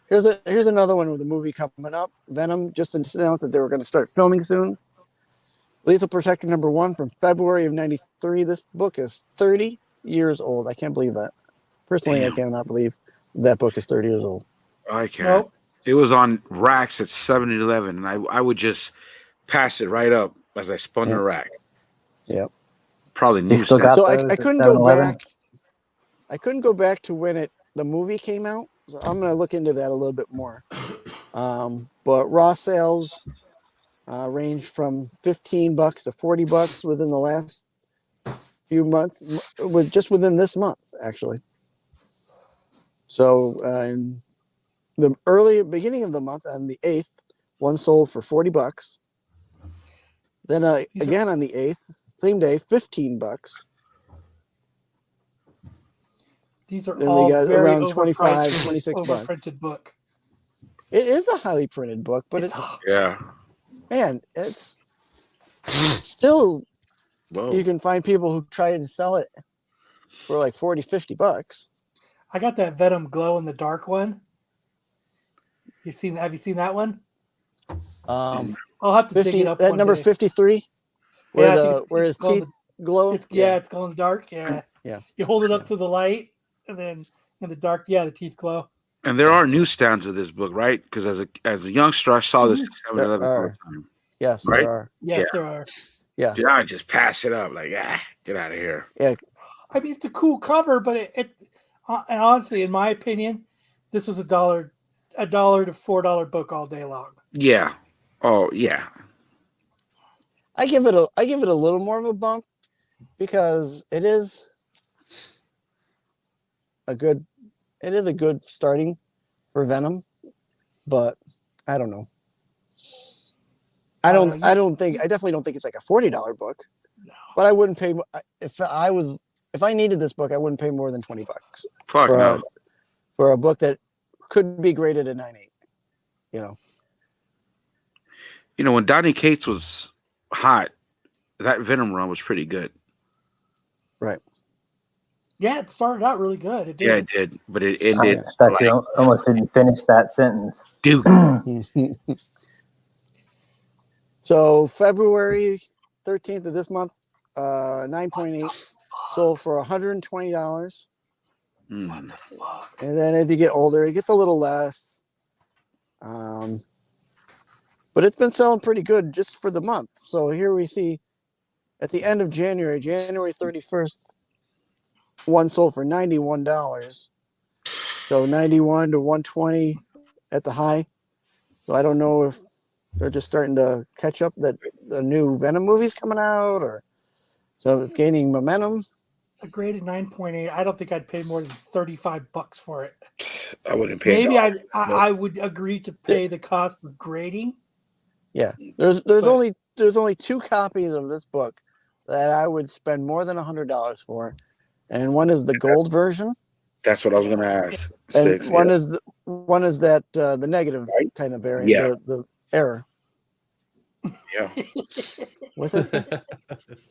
Here's another one with a movie coming up. Venom just announced that they were going to start filming soon. Lethal Protector #1 from February of '93. This book is 30 years old. I can't believe that. Personally, Damn. I cannot believe that book is 30 years old. I can't. Nope. It was on racks at 7-Eleven, and I would just pass it right up as I spun the rack. Yep. Probably You news. still got So I those at couldn't go 7-Eleven? back. I couldn't go back to when the movie came out. So I'm going to look into that a little bit more. But raw sales range from $15 to $40 within the last few months, just within this month, actually. So in the beginning of the month, on the 8th, one sold for $40. Then again on the 8th, same day, $15. These are Then all we got very around overpriced 25, for this $26. overprinted book. It is a highly printed book, but it's Yeah. man, it's still Whoa. you can find people who try and sell it for like $40-$50. I got that Venom glow in the dark one. Have you seen that one? I'll have to dig it up. That one number day. 53, where his glow in teeth glow. it's glow in the dark. Yeah. Yeah. You hold it up to the light, and then in the dark, the teeth glow. And there are newsstands of this book, right? Because as a youngster, I saw this at 7-Eleven all the time. Yes, right? there are. Yes, there are. Yeah. Dude, I just pass it up like, get out of here. Yeah. I mean, it's a cool cover, but and honestly, in my opinion, this was a $1 to $4 book all day long. Yeah. Oh yeah. I give it a little more of a bump because it is a good starting for Venom, but I don't know. I definitely don't think it's like a $40 book. No. But I wouldn't pay if I needed this book, I wouldn't pay more than $20 Fuck no. for a book that could be graded at 9.8. You know, when Donny Cates was hot, that Venom run was pretty good. Right. Yeah, it started out really good. It did. Yeah, it did, but it ended. I thought you almost didn't finish that sentence. Dude. So February 13th of this month, 9.8 sold for $120. What the fuck? And then as you get older, it gets a little less. But it's been selling pretty good just for the month. So here we see at the end of January 31st, one sold for $91. So 91 to 120 at the high. So I don't know if they're just starting to catch up that the new Venom movie's coming out, or so it's gaining momentum. A graded 9.8. I don't think I'd pay more than $35 for it. I wouldn't pay. Maybe I would agree to pay the cost of grading. Yeah, there's only 2 copies of this book that I would spend more than $100 for, and one is the gold version. That's what I was going to ask. And one is that the negative kind of variant, Yeah. the error. Yeah. What's that?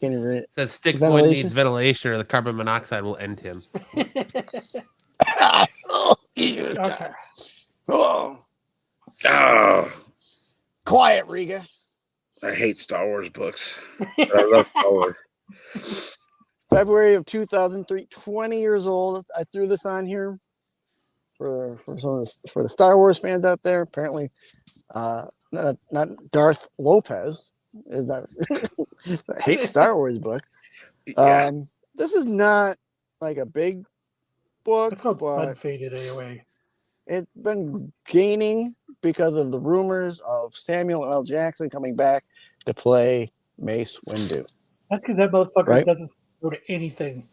Can't even read it. Says stick boy Ventilation? needs ventilation, or the carbon monoxide will end him. Okay. Oh, Oh, quiet, Riga. I hate Star Wars books. But I love Star Wars. February of 2003, 20 years old. I threw this on here for the Star Wars fans out there. Apparently, not Darth Lopez is not I hate Star Wars book. Yeah. This is not like a big book, It's called but Unfaded anyway. it's been gaining because of the rumors of Samuel L. Jackson coming back to play Mace Windu. That's because that motherfucker Right? doesn't go to anything.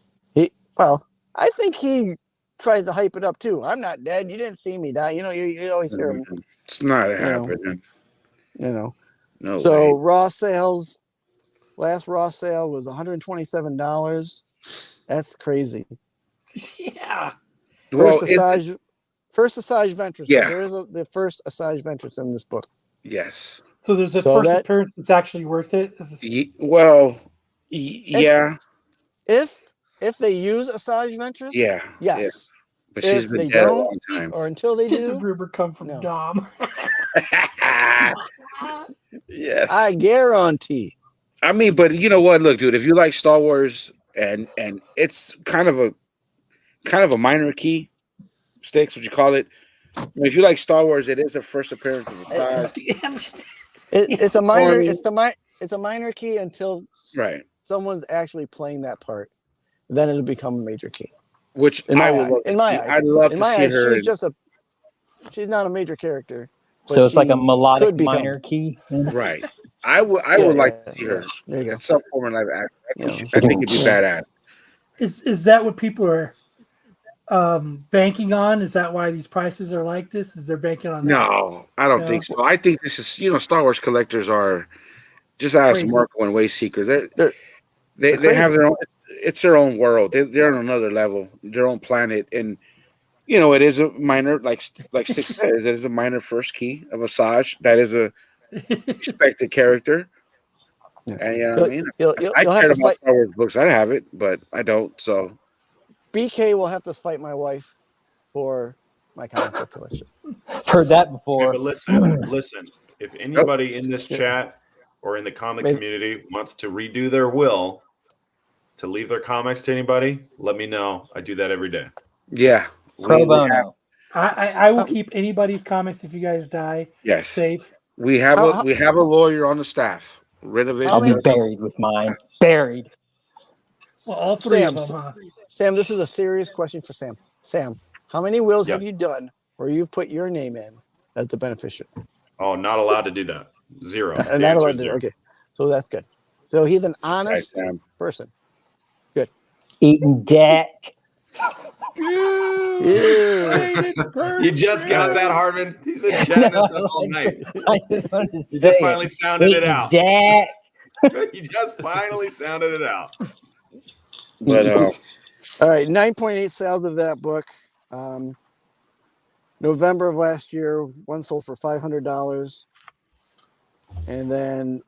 Well, I think he tries to hype it up too. I'm not dead. You didn't see me die. You know, you always hear him. It's not know. happening. No way. raw sales, last raw sale was $127. That's crazy. Yeah. Well, First Asajj Ventress. Yeah. There is the first Asajj Ventress in this book. yes. So there's a first appearance that's actually worth it. Yeah. If they use Asajj Ventress, Yeah. yes. Yeah. But she's If been they dead a don't, long time. or until they Did the do, rumor come from Dom? Yes. I guarantee. I mean, but you know what? Look, dude, if you like Star Wars and it's kind of a minor key, Sticks, what you call it. If you like Star Wars, it is the first appearance of the It's a minor. It's a minor key until someone's actually playing that part. Then it'll become a major key. Which in my I would eyes, love. in my eyes, I'd love to see her. She's not a major character. But So it's like a she melodic could become. minor key. Right. I would like to see her There you go. in some form of live action. I think it'd be badass. Is that what people are banking on? Is that why these prices are like this? Is they're banking on that? No, I don't think so. I think this is, Star Wars collectors are just as Marco and Waste Seekers. They have their own. It's their own world. They're on another level, their own planet, and it is a minor, like Six says, it is a minor first key of Asajj. That is a expected character. Yeah. And you know what I mean? If I you'll have cared to about fight. Star Wars books, I'd have it, but I don't. So BK will have to fight my wife for my comic book collection. Heard that before. Okay, but listen. If anybody in this chat or in the comic community wants to redo their will to leave their comics to anybody, let me know. I do that every day. Yeah. Pro bono. I will keep anybody's comics if you guys die. Yes. Safe. We have a lawyer on the staff. I'll be buried with mine. Buried. Well, all three of them, huh? Sam, this is a serious question for Sam. Sam, how many wills have you done where you've put your name in as the beneficiary? Oh, not allowed to do that. Zero. Not allowed to do. Okay, so that's good. So he's an honest person. Good. Eating deck. You just got that, Harmon. He's been chatting us up all night. You just finally sounded it out. You just finally sounded it out. But all right, 9.8 sales of that book. November of last year, one sold for $500, and then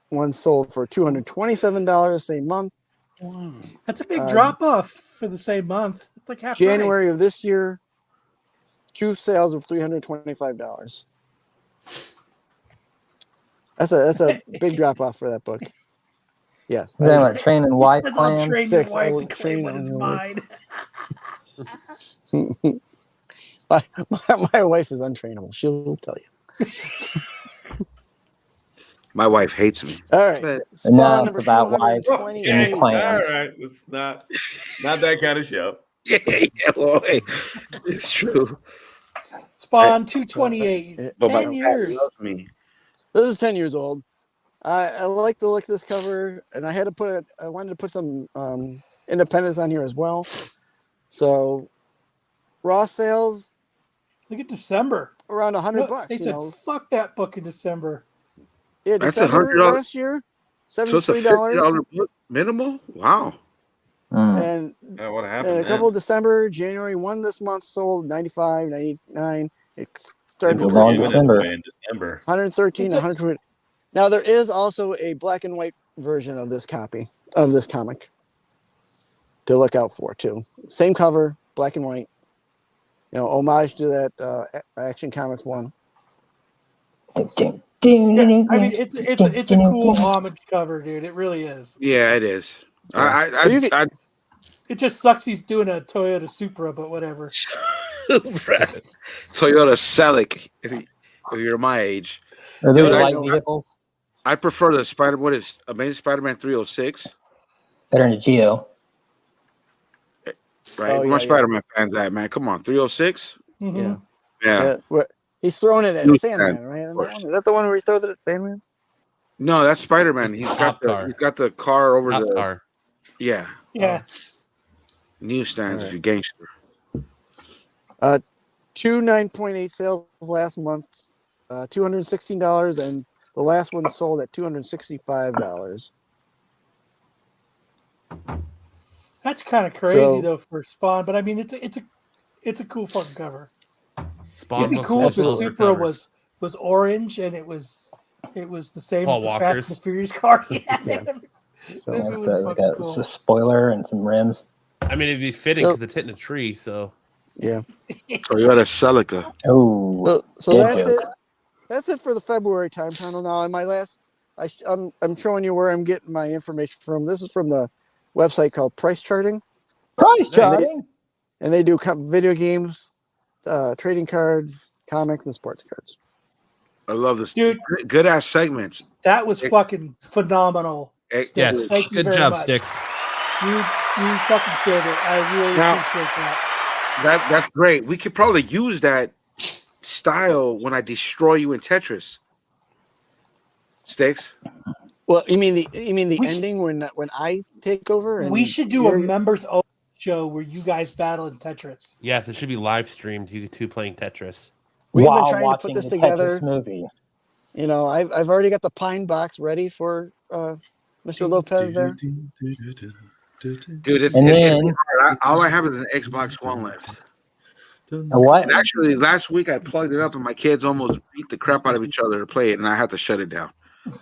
one sold for $227 same month. Wow. That's a big drop off for the same month. It's like half January price. of this year, 2 sales of $325. That's a big drop off for that book. Yes. Is that a train and wife plan? Train your wife to claim what is mine. my wife is untrainable. She'll tell you. my wife hates me. All right. Spawn number 228. All right. It's not that kind of show. Yeah, well, hey, it's true. Spawn 228. 10 years. This is 10 years old. I like the look of this cover, and I wanted to put some independence on here as well. So raw sales. Look at December. Around $100. They said, fuck that book in December. Yeah, that's December $100 last year. $73. So it's a $50 book minimal? Wow. And what happened? And a couple of December, January 1 this month sold 95, 99. It started in December. In December. 113, 120. Now there is also a black and white version of this copy of this comic to look out for too. Same cover, black and white. You know, homage to that Action Comics one. Yeah, I mean, it's a cool homage cover, dude. It really is. Yeah, it is. Yeah. It just sucks he's doing a Toyota Supra, but whatever. Toyota Celic, if you're my age. Are those Dude, light vehicles? I prefer the Spider. What is Amazing Spider-Man 306? Better than a Geo. Right, Oh, where yeah, my Spider-Man fans at, man? Come on, 306. Mhm. Yeah. He's throwing it at Newsstand, Sandman, right? of course. Is that the one where he throws it at Sandman? No, that's Spider-Man. He's got the car over Cop the car. Yeah. Yeah. Newsstands All if you're gangster. 2 9.8 sales last month, $216, and the last one sold at $265. That's kind of crazy though for Spawn, but I mean it's a cool fucking cover. Spawn It'd be books cool if the also Supra covers. was orange and it was the same Paul as the Fast Walker's. and the Furious car. Yeah. So, That'd be really Like fucking a cool. spoiler and some rims. I mean, it'd be fitting because it's hitting a tree. So yeah. Toyota Celica. Oh, So good that's joke. it. That's it for the February time panel. Now, in my last, I'm showing you where I'm getting my information from. This is from the website called Price Charting. Price charting. And they do video games, trading cards, comics, and sports cards. I love this, dude. Good ass segments. That was fucking phenomenal. Sticks. Yes, Thank you good very job, much. Sticks. You fucking killed it. I really appreciate that. That's great. We could probably use that style when I destroy you in Tetris. Sticks. Well, you mean the ending when I take over? And we should do a members only show where you guys battle in Tetris. Yes, it should be live streamed. You two playing Tetris. We've been While trying to put watching this the together. Tetris movie. You know, I've already got the pine box ready for Mr. Lopez there. Dude, all I have is an Xbox One left. A what? And actually, last week I plugged it up and my kids almost beat the crap out of each other to play it, and I had to shut it down.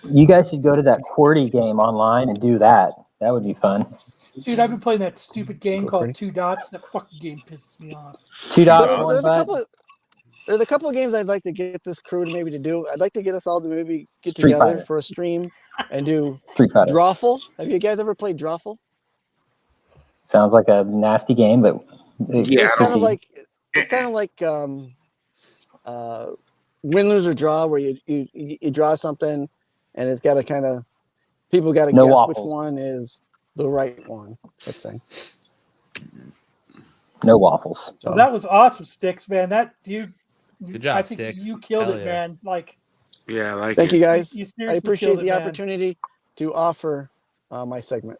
You guys should go to that QWERTY game online and do that. That would be fun. Dude, I've been playing that stupid game called 2 Dots. That fucking game pisses me off. 2 dots, There's a couple of games I'd like to get this crew to maybe to do. I'd like to get us all to maybe get Street together Fighter. for a stream and do Street Fighter. Drawful. Have you guys ever played Drawful? Sounds like a nasty game, but It's kind of like win, lose, or draw, where you draw something, and it's got to kind of people got to guess waffles. which one is the right one. That thing. No waffles. So that was awesome, Sticks, man. Good job, I think Sticks. you killed Hell it, yeah. man. Like, yeah, like thank you guys. You I seriously appreciate killed the it, man. opportunity to offer my segment.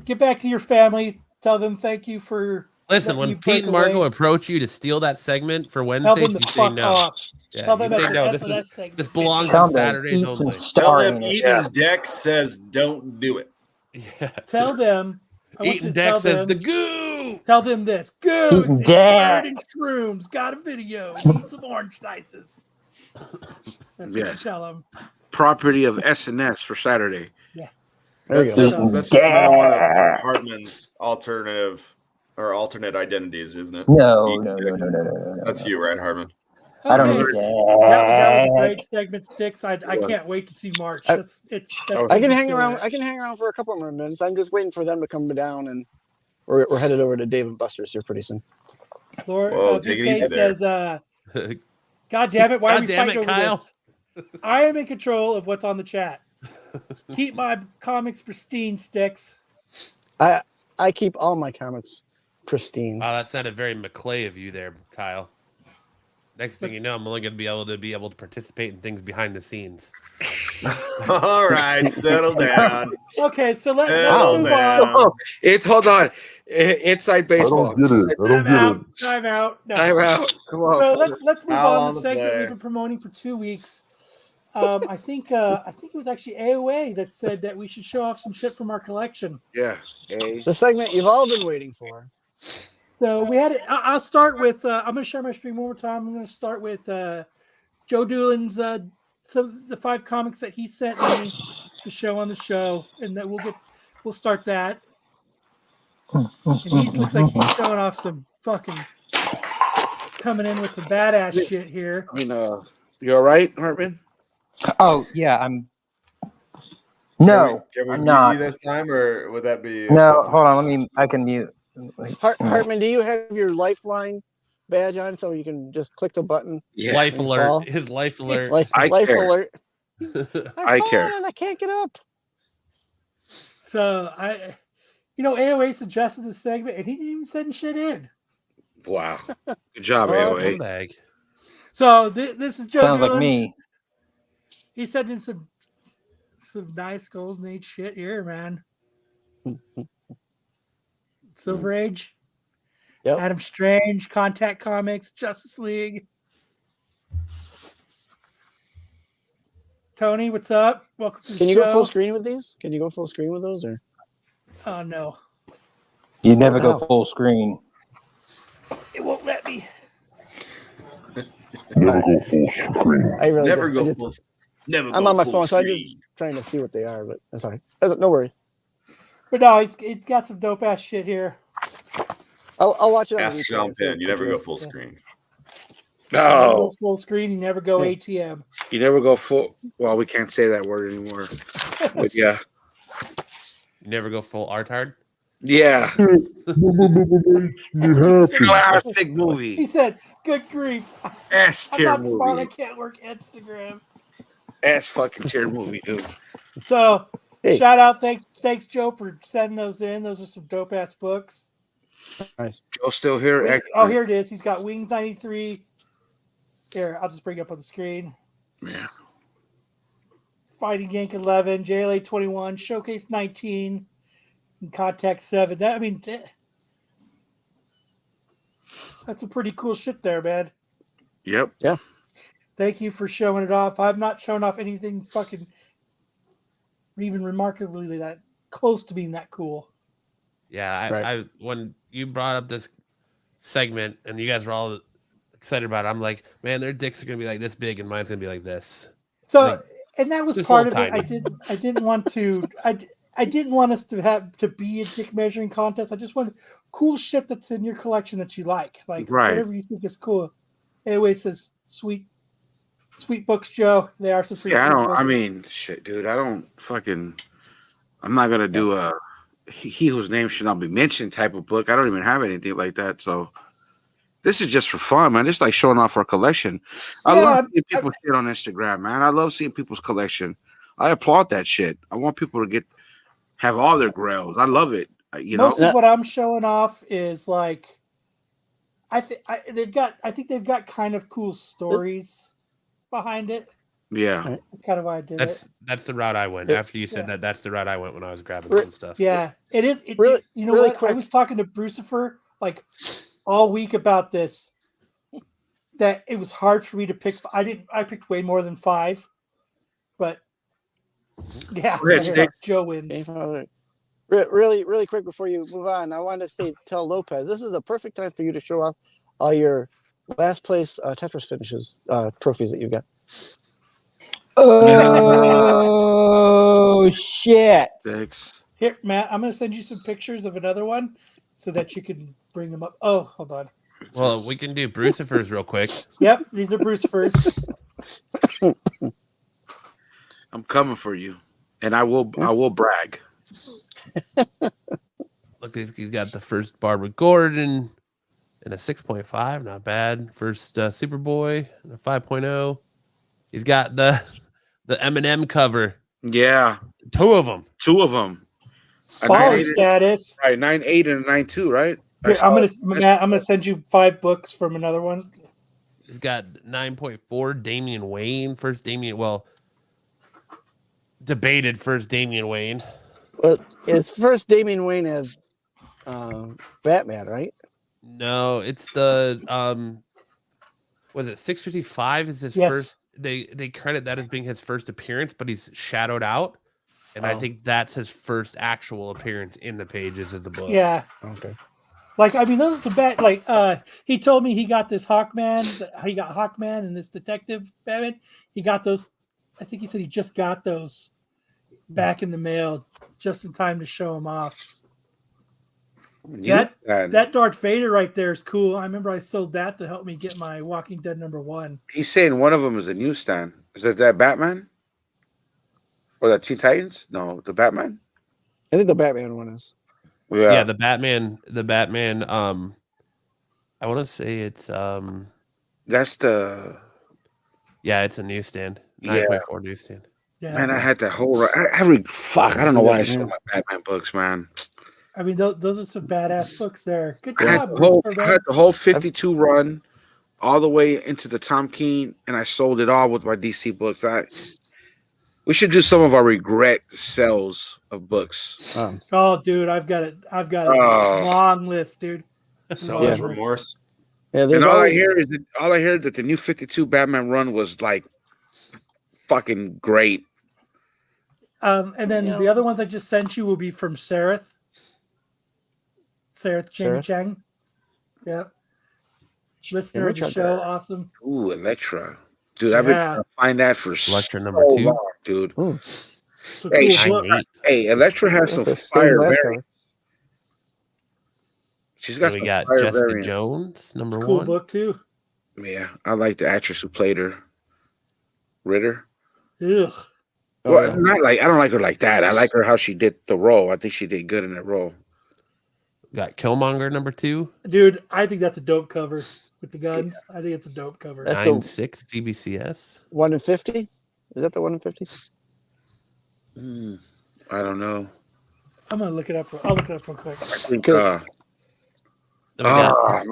Get back to your family. Tell them thank you for. Listen, letting you when break Pete and Marco away. approach you to steal that segment for Tell Wednesdays, them to you say fuck no. off. Yeah, Tell them you say that's no. an This S&S segment. this belongs Tell on them Saturdays eat some only. Tell starring them in it. Eating Deck says don't do it. Yeah. Tell them. I want you Eating to Deck tell says them. the goo. Tell them this. Goo. Eating Expired Deck. in shrooms. Got a video. Eat some orange slices. That's what you Yes. tell them. property of S&S for Saturday. Yeah. There you That's go. just another one of Hartman's alternate identities, isn't it? No. That's you, right, Hartman? I don't Okay. need That was a that. great segment, Sticks. I can't wait to see March. That's I can gonna hang kill around. it. I can hang around for a couple more minutes. I'm just waiting for them to come down, and we're headed over to Dave and Buster's here pretty soon. Lord, Whoa, take it easy BK there. says, God damn it, why are we God damn fighting it, over Kyle. this? I am in control of what's on the chat. Keep my comics pristine, Sticks. I keep all my comics pristine. Wow, that sounded very McClay of you there, Kyle. Next thing you know, I'm only going to be able to participate in things behind the scenes. All right, settle down. Okay, so let's Settle move down. on. Oh, hold on. Inside baseball. Time out. No. Time out. Come on. So let's move Foul on on to the the segment play. we've been promoting for 2 weeks. I think it was actually AOA that said that we should show off some shit from our collection. Yeah. Hey. The segment you've all been waiting for. So we had it. I'll start with. I'm going to share my screen one more time. I'm going to start with Joe Doolin's the 5 comics that he sent me to show on the show, and that we'll start that. And he looks like he's showing off some fucking coming in with some badass shit here. I mean, you all right, Hartman? Oh yeah, I'm. Can No, we I'm mute not. you this time, or would that be? No, offensive? hold on. I can mute. Hartman, do you have your Lifeline badge on so you can just click the button? Yeah. Life When you alert. fall? His life alert. Life care. alert. I I'm care. falling and I can't get up. So AOA suggested this segment, and he didn't even send shit in. Wow. Good job, Oh, AOA. Scumbag. So this is Joe. Sounds like Dillon's. me. He sent in some nice Golden Age shit here, man. Silver Age. Yep. Adam Strange, Contact Comics, Justice League. Tony, what's up? Welcome to the Can you show. go full screen with these? Can you go full screen with those? Or Oh, no. You never Wow. go full screen. It won't let me. I really Never just, go full. Never. I'm go on my full phone, so I'm screen. just trying to see what they are. But that's all right. No worry. But no, it's got some dope ass shit here. I'll watch it on Ask replay. Sean and see Penn. what You never it go is. full Yeah. screen. You never No. go full screen, you never go Yeah. ATM. You never go full. Well, we can't say that word anymore. But yeah. You never go full art-hard? Yeah. Classic He movie. said, "Good grief, S I'm tier not smart. I movie. can't work Instagram." S fucking tier movie, dude. So, Hey. shout out, thanks, Joe, for sending those in. Those are some dope ass books. Nice. Joe's still here. Here it is. He's got Wings 93. Here, I'll just bring it up on the screen. Yeah. Fighting Yank 11, JLA 21, Showcase 19, and Contact 7. That's a pretty cool shit there, man. Yep. Yeah. Thank you for showing it off. I've not shown off anything fucking even remarkably that close to being that cool. Yeah, Right. I when you brought up this segment and you guys were all excited about it, I'm like, man, their dicks are gonna be like this big and mine's gonna be like this. So, Like, and that was just part of little it. tiny. I didn't want to. I didn't want us to be a dick measuring contest. I just wanted cool shit that's in your collection that you like Right. whatever you think is cool. Anyway, it says sweet books, Joe. They are some pretty. Yeah, I sweet don't. books. I mean, shit, dude. I don't fucking. I'm not gonna do a he whose name should not be mentioned type of book. I don't even have anything like that. So this is just for fun, man. Just like showing off our collection. I Yeah, love seeing people shit on Instagram, man. I love seeing people's collection. I applaud that shit. I want people to have all their grails. I love it. Most of what I'm showing off is like, I think they've got kind of cool stories behind it. Yeah, That's kind of why I did it. That's the route I went. After you said that, that's the route I went when I was grabbing some stuff. Yeah, it is. Really- you know really what? quick. I was talking to Brucifer like all week about this. That it was hard for me to pick. I picked way more than 5, but yeah, Go ahead, Stick. Joe wins. Really quick before you move on, I wanted to tell Lopez this is the perfect time for you to show off all your last place Tetris finishes trophies that you got. Oh shit! Thanks. Here, Matt, I'm going to send you some pictures of another one so that you can bring them up. Oh, hold on. Well, we can do Brucifer's real quick. Yep, these are Bruce first. I'm coming for you, and I will brag. Look, he's got the first Barbara Gordon and a 6.5, not bad. First Superboy, and a 5.0. He's got the Eminem cover. Yeah, 2 of them. 2 of them. Baller status. Right, 9.8 and a 9.2, right? Here, I'm gonna send you 5 books from another one. He's got 9.4 Damian Wayne, first Damian. Well, debated first Damian Wayne. Well, it's first Damian Wayne as Batman, right? No, it's the was it 655 is his first. They credit that as being his first appearance, but he's shadowed out, and I think that's his first actual appearance in the pages of the book. Yeah. Okay. Like, I mean, those are some bad. Like, he told me he got this Hawkman. He got Hawkman and this Detective Batman. He got those I think he said he just got those back in the mail just in time to show them off. That Darth Vader right there is cool. I remember I sold that to help me get my Walking Dead #1. He's saying one of them is a newsstand. Is that Batman? Or that Teen Titans? No, the Batman? I think the Batman one is. Yeah, the Batman. I want to say it's That's the. Yeah, it's a newsstand. 9.4 newsstand. Yeah. Man, I had that whole. I don't know why I sold my Batman books, man. I mean, those are some badass books there. Good I job, I had the whole 52 run all the way into the Tom King, and I sold it all with my DC books. We should do some of our regret sales of books. Oh, dude, I've got a long list, dude. Seller's remorse. Yeah, and all I hear is that the new 52 Batman run was like fucking great. And then the other ones I just sent you will be from Sareth Jamie Chang. Yep. Listener of the show, awesome. Ooh, Elektra. Dude, I've been trying to find that for Elektra so #2. long, dude. Cool Elektra has some fire variants. She's got we some got fire Jessica variants. Jones, #1. Cool book too. Yeah, I like the actress who played her. Ritter. Ugh. Well, not like I don't like her like that. I like her how she did the role. I think she did good in that role. Got Killmonger #2. Dude, I think that's a dope cover with the guns. I think it's a dope cover. That's 9.6 CBCS. 1 in 50. Is that the 1 in 50? I don't know. I'm gonna look it up. I'll look it up real quick. I think. Man,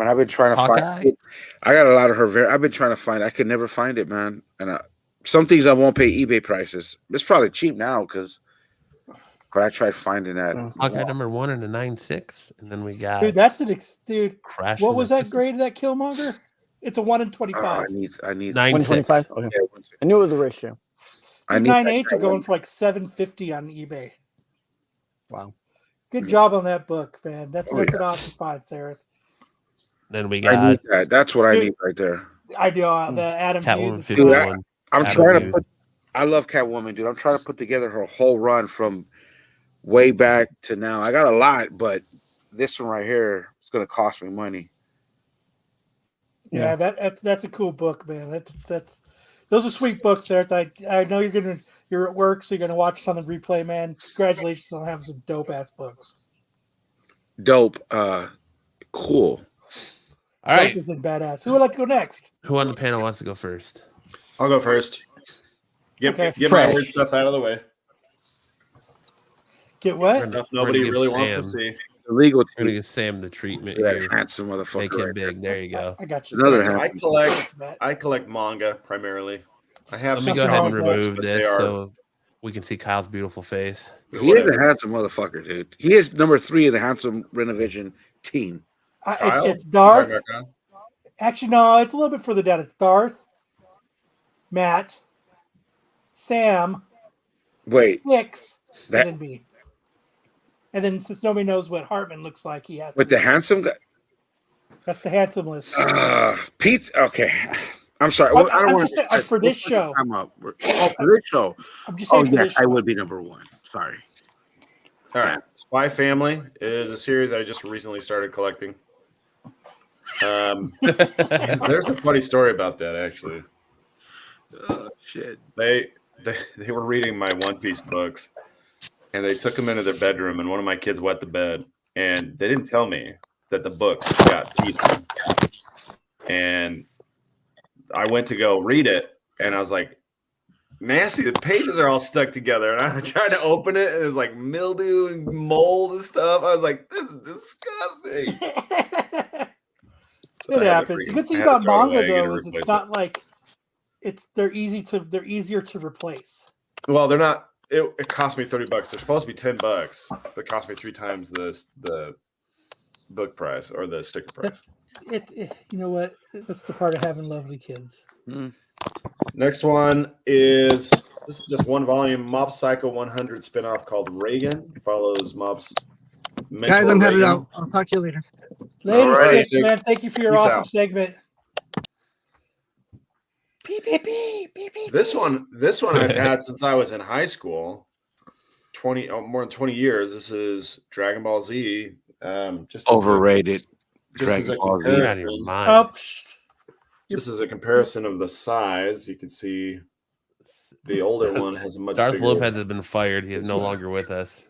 I've been trying to find. I got a lot of her. I've been trying to find. I could never find it, man. And some things I won't pay eBay prices. It's probably cheap now but I tried finding that. Hawkeye #1 and a 9.6, and then we got. Dude, that's an dude. Crash. What was that grade of that Killmonger? It's a 1 in 25. I need 125. Okay. I knew it was a ratio. 9.8s are going for like $750 on eBay. Wow. Good job on that book, man. That's an awesome find, Sarah. Then we got. I need that. That's what I need right there. I do. The Adam Catwoman Hughes. 51. I'm trying to put. I love Catwoman, dude. I'm trying to put together her whole run from way back to now. I got a lot, but this one right here is going to cost me money. Yeah, that's a cool book, man. That's those are sweet books, there. I know you're at work, so you're gonna watch some on replay, man. Congratulations on having some dope ass books. Dope. Cool. All right. Dope is badass. Who would like to go next? Who on the panel wants to go first? I'll go first. Get my weird stuff out of the way. Get what? Stuff nobody really wants to see. Illegal. We're gonna give Sam the treatment. Yeah, here. handsome motherfucker. Make him big. There you go. I got you. Another So I collect manga primarily. I have. Let me go ahead and remove this so we can see Kyle's beautiful face. He is a handsome motherfucker, dude. He is #3 of the handsome renovation team. It's Darth. Actually, no, it's a little bit further down. It's Darth, Matt, Sam, Wait, Six, and then me. And then since nobody knows what Hartman looks like, he has. With the handsome guy. That's the handsome list. Pete's okay. I'm sorry. I don't want to for this show. For this show. I'm just saying. Yes, I would be #1. Sorry. All right. Spy Family is a series I just recently started collecting. There's a funny story about that, actually. Oh shit. They were reading my One Piece books, and they took them into their bedroom, and one of my kids wet the bed, and they didn't tell me that the book got teeth. And I went to go read it, and I was like, nasty, the pages are all stuck together. And I tried to open it, and it was like mildew and mold and stuff. I was like, this is disgusting. It happens. The good thing about manga though is it's not like they're easier to replace. Well, they're not. It cost me $30. They're supposed to be $10. It cost me 3 times the book price or the sticker price. You know what? That's the part of having lovely kids. Next one is this is just one volume Mob Psycho 100 spinoff called Reagan. It follows Mob's mentor, Guys, I'm headed Reagan. out. I'll talk to you later. Later, All right, man. Thank you for your awesome segment. Beep, beep, beep, beep, beep, This beep. one I've had since I was in high school. More than 20 years. This is Dragon Ball Z. Just Overrated. as a Dragon Ball Z. You're out of your comparison. mind. Oh, Just as a comparison of the size, you can see the older one has a much Darth bigger. Lopez has been fired. He is no longer with us.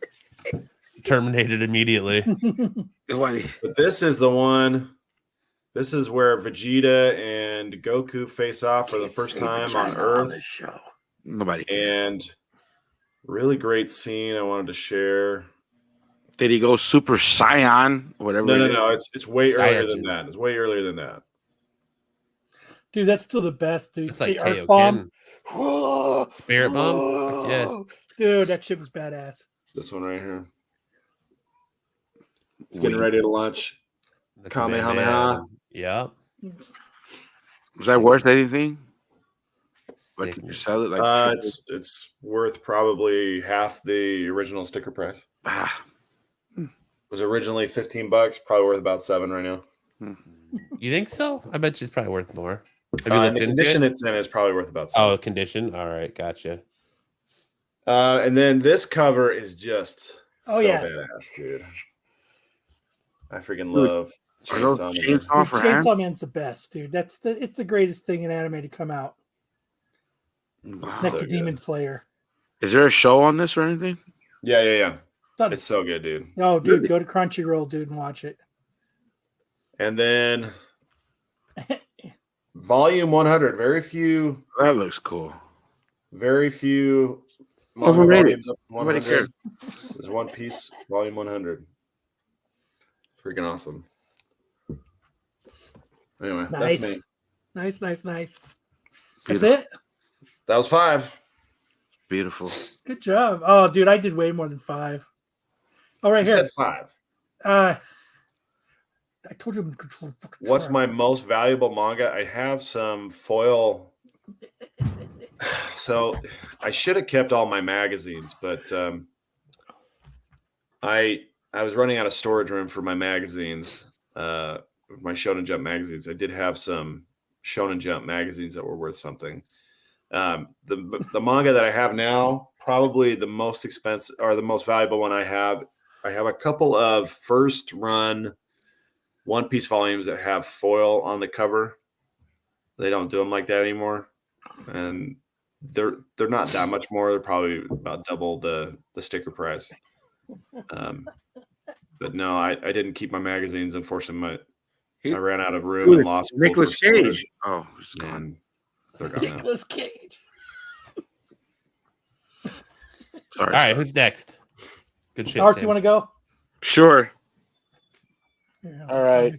Terminated immediately. But this is the one. This is where Vegeta and Goku face off for the first time on Earth. Show. Nobody cares. And really great scene I wanted to share. Did he go Super Saiyan? Whatever. No. It's way earlier Saiyajin. than that. It's way earlier than that. Dude, that's still the best, dude. It's like The Earth KO bomb. Spirit bomb? Fuck yeah. Dude, that shit was badass. This one right here. Getting ready to launch. The Kamehameha. Yeah. Was that worth anything? Like, Sick. could you sell it? Like, It's worth probably half the original sticker price. It was originally $15, probably worth about $7 right now. You think so? I bet you it's probably worth more. Have you And looked the into condition it? it's in is probably worth about $7. Oh, condition. All right, gotcha. And then this cover is just badass, dude. I freaking love Chainsaw Man. Chainsaw Man's the best, dude. It's the greatest thing in anime to come out. Next to Demon Slayer. Is there a show on this or anything? Yeah. It's so good, dude. Oh, dude, go to Crunchyroll, dude, and watch it. And then Volume 100. Very few. That looks cool. Very few. Overrated. Nobody cares. There's One Piece, Volume 100. Freaking awesome. Anyway, Nice. that's me. Nice. Beautiful. That's it? That was 5. Beautiful. Good job. Oh, dude, I did way more than 5. All right, You here. said 5. I told you I'm in control. What's my most valuable manga? I have some foil. So I should have kept all my magazines, but I was running out of storage room for my magazines, my Shonen Jump magazines. I did have some Shonen Jump magazines that were worth something. The manga that I have now, probably the most expensive or the most valuable one I have a couple of first run One Piece volumes that have foil on the cover. They don't do them like that anymore. And they're not that much more. They're probably about double the sticker price. But no, I didn't keep my magazines. Unfortunately, I ran out of room and lost Nicolas Cage. Oh, he's gone. And they're gone now. Nicolas Cage. Sorry. All right, who's next? Good shit. Art, Sam. you want to go? Sure. Here, All right.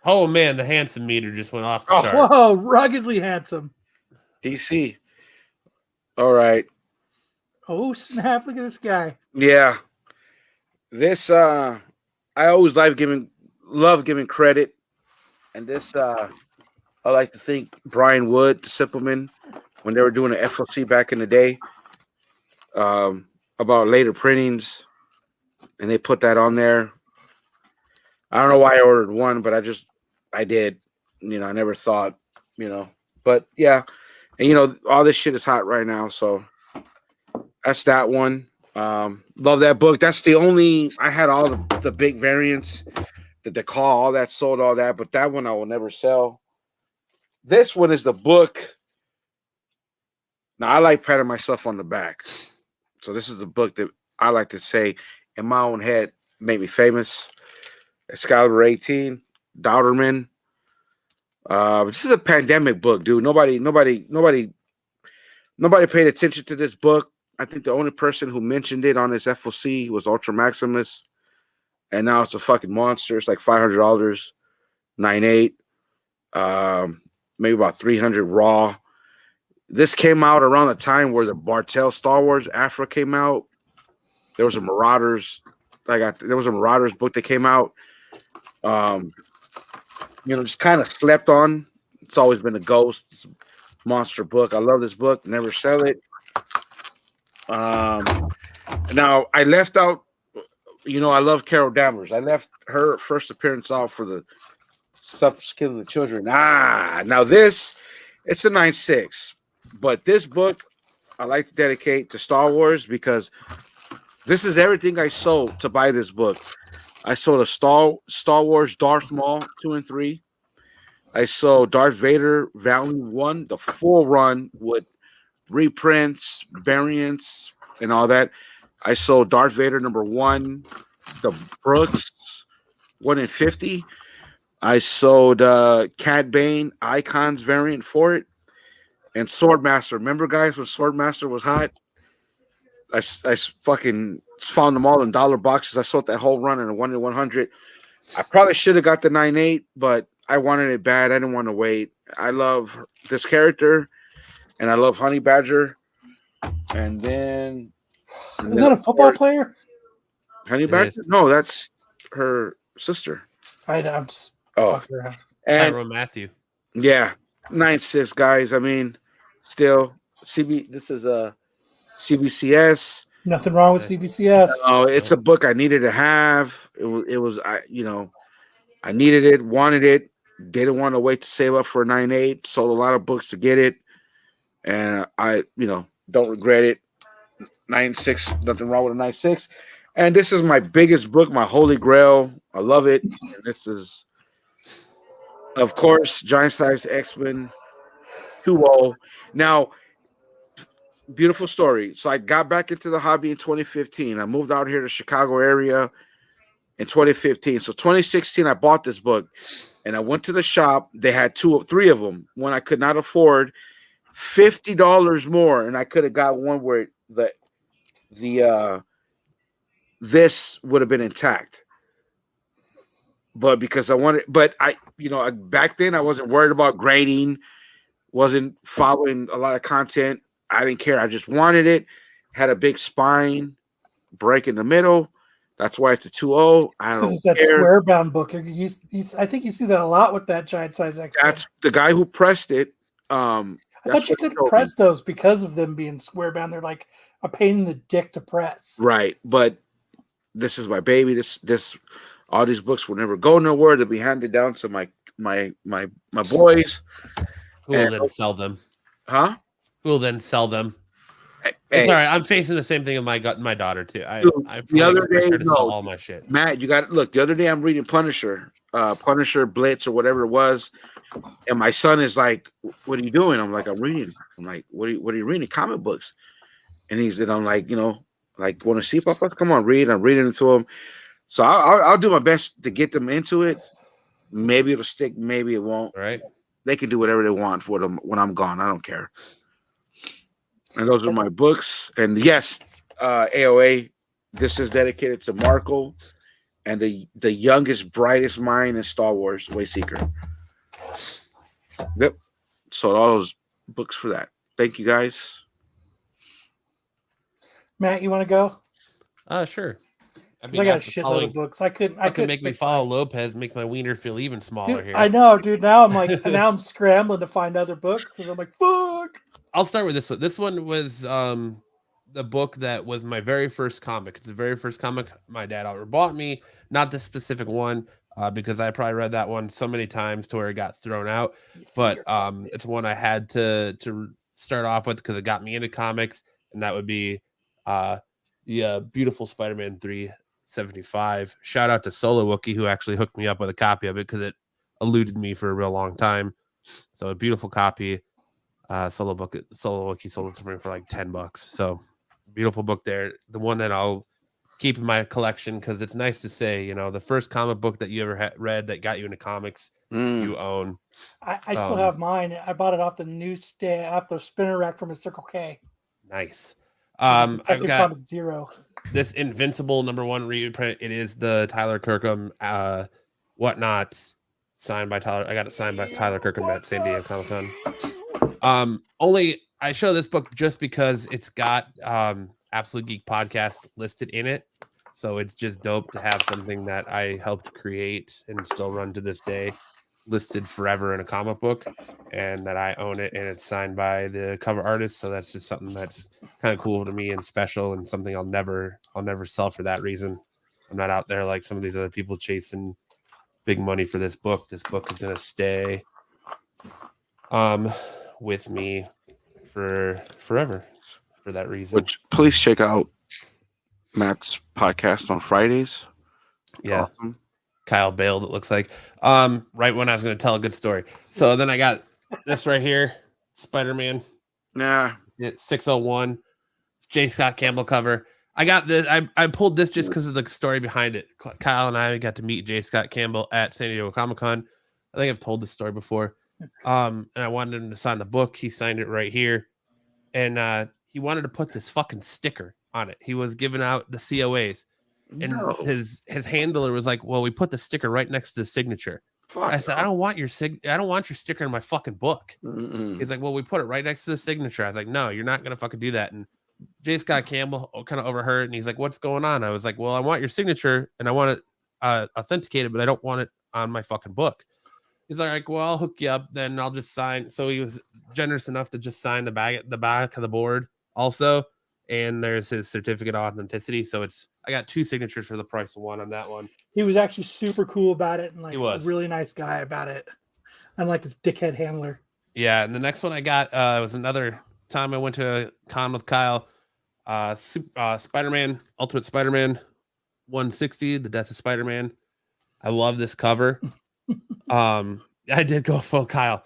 Oh man, the handsome meter just went off the chart. Whoa, ruggedly handsome. DC. All right. Oh snap! Look at this guy. Yeah. This I always love giving credit. And this I like to thank Brian Wood, the Simpleman, when they were doing the FLC back in the day. About later printings. And they put that on there. I don't know why I ordered one, but I did. I never thought, But yeah. And all this shit is hot right now, so that's that one. Love that book. That's the only I had all the big variants, the Decal, all that sold, all that, but that one I will never sell. This one is the book. Now I like patting myself on the back. So this is the book that I like to say in my own head made me famous. Excalibur 18, Dauterman. This is a pandemic book, dude. Nobody paid attention to this book. I think the only person who mentioned it on this FOC was Ultra Maximus, and now it's a fucking monster. It's like $500, 9.8, maybe about 300 raw. This came out around the time where the Bartel Star Wars Afra came out. There was a Marauders. There was a Marauders book that came out. Just kind of slept on. It's always been a ghost monster book. I love this book. Never sell it. Now I left out. I love Carol Danvers. I left her first appearance off for the Stuff Killing the Children. Now this It's a 9.6, but this book I like to dedicate to Star Wars because this is everything I sold to buy this book. I sold a Star Wars Darth Maul 2 and 3. I sold Darth Vader Volume 1, the full run with reprints, variants, and all that. I sold Darth Vader number 1, the Brooks 1 in 50. I sold Cad Bane Icons variant for it. And Swordmaster. Remember, guys, when Swordmaster was hot? I fucking found them all in dollar boxes. I sold that whole run in a 1 in 100. I probably should have got the 9.8, but I wanted it bad. I didn't want to wait. I love this character, and I love Honey Badger. And then... Is that a football player? Honey Badger? No, that's her sister. I'm just fucking around. And Tyrone Matthew. Yeah, 9.6, guys. I mean, still, this is a CBCS. Nothing wrong with CBCS. No, it's a book I needed to have. It was I needed it, wanted it, didn't want to wait to save up for a 9.8. Sold a lot of books to get it, and I don't regret it. 9.6, nothing wrong with a 9.6. And this is my biggest book, my holy grail. I love it. And this is, of course, Giant Size X-Men 2.0. Now, beautiful story. So I got back into the hobby in 2015. I moved out here to Chicago area in 2015. So 2016, I bought this book, and I went to the shop. They had 2 or 3 of them. One I could not afford, $50 more, and I could have got one where this would have been intact. But because I wanted, back then I wasn't worried about grading, wasn't following a lot of content. I didn't care. I just wanted it. Had a big spine, break in the middle. That's why it's a 2.0. I don't It's that square bound book. I think you see that a lot with that Giant Size X. That's the guy who pressed it. I thought you could press those because of them being square bound. They're like a pain in the dick to press. Right, but this is my baby. This all these books will never go nowhere. They'll be handed down to my boys. Who will then sell them? Huh? Who will then sell them? Hey, Sorry, I'm facing the same thing with my daughter too. I the other day, to sell all my shit. Matt, you got to look. The other day, I'm reading Punisher, Blitz, or whatever it was, and my son is like, "What are you doing?" I'm like, "I'm reading." I'm like, "What are you reading? Comic books?" And I'm like, want to see, Papa? Come on, read. I'm reading it to him. So I'll do my best to get them into it. Maybe it'll stick. Maybe it won't. Right? They can do whatever they want for them when I'm gone. I don't care. And those are my books. And yes, AOA, this is dedicated to Marco and the youngest, brightest mind in Star Wars, Wayseeker. Yep. So all those books for that. Thank you, guys. Matt, you want to go? Sure. I got a shitload of books. I couldn't make me follow Lopez. Makes my wiener feel even smaller here. I know, dude. Now I'm scrambling to find other books because I'm like, fuck. I'll start with this one. This one was the book that was my very first comic. It's the very first comic my dad ever bought me. Not the specific one, because I probably read that one so many times to where it got thrown out. But it's one I had to start off with because it got me into comics, and that would be the Beautiful Spider-Man 375. Shout out to Solo Wookie, who actually hooked me up with a copy of it because it eluded me for a real long time. So a beautiful copy. Solo Wookie sold it to me for like $10. So beautiful book there. The one that I'll keep in my collection because it's nice to say, the first comic book that you ever read that got you into comics, you own. I still have mine. I bought it off the newsstand, off the spinner rack from a Circle K. Nice. I've got Comic Zero. This Invincible #1 reprint. It is the Tyler Kirkham Whatnot signed by Tyler. I got it signed by Tyler Kirkham at San Diego Comic-Con. Only I show this book just because it's got Absolute Geek Podcast listed in it. So it's just dope to have something that I helped create and still run to this day listed forever in a comic book, and that I own it, and it's signed by the cover artist. So that's just something that's kind of cool to me and special, and something I'll never sell for that reason. I'm not out there like some of these other people chasing big money for this book. This book is going to stay. with me for forever for that reason. Which please check out Matt's podcast on Fridays. Yeah. Awesome. Kyle bailed, it looks like. Right when I was going to tell a good story. So then I got this right here, Spider-Man. Yeah. It's 601. It's J. Scott Campbell cover. I got this. I pulled this just because of the story behind it. Kyle and I got to meet J. Scott Campbell at San Diego Comic-Con. I think I've told this story before. And I wanted him to sign the book. He signed it right here. And he wanted to put this fucking sticker on it. He was giving out the COAs. And his handler was like, "Well, we put the sticker right next to the signature." I said, "I don't want your sticker in my fucking book." He's like, "Well, we put it right next to the signature." I was like, "No, you're not gonna fucking do that." And J. Scott Campbell kind of overheard, and he's like, "What's going on?" I was like, "Well, I want your signature, and I want it authenticated, but I don't want it on my fucking book." He's like, "Well, I'll hook you up, then I'll just sign." So he was generous enough to just sign the back of the board also. And there's his certificate of authenticity. So I got 2 signatures for the price of 1 on that one. He was actually super cool about it and like He was a really nice guy about it. Unlike his dickhead handler. Yeah, and the next one I got was another time I went to a con with Kyle. Spider-Man, Ultimate Spider-Man 160, The Death of Spider-Man. I love this cover. I did go full Kyle.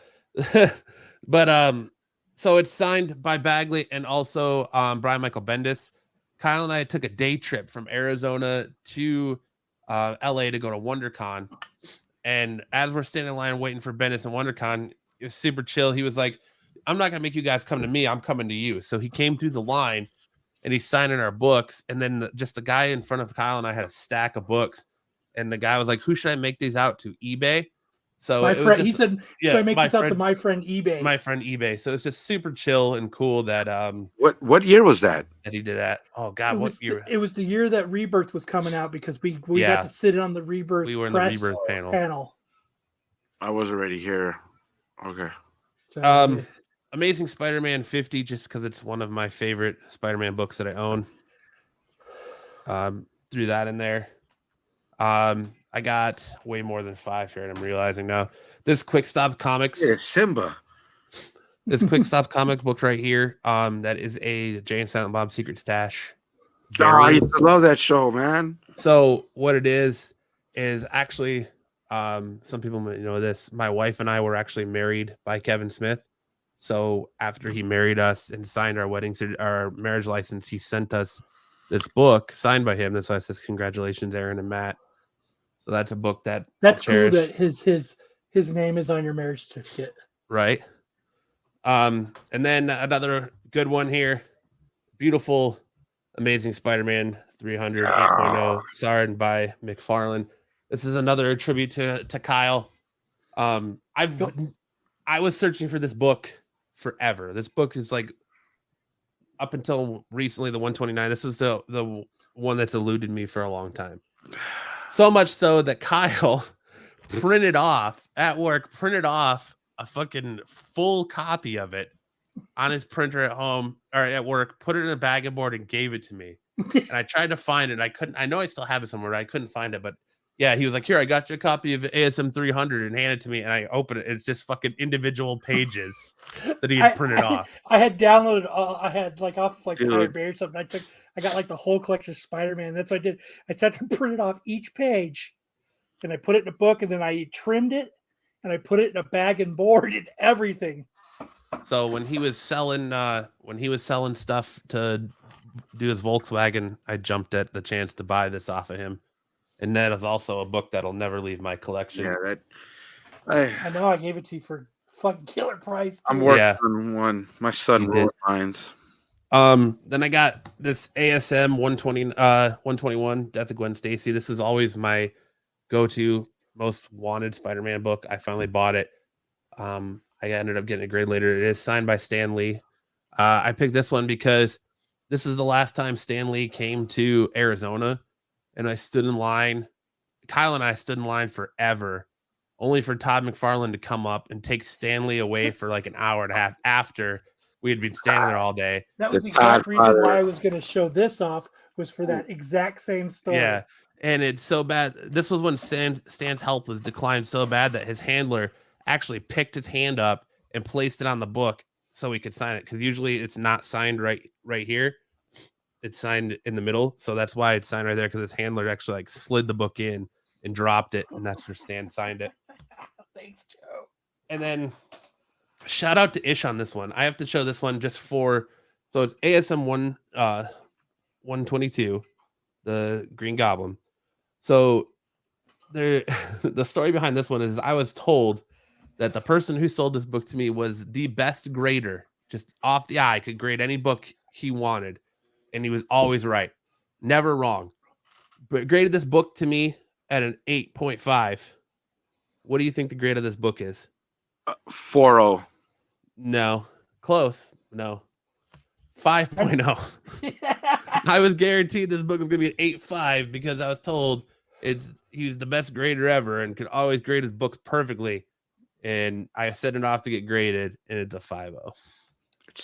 But so it's signed by Bagley and also Brian Michael Bendis. Kyle and I took a day trip from Arizona to LA to go to WonderCon. And as we're standing in line waiting for Bendis and WonderCon, it was super chill. He was like, "I'm not going to make you guys come to me. I'm coming to you." So he came through the line and he's signing our books. And then just the guy in front of Kyle and I had a stack of books. And the guy was like, "Who should I make these out to? eBay?" So my friend, he said, "Should I make this out to my friend eBay?" My friend eBay. So it's just super chill and cool that What year was that? That he did that. Oh God, what year? It was the year that Rebirth was coming out because we got to sit on the Rebirth. We were in the Rebirth panel. I was already here. Okay. So, Amazing Spider-Man 50, just because it's one of my favorite Spider-Man books that I own. Threw that in there. I got way more than 5 here, and I'm realizing now. This Quick Stop Comics. Yeah, Simba. This Quick Stop comic book right here. That is a Jay and Silent Bob Secret Stash. I used to love that show, man. So what it is actually, some people might know this. My wife and I were actually married by Kevin Smith. So after he married us and signed our marriage license, he sent us this book signed by him. That's why it says "Congratulations, Aaron and Matt." So that's a book that's cool that his name is on your marriage certificate. Right. And then another good one here. Beautiful, Amazing Spider-Man 300 8.0, signed by McFarlane. This is another tribute to Kyle. I was searching for this book forever. This book is like up until recently the 129. This is the one that's eluded me for a long time. So much so that Kyle printed off a fucking full copy of it on his printer at home or at work, put it in a bag and board and gave it to me. And I tried to find it. I couldn't. I know I still have it somewhere. I couldn't find it, but yeah, he was like, "Here, I got you a copy of ASM 300," and handed it to me. And I opened it. It's just fucking individual pages that he had printed off. I had downloaded. I had like off like Pirate Bay or something. I got like the whole collection of Spider-Man. That's what I did. I sat to print it off each page, and I put it in a book, and then I trimmed it, and I put it in a bag and board and everything. So when he was selling stuff to do his Volkswagen, I jumped at the chance to buy this off of him. And that is also a book that'll never leave my collection. Yeah, I know I gave it to you for fucking killer price. Too. I'm working on one. My son wrote mines. Then I got this ASM 121, Death of Gwen Stacy. This was always my go-to most wanted Spider-Man book. I finally bought it. I ended up getting a grade later. It is signed by Stan Lee. I picked this one because this is the last time Stan Lee came to Arizona, and I stood in line. Kyle and I stood in line forever, only for Todd McFarlane to come up and take Stan Lee away for like an hour and a half after we had been standing there all day. That was the exact reason why I was going to show this off, was for that exact same story. Yeah, and it's so bad. This was when Stan's health was declined so bad that his handler actually picked his hand up and placed it on the book so he could sign it. Because usually it's not signed right here. It's signed in the middle. So that's why it's signed right there, because his handler actually like slid the book in and dropped it. And that's where Stan signed it. Thanks, Joe. And then shout out to Ish on this one. I have to show this one just for, so it's ASM 122, the Green Goblin. So there, the story behind this one is I was told that the person who sold this book to me was the best grader, just off the eye, could grade any book he wanted. And he was always right. Never wrong. But graded this book to me at an 8.5. What do you think the grade of this book is? 4.0. No. Close. No. 5.0. I was guaranteed this book was going to be an 8.5 because I was told he was the best grader ever and could always grade his books perfectly. And I sent it off to get graded, and it's a 5.0. It's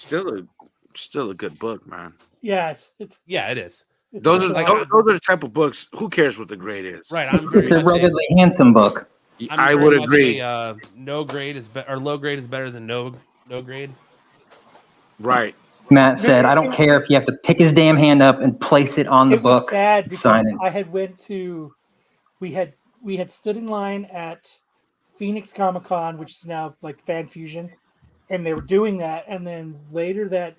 still a good book, man. Yeah, it is. Those are the type of books. Who cares what the grade is? Right. I'm very It's a ruggedly handsome book. I would agree. No grade is better, or low grade is better than no grade. Right. Matt said, "I don't care if you have to pick his damn hand up and place it on the book." It was sad because sign it. I had we had stood in line at Phoenix Comic Con, which is now like Fan Fusion, and they were doing that. And then later that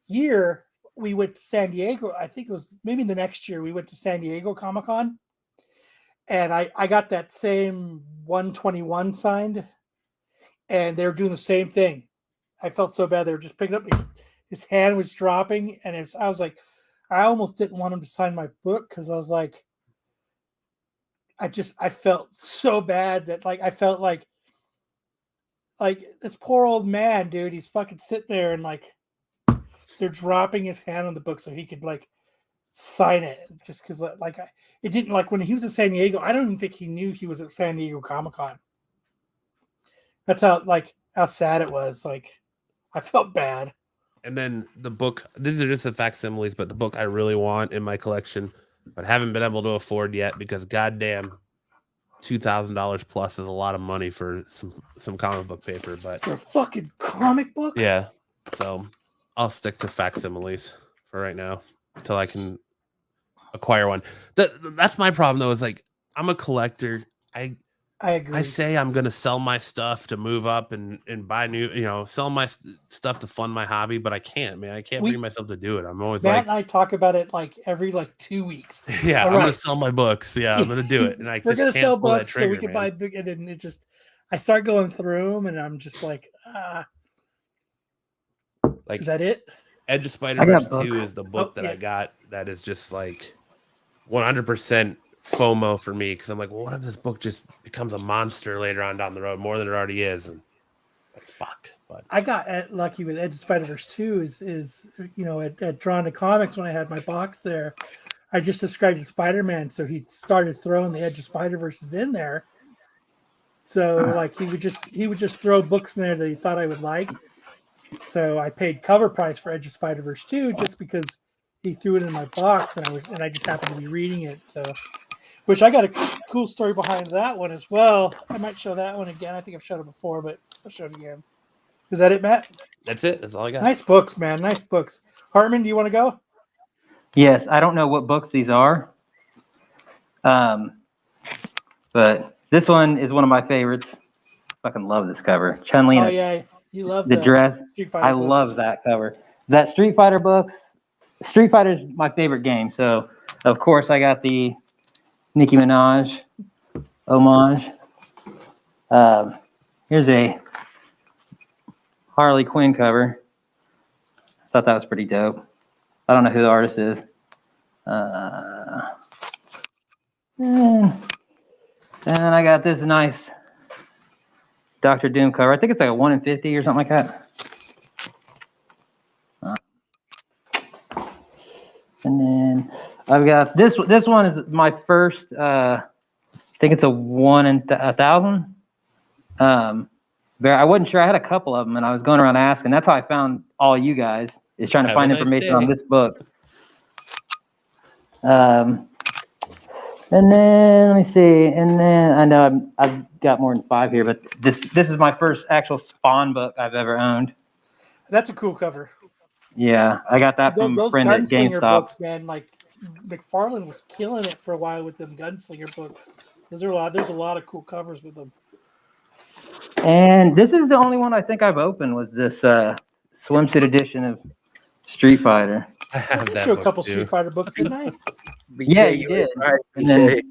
year, we went to San Diego. I think it was maybe the next year we went to San Diego Comic Con, and I got that same 121 signed, and they were doing the same thing. I felt so bad. They were just picking up. His hand was dropping, and I was like, I almost didn't want him to sign my book because I was like, I felt so bad that like I felt like this poor old man, dude. He's fucking sitting there and like they're dropping his hand on the book so he could like sign it just because like it didn't like when he was at San Diego. I don't even think he knew he was at San Diego Comic Con. That's how sad it was. Like I felt bad. And then the book, these are just the facsimiles, but the book I really want in my collection, but haven't been able to afford yet because goddamn $2,000 plus is a lot of money for some comic book paper. But for a fucking comic book? Yeah. So I'll stick to facsimiles for right now until I can acquire one. That's my problem though, is like I'm a collector. I agree. I say I'm going to sell my stuff to move up and buy new, sell my stuff to fund my hobby, but I can't, man. I can't bring myself to do it. I'm always Matt like, and I talk about it like every 2 weeks. yeah, All I'm going to sell my books. Yeah, I'm going to do it. And I we're just going to can't sell pull that books trigger, so we can man. buy big. And then it just, I start going through them and I'm just like, like, is that it? Edge of Spider-Verse 2 books. is the book that yeah. I got that is just like 100% FOMO for me because I'm like, well, what if this book just becomes a monster later on down the road more than it already is? And it's like, fuck. But I got lucky with Edge of Spider-Verse 2 is at Drawn to Comics when I had my box there. I just described Spider-Man, so he started throwing the Edge of Spider-Verses in there. So like he would just throw books in there that he thought I would like. So I paid cover price for Edge of Spider-Verse 2 just because he threw it in my box and I just happened to be reading it. So, which I got a cool story behind that one as well. I might show that one again. I think I've showed it before, but I'll show it again. Is that it, Matt? that's it. That's all I got. Nice books, man. Nice books. Hartman, do you want to go? Yes, I don't know what books these are, but this one is one of my favorites. Fucking love this cover. Chun-Li. Oh yeah, you love the dress. Street Fighter I books. love that cover. That Street Fighter books. Street Fighter is my favorite game, so of course I got the Nicki Minaj homage. Here's a Harley Quinn cover. Thought that was pretty dope. I don't know who the artist is. And I got this nice Dr. Doom cover. I think it's like a 1 in 50 or something like that. And then I've got this. This one is my first. I think it's a 1 in 1,000. I wasn't sure. I had a couple of them, and I was going around asking. That's how I found all you guys. Is trying to find information on this book. And then let me see. And then I know I've got more than 5 here, but this is my first actual Spawn book I've ever owned. That's a cool cover. Yeah, I got that from a Those friend at gunslinger GameStop. books, man. Like McFarlane was killing it for a while with them gunslinger books. There's a lot of cool covers with them. And this is the only one I think I've opened was this swimsuit edition of Street Fighter. I I have sent that you a book couple too. Street Fighter books, didn't I? Yeah, you did. Right, And then BK.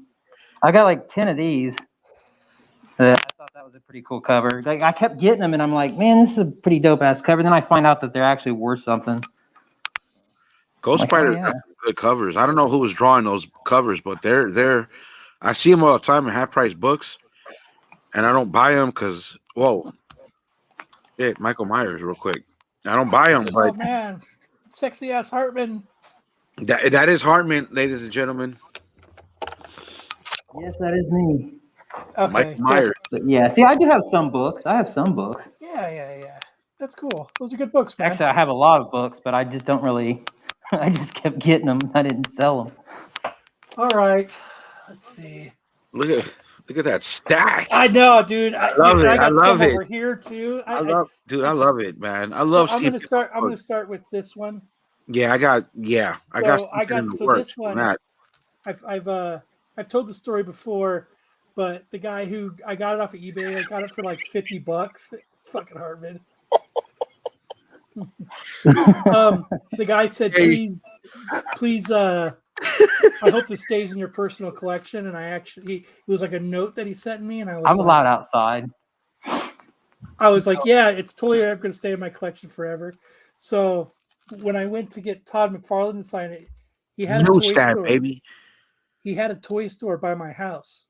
I got like 10 of these. I thought that was a pretty cool cover. Like I kept getting them, and I'm like, man, this is a pretty dope ass cover. Then I find out that they're actually worth something. Ghost Like, oh, Spider yeah. got some good covers. I don't know who was drawing those covers, but they're. I see them all the time in half price books, and I don't buy them because Michael Myers, real quick. I don't buy them, Oh but man, sexy ass Hartman. that is Hartman, ladies and gentlemen. Yes, that is me. Okay, Michael Myers. But yeah, see, I do have some books. I have some books. Yeah. That's cool. Those are good books, man. Actually, I have a lot of books, but I just don't really. I just kept getting them. I didn't sell them. All right, let's see. Look at that stack. I know, dude. I love it. I got I love some it. over here too. I love it, man. I love. I'm Steve gonna start with this one. Yeah, I got So this one. That. I've told the story before, but the guy who I got it off of eBay, I got it for like $50. Fucking Hartman. The guy said, please, I hope this stays in your personal collection. And it was like a note that he sent me, and I'm allowed outside. I was like, yeah, it's totally going to stay in my collection forever. So when I went to get Todd McFarlane to sign it, he had a toy store. Baby. He had a toy store by my house.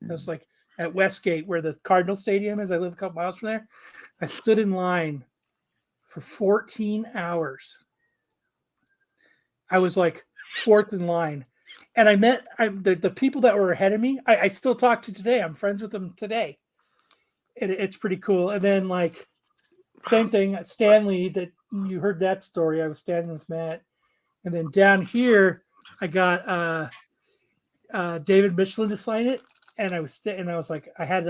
I was like at Westgate, where the Cardinal Stadium is. I live a couple miles from there. I stood in line for 14 hours. I was like fourth in line. And I met the people that were ahead of me. I still talk to today. I'm friends with them today. It's pretty cool. And then like same thing, Stanley, that you heard that story. I was standing with Matt. And then down here, I got David Michelin to sign it. And I was like, I had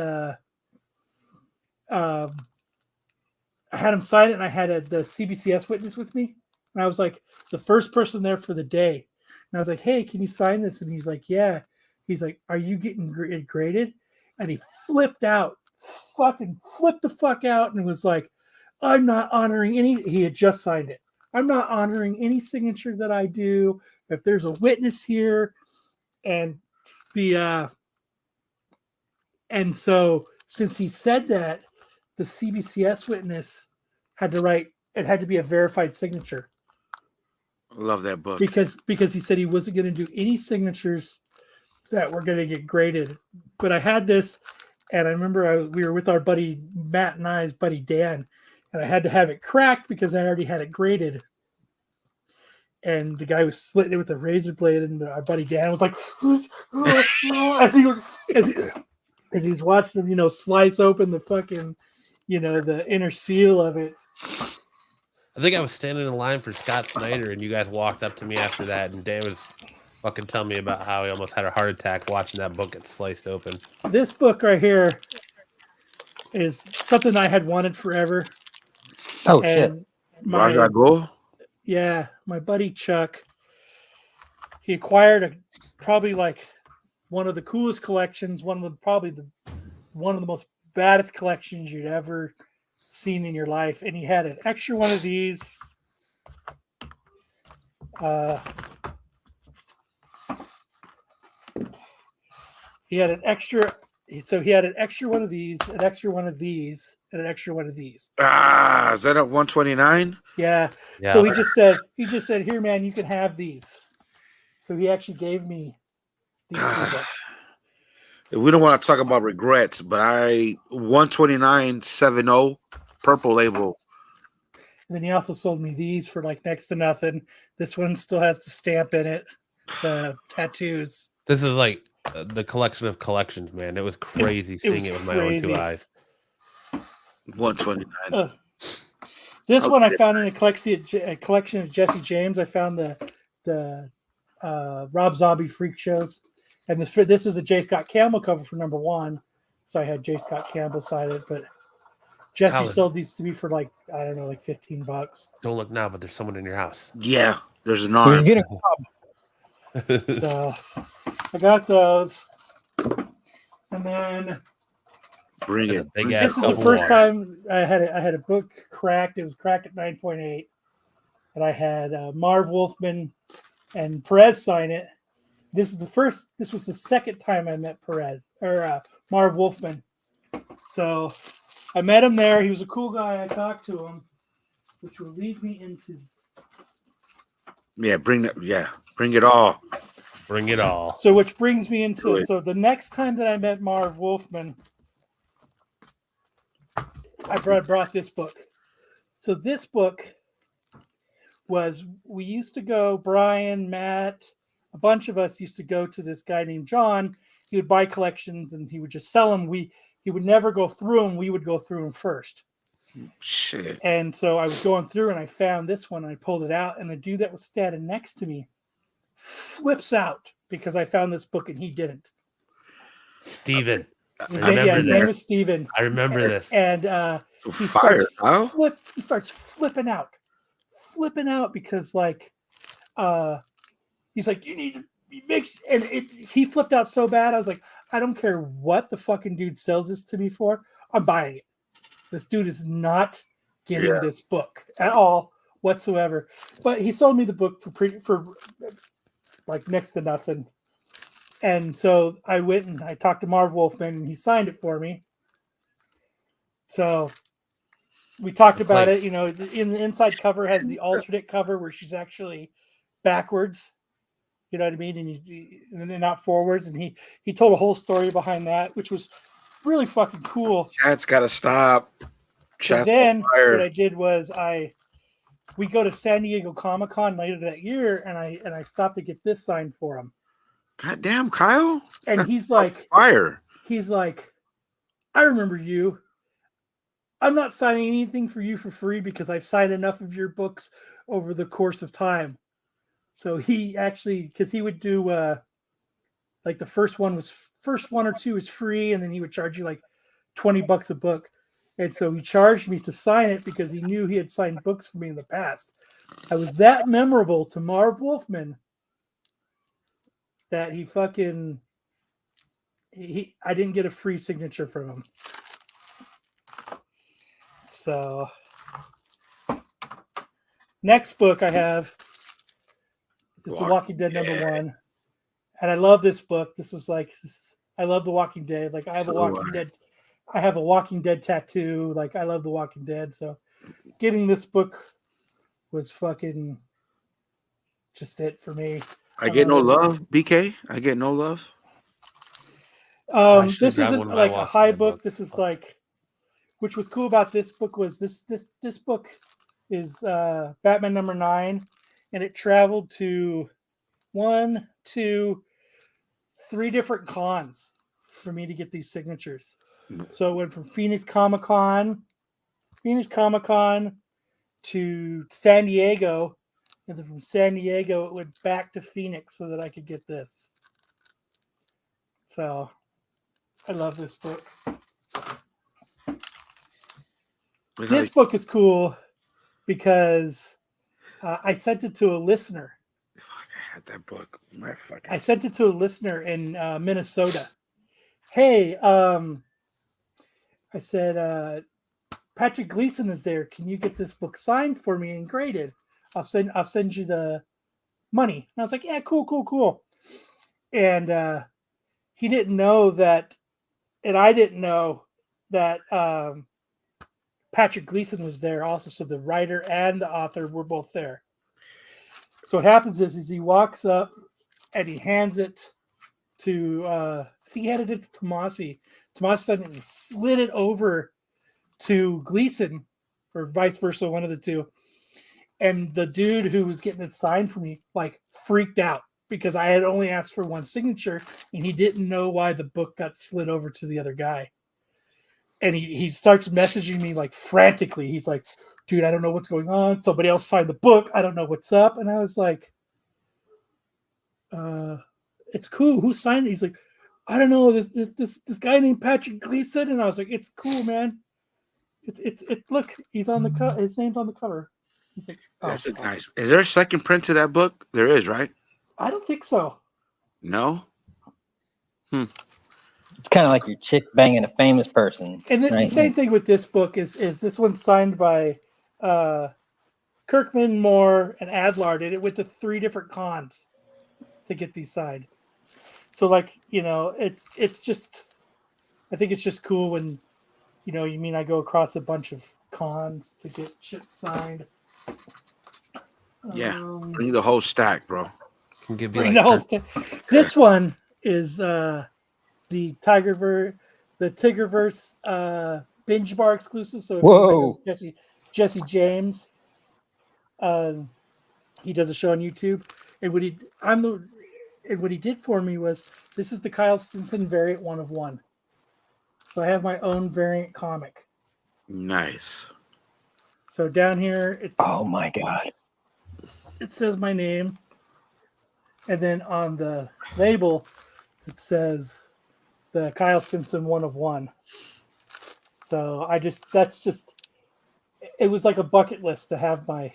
him sign it, and I had the CBCS witness with me. And I was like the first person there for the day. And I was like, hey, can you sign this? And he's like, yeah. He's like, are you getting graded? And he fucking flipped the fuck out and was like, I'm not honoring any. He had just signed it. I'm not honoring any signature that I do. If there's a witness here, and and so since he said that, the CBCS witness had to write. It had to be a verified signature. I love that book because he said he wasn't going to do any signatures that were going to get graded. But I had this, and I remember we were with our buddy Matt and I's buddy Dan, and I had to have it cracked because I already had it graded. And the guy was slitting it with a razor blade, and our buddy Dan was like, as he was watching him, slice open the fucking, the inner seal of it. I think I was standing in line for Scott Snyder, and you guys walked up to me after that, and Dan was fucking telling me about how he almost had a heart attack watching that book get sliced open. This book right here is something I had wanted forever. Oh, shit. Yeah, my buddy Chuck, he acquired probably like one of the coolest collections, one of the most baddest collections you'd ever seen in your life, and he had an extra one of these. He had an extra one of these, an extra one of these, and an extra one of these. Is that at 129? Yeah. So he just said, here, man, you can have these. So he actually gave me these two. We don't want to talk about regrets, but 129.70 purple label. And then he also sold me these for like next to nothing. This one still has the stamp in it, the tattoos. This is like the collection of collections, man. It was crazy seeing it with my own two eyes. 129. This one I found in a collection of Jesse James. I found the Rob Zombie freak shows, And this is a J. Scott Campbell cover for number 1. So I had J. Scott Campbell sign it, but Jesse Colin. sold these to me for like, I don't know, like $15. Don't look now, but there's someone in your house. Yeah, there's an You're arm. getting So I got those. And then Bring That's it. a big Bring ass it. this is the cup of first water. time I had a book cracked. It was cracked at 9.8. And I had Marv Wolfman and Perez sign it. This was the second time I met Marv Wolfman. So I met him there. He was a cool guy. I talked to him, which will lead me into. Yeah, bring that. Yeah, bring it all. Bring it all. So which brings me into. Do it. So the next time that I met Marv Wolfman, I brought this book. So this book was, we used to go, Brian, Matt, a bunch of us used to go to this guy named John. He would buy collections and he would just sell them. He would never go through them. We would go through them first. Shit. And so I was going through and I found this one and I pulled it out, and the dude that was standing next to me flips out because I found this book and he didn't. Steven. His I remember name this. is Steven. I remember this. And he Fire, Kyle. starts flipping out because like he's like, you need to make, and he flipped out so bad. I was like, I don't care what the fucking dude sells this to me for, I'm buying it. This dude is not getting this book at all whatsoever. But he sold me the book for like next to nothing. And so I went and I talked to Marv Wolfman and he signed it for me. So we talked about it. You know, in the inside cover has the alternate cover where she's actually backwards. You know what I mean? And not forwards. And he told a whole story behind that, which was really fucking cool. Chat's got to stop. So then what I did was we go to San Diego Comic-Con later that year, and I stopped to get this signed for him. God damn, Kyle. And he's like, fire. He's like, I remember you. I'm not signing anything for you for free because I've signed enough of your books over the course of time. So he actually, because he would do like the first one or two was free, and then he would charge you like $20 a book. And so he charged me to sign it because he knew he had signed books for me in the past. I was that memorable to Marv Wolfman that I didn't get a free signature from him. So next book I have is The Walking Dead #1. And I love this book. I love The Walking Dead. Like I have a Walking Dead tattoo. Like I love The Walking Dead. So getting this book was fucking just it for me. I get no love, BK. I get no love. This isn't like a high book. This is like, which was cool about this book was this book is Batman #9, and it traveled to 1, 2, 3 different cons for me to get these signatures. So it went from Phoenix Comic Con to San Diego, and then from San Diego it went back to Phoenix so that I could get this. So I love this book. This book is cool because I sent it to a listener. I had that book. I sent it to a listener in Minnesota. Hey, I said, Patrick Gleason is there. Can you get this book signed for me and graded? I'll send you the money. And I was like, yeah, cool. And he didn't know that, and I didn't know that Patrick Gleason was there also. So the writer and the author were both there. So what happens is he walks up and he hands it to, I think he handed it to Tomasi. Tomasi slid it over to Gleason, or vice versa, one of the two. And the dude who was getting it signed for me, like, freaked out because I had only asked for one signature and he didn't know why the book got slid over to the other guy. And he starts messaging me like frantically. He's like, dude, I don't know what's going on. Somebody else signed the book. I don't know what's up. And I was like, it's cool. Who signed it? He's like, I don't know, this guy named Patrick Gleason. And I was like, it's cool, man. It's look, he's on the cover. His name's on the cover. He's like, oh, That's a nice. Is there a second print to that book? There is, right? I don't think so. No. It's kind of like your chick banging a famous person. And the right? same thing with this book is this one signed by Kirkman, Moore, and Adlar. Did it with the 3 different cons to get these signed. So like, it's just, I think it's just cool when, I go across a bunch of cons to get shit signed. Yeah, bring the whole stack, bro. Can give Bring you the whole stack. This one is the Tigerverse binge bar exclusive. So if Whoa. Jesse James, he does a show on YouTube, and what he did for me was, this is the Kyle Stinson variant 1 of 1. So I have my own variant comic. Nice. So down here, Oh my god. it says my name, and then on the label, it says the Kyle Stinson 1 of 1. So it was like a bucket list to have my,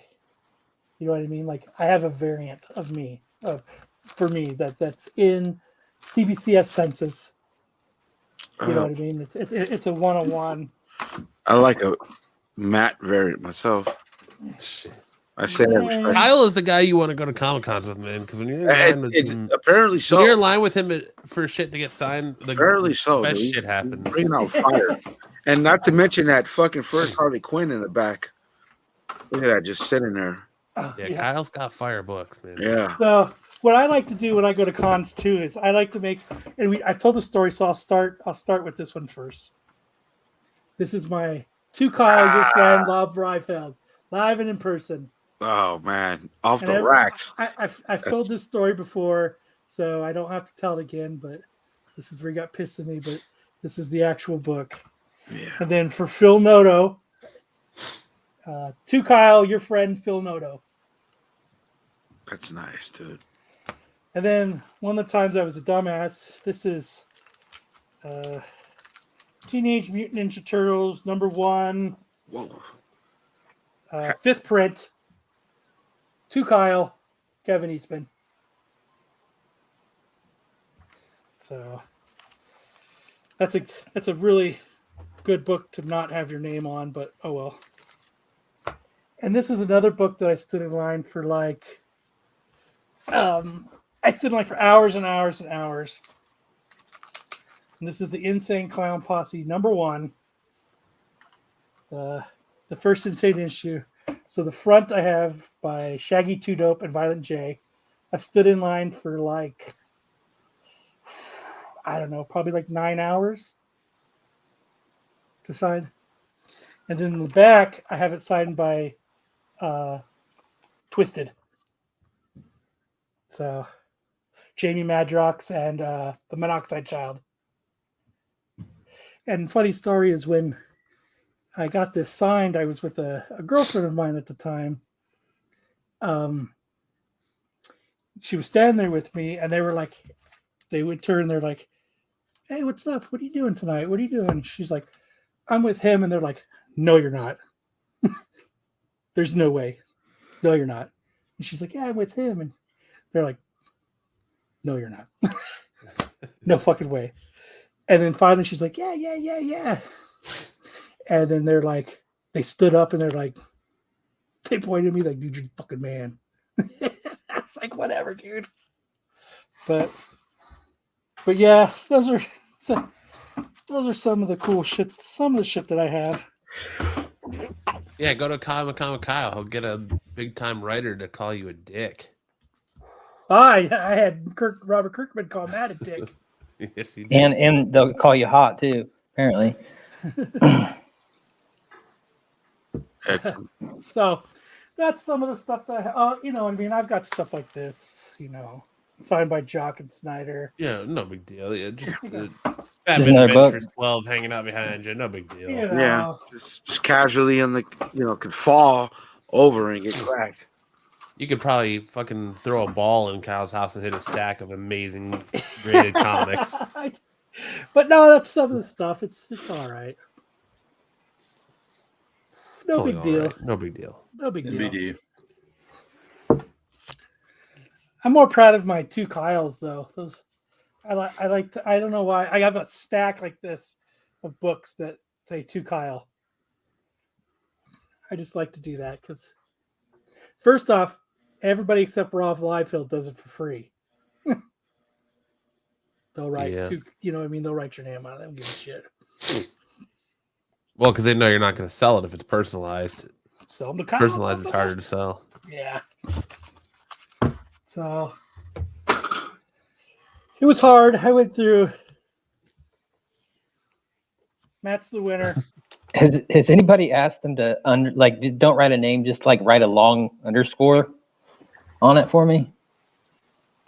you know what I mean? Like, I have a variant of me, for me, that's in CBCS census. You know what I mean? It's a 1 of 1. I like a matte variant myself. I say that respectfully. Kyle is the guy you want to go to Comic Cons with, man. Because when you're in line with him, apparently so. when you're in line with him for shit to get signed, the Apparently so. best Dude. shit happens. Bringing out fire, and not to mention that fucking first Harley Quinn in the back. Look at that, just sitting there. Yeah, Kyle's got fire books, man. Yeah. So what I like to do when I go to cons too is I like to make, and I've told the story, so I'll start with this one first. This is my To Kyle, your friend, Bob Reifeld, live and in person. Oh man, off the And racks. I've told this story before, so I don't have to tell it again. But this is where he got pissed at me. But this is the actual book. Yeah. And then for Phil Noto, To Kyle, your friend Phil Noto. That's nice, dude. And then one of the times I was a dumbass. This is Teenage Mutant Ninja Turtles #1. Whoa. 5th print. To Kyle, Kevin Eastman. So that's a really good book to not have your name on, but oh well. And this is another book that I stood in line for like I stood in line for hours and hours and hours. And this is the Insane Clown Posse #1. The first Insane issue. So the front I have by Shaggy 2 Dope and Violent J. I stood in line for like, I don't know, probably like 9 hours to sign. And then in the back, I have it signed by Twisted. So Jamie Madrox and the Monoxide Child. And funny story is when I got this signed, I was with a girlfriend of mine at the time. She was standing there with me, and they would turn, they're like, hey, what's up? What are you doing tonight? What are you doing? She's like, I'm with him. And they're like, no, you're not. There's no way. No, you're not. And she's like, yeah, I'm with him. And they're like, no, you're not. No fucking way. And then finally she's like, yeah. And then they're like, they stood up and they're like, they pointed at me like, dude, you're a fucking man. I was like, whatever, dude. But yeah, those are some of the cool shit, some of the shit that I have. Yeah, go to Comic Con with Kyle. He'll get a big time writer to call you a dick. I had Robert Kirkman call Matt a dick. Yes, he did. And they'll call you hot too, apparently. So that's some of the stuff that I mean, I've got stuff like this, signed by Jock and Snyder. Yeah, no big deal. Yeah, just Just Batman another book. Adventures 12 hanging out behind you. No big deal. Yeah, just casually on the, could fall over and get cracked. You could probably fucking throw a ball in Kyle's house and hit a stack of amazing graded comics. But no, that's some of the stuff. It's all right. No It's only big all deal. right. No big deal. No big deal. NBD. I'm more proud of my 2 Kyles though. Those I like to, I don't know why. I have a stack like this of books that say 2 Kyle. I just like to do that because first off, everybody except Rolf Liefeld does it for free. They'll write two, you know what I mean? They'll write your name on it. They don't give a shit. Well, because they know you're not going to sell it if it's personalized. Sell them to Kyle. Personalized is harder to sell. Yeah. So it was hard. I went through. Matt's the winner. Has anybody asked them to don't write a name, just like write a long underscore on it for me?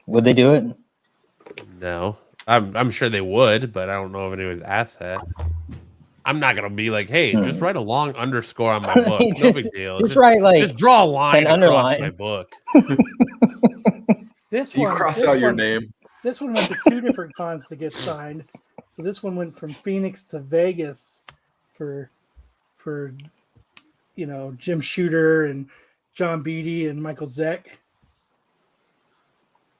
Would they do it? No, I'm sure they would, but I don't know if anyone's asked that. I'm not gonna be like, hey, just write a long underscore on my book. No big deal. Just write just draw a line across underline. my book. This You one cross out your name. This one went to 2 different cons to get signed. So this one went from Phoenix to Vegas for Jim Shooter and John Beatty and Michael Zeck.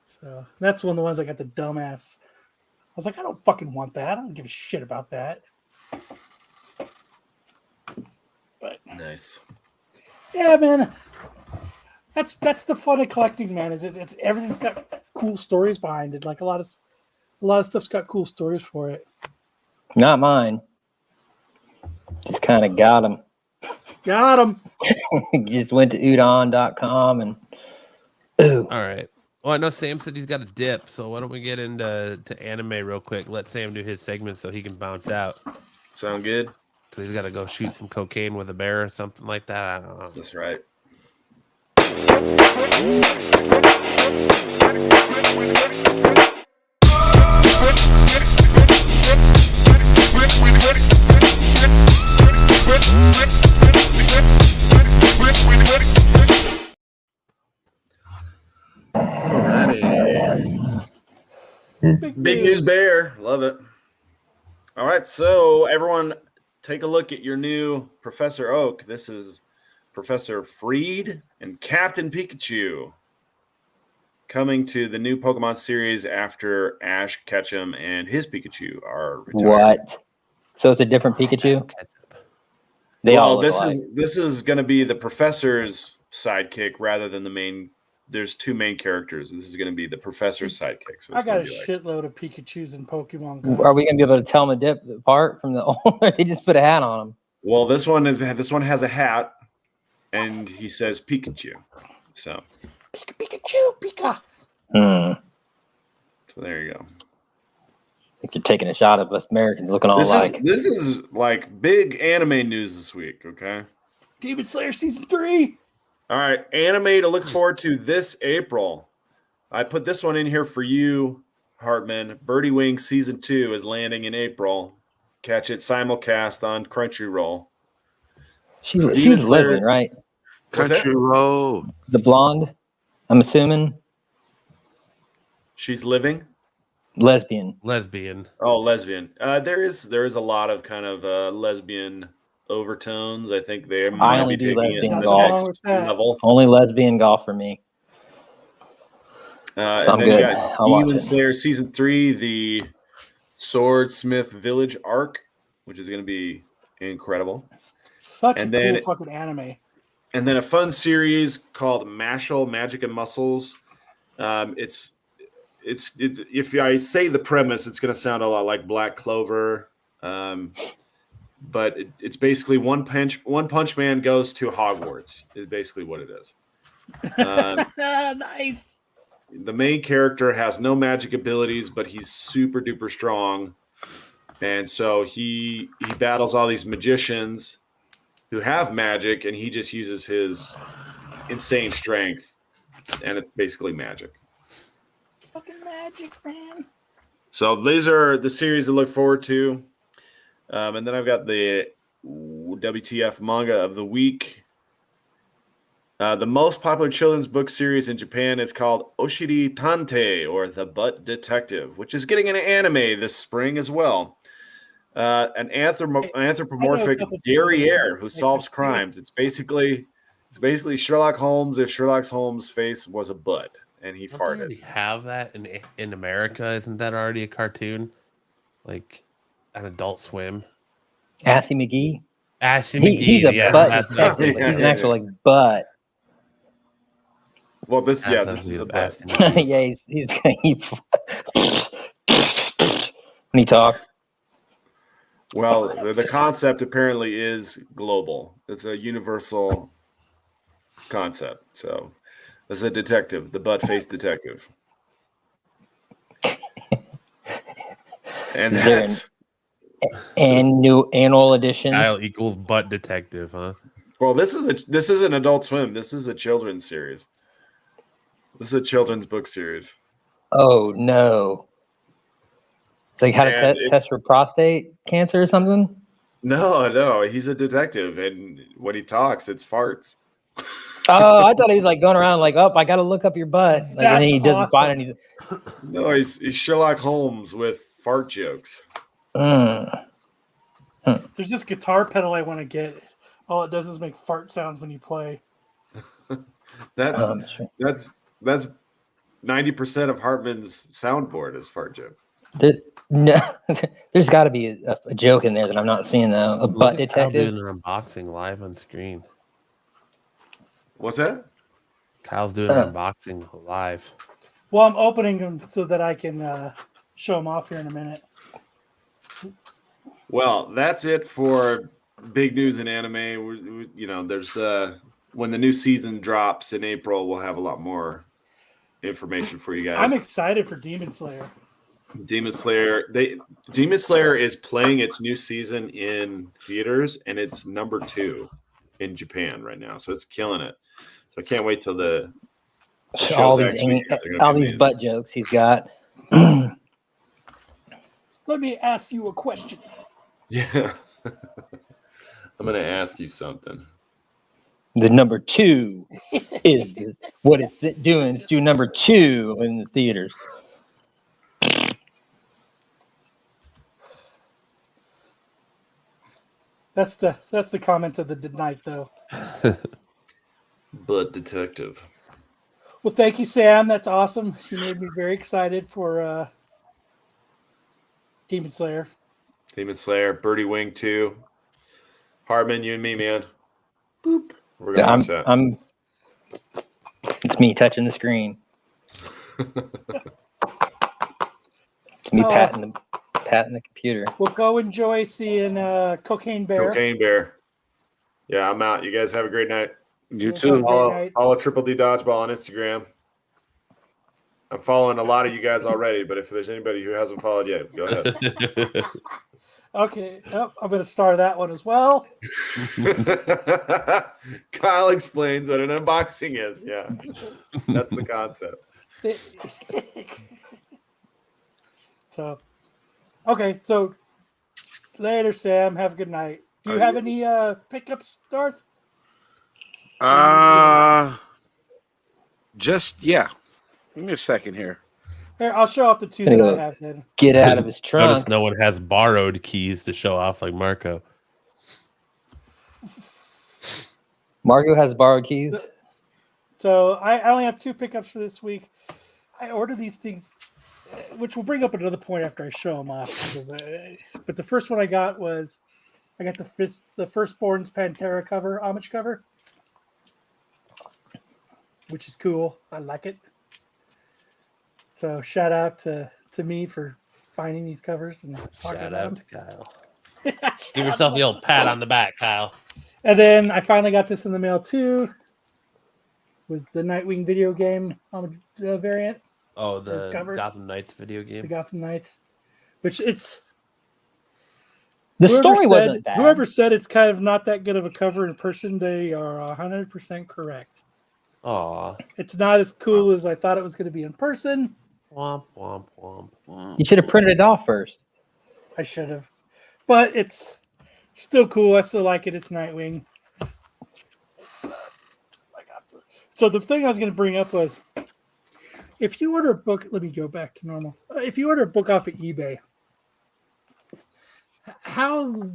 So that's one of the ones I got the dumbass. I was like, I don't fucking want that. I don't give a shit about that. But nice. Yeah, man. That's the fun of collecting, man. It's everything's got cool stories behind it. Like a lot of stuff's got cool stories for it. Not mine. Just kind of got them. Got him. Just went to udon.com and ooh. All right. Well, I know Sam said he's got a dip, so why don't we get into anime real quick? Let Sam do his segment so he can bounce out. Sound good? Because he's got to go shoot some cocaine with a bear or something like that. I don't know. That's right. Big news bear. Love it. All right. So everyone take a look at your new Professor Oak. This is Professor Freed and Captain Pikachu coming to the new Pokemon series after Ash Ketchum and his Pikachu are retired. What? So it's a different Pikachu? They all look alike. This is going to be the Professor's sidekick rather than the main. There's 2 main characters. This is going to be the Professor's sidekick. So I got a shitload of Pikachus in Pokemon Go. Are we going to be able to tell them apart from the old? They just put a hat on them. Well, this one has a hat, and he says Pikachu. So Pikachu, Pika. So there you go. I think you're taking a shot at us Americans looking all alike. This is like big anime news this week. Okay. Demon Slayer season 3. All right, anime to look forward to this April. I put this one in here for you, Hartman. Birdie Wing season 2 is landing in April. Catch it simulcast on Crunchyroll. She's living, right? Crunchyroll. The blonde, I'm assuming. She's living. Lesbian. Oh, lesbian. There is a lot of kind of lesbian overtones. I think they might be taking it to the next level. Only lesbian golf for me. So I'm then good. you got Demon Slayer season 3, the Swordsmith Village arc, which is going to be incredible. Such a cool fucking anime. And then a fun series called Mashal Magic and Muscles. It's if I say the premise, it's going to sound a lot like Black Clover. But it's basically One Punch Man goes to Hogwarts is basically what it is. Nice. The main character has no magic abilities, but he's super duper strong. And so he battles all these magicians who have magic, and he just uses his insane strength. And it's basically magic. Fucking magic, man. So these are the series to look forward to. And then I've got the WTF manga of the week. The most popular children's book series in Japan is called Oshiri Tante, or The Butt Detective, which is getting an anime this spring as well. An anthropomorphic couple people derriere that who like solves this too. crimes. It's basically Sherlock Holmes if Sherlock Holmes' face was a butt and he Don't they farted. already have that in America? Isn't that already a cartoon? Like an Adult Swim? Assy McGee. Assy He's McGee. a Yeah, butt that's what I was detective. Like, thinking. he's an actual like butt. Well, this That's is a butt. Assy McGee. Yeah, when he talks. Well, the concept apparently is global. It's a universal concept. So, it's a detective, the butt-faced detective. And Is there that's and new annual edition? Kyle equals butt detective, huh? well, this is an Adult Swim. This is a children's series. This is a children's book series. Oh no! It's like how to And test for prostate cancer or something. No, he's a detective, and when he talks, it's farts. Oh, I thought he was like going around like, oh, I got to look up your butt. Like, and then he doesn't find anything. No, he's Sherlock Holmes with fart jokes. There's this guitar pedal I want to get. All it does is make fart sounds when you play. That's Sure. 90% of Hartman's soundboard is fart joke. No, there's got to be a joke in there that I'm not seeing though. A butt Look at Kyle detective. doing an unboxing live on screen. What's that? Kyle's doing an unboxing live. Well, I'm opening them so that I can show them off here in a minute. Well, that's it for big news in anime. There's when the new season drops in April, we'll have a lot more information for you guys. I'm excited for Demon Slayer. Demon Slayer is playing its new season in theaters, and it's number 2 in Japan right now. So it's killing it. So I can't wait till the all show's these actually all these butt jokes he's got. Let me ask you a question. Yeah. I'm going to ask you something. The number 2 is what it's doing. It's doing number 2 in the theaters. That's the comment of the night, though. Butt detective. Well, thank you, Sam. That's awesome. You made me very excited for Demon Slayer. Demon Slayer, Birdie Wing 2. Hartman, you and me, man. Boop. We're gonna watch that. It's me touching the screen. It's me patting the computer. We'll go enjoy seeing Cocaine Bear. Cocaine Bear. Yeah, I'm out. You guys have a great night. You too. Follow Triple D Dodgeball on Instagram. I'm following a lot of you guys already, but if there's anybody who hasn't followed yet, go ahead. Okay, I'm going to start that one as well. Kyle explains what an unboxing is. Yeah, that's the concept. So later, Sam. Have a good night. Do you have any pickups, Darth? Give me a second here. Here, I'll show off the 2 that I have then. Get out of his trunk. Notice no one has borrowed keys to show off like Marco. Marco has borrowed keys. So I only have 2 pickups for this week. I ordered these things, which will bring up another point after I show them off. But the first one I got the Firstborn's Pantera cover, homage cover, which is cool. I like it. So shout out to me for finding these covers and shout out to Kyle. Give yourself the old pat on the back, Kyle. And then I finally got this in the mail too. Was the Nightwing video game variant? Oh, the Gotham Knights video game. The Gotham Knights, which it's the story wasn't bad. Whoever said it's kind of not that good of a cover in person, they are 100% correct. Aw, it's not as cool as I thought it was going to be in person. Womp womp womp womp. You should have printed it off first. I should have, but it's still cool. I still like it. It's Nightwing. I got the So the thing I was going to bring up was, if you order a book, let me go back to normal. If you order a book off of eBay, how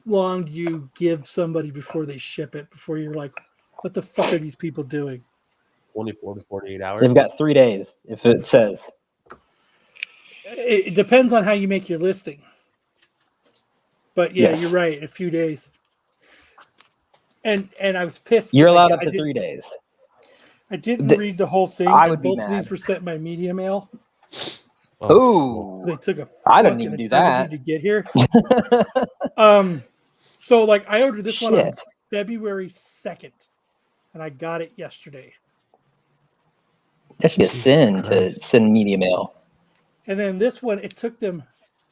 long do you give somebody before they ship it? Before you're like, what the fuck are these people doing? 24 to 48 hours. They've got 3 days, if it says. It depends on how you make your listing. But yeah, Yes. you're right. A few days. And I was pissed. You're 'cause allowed up I to didn't- 3 days. I didn't This- read the whole thing. I And would be both of these mad. were sent by media mail. Oh, They took a I didn't fucking even do eternity that. to get here. So like I ordered this one on Shit. February 2nd, and I got it yesterday. That should be a sin to send media mail. And then this one, it took them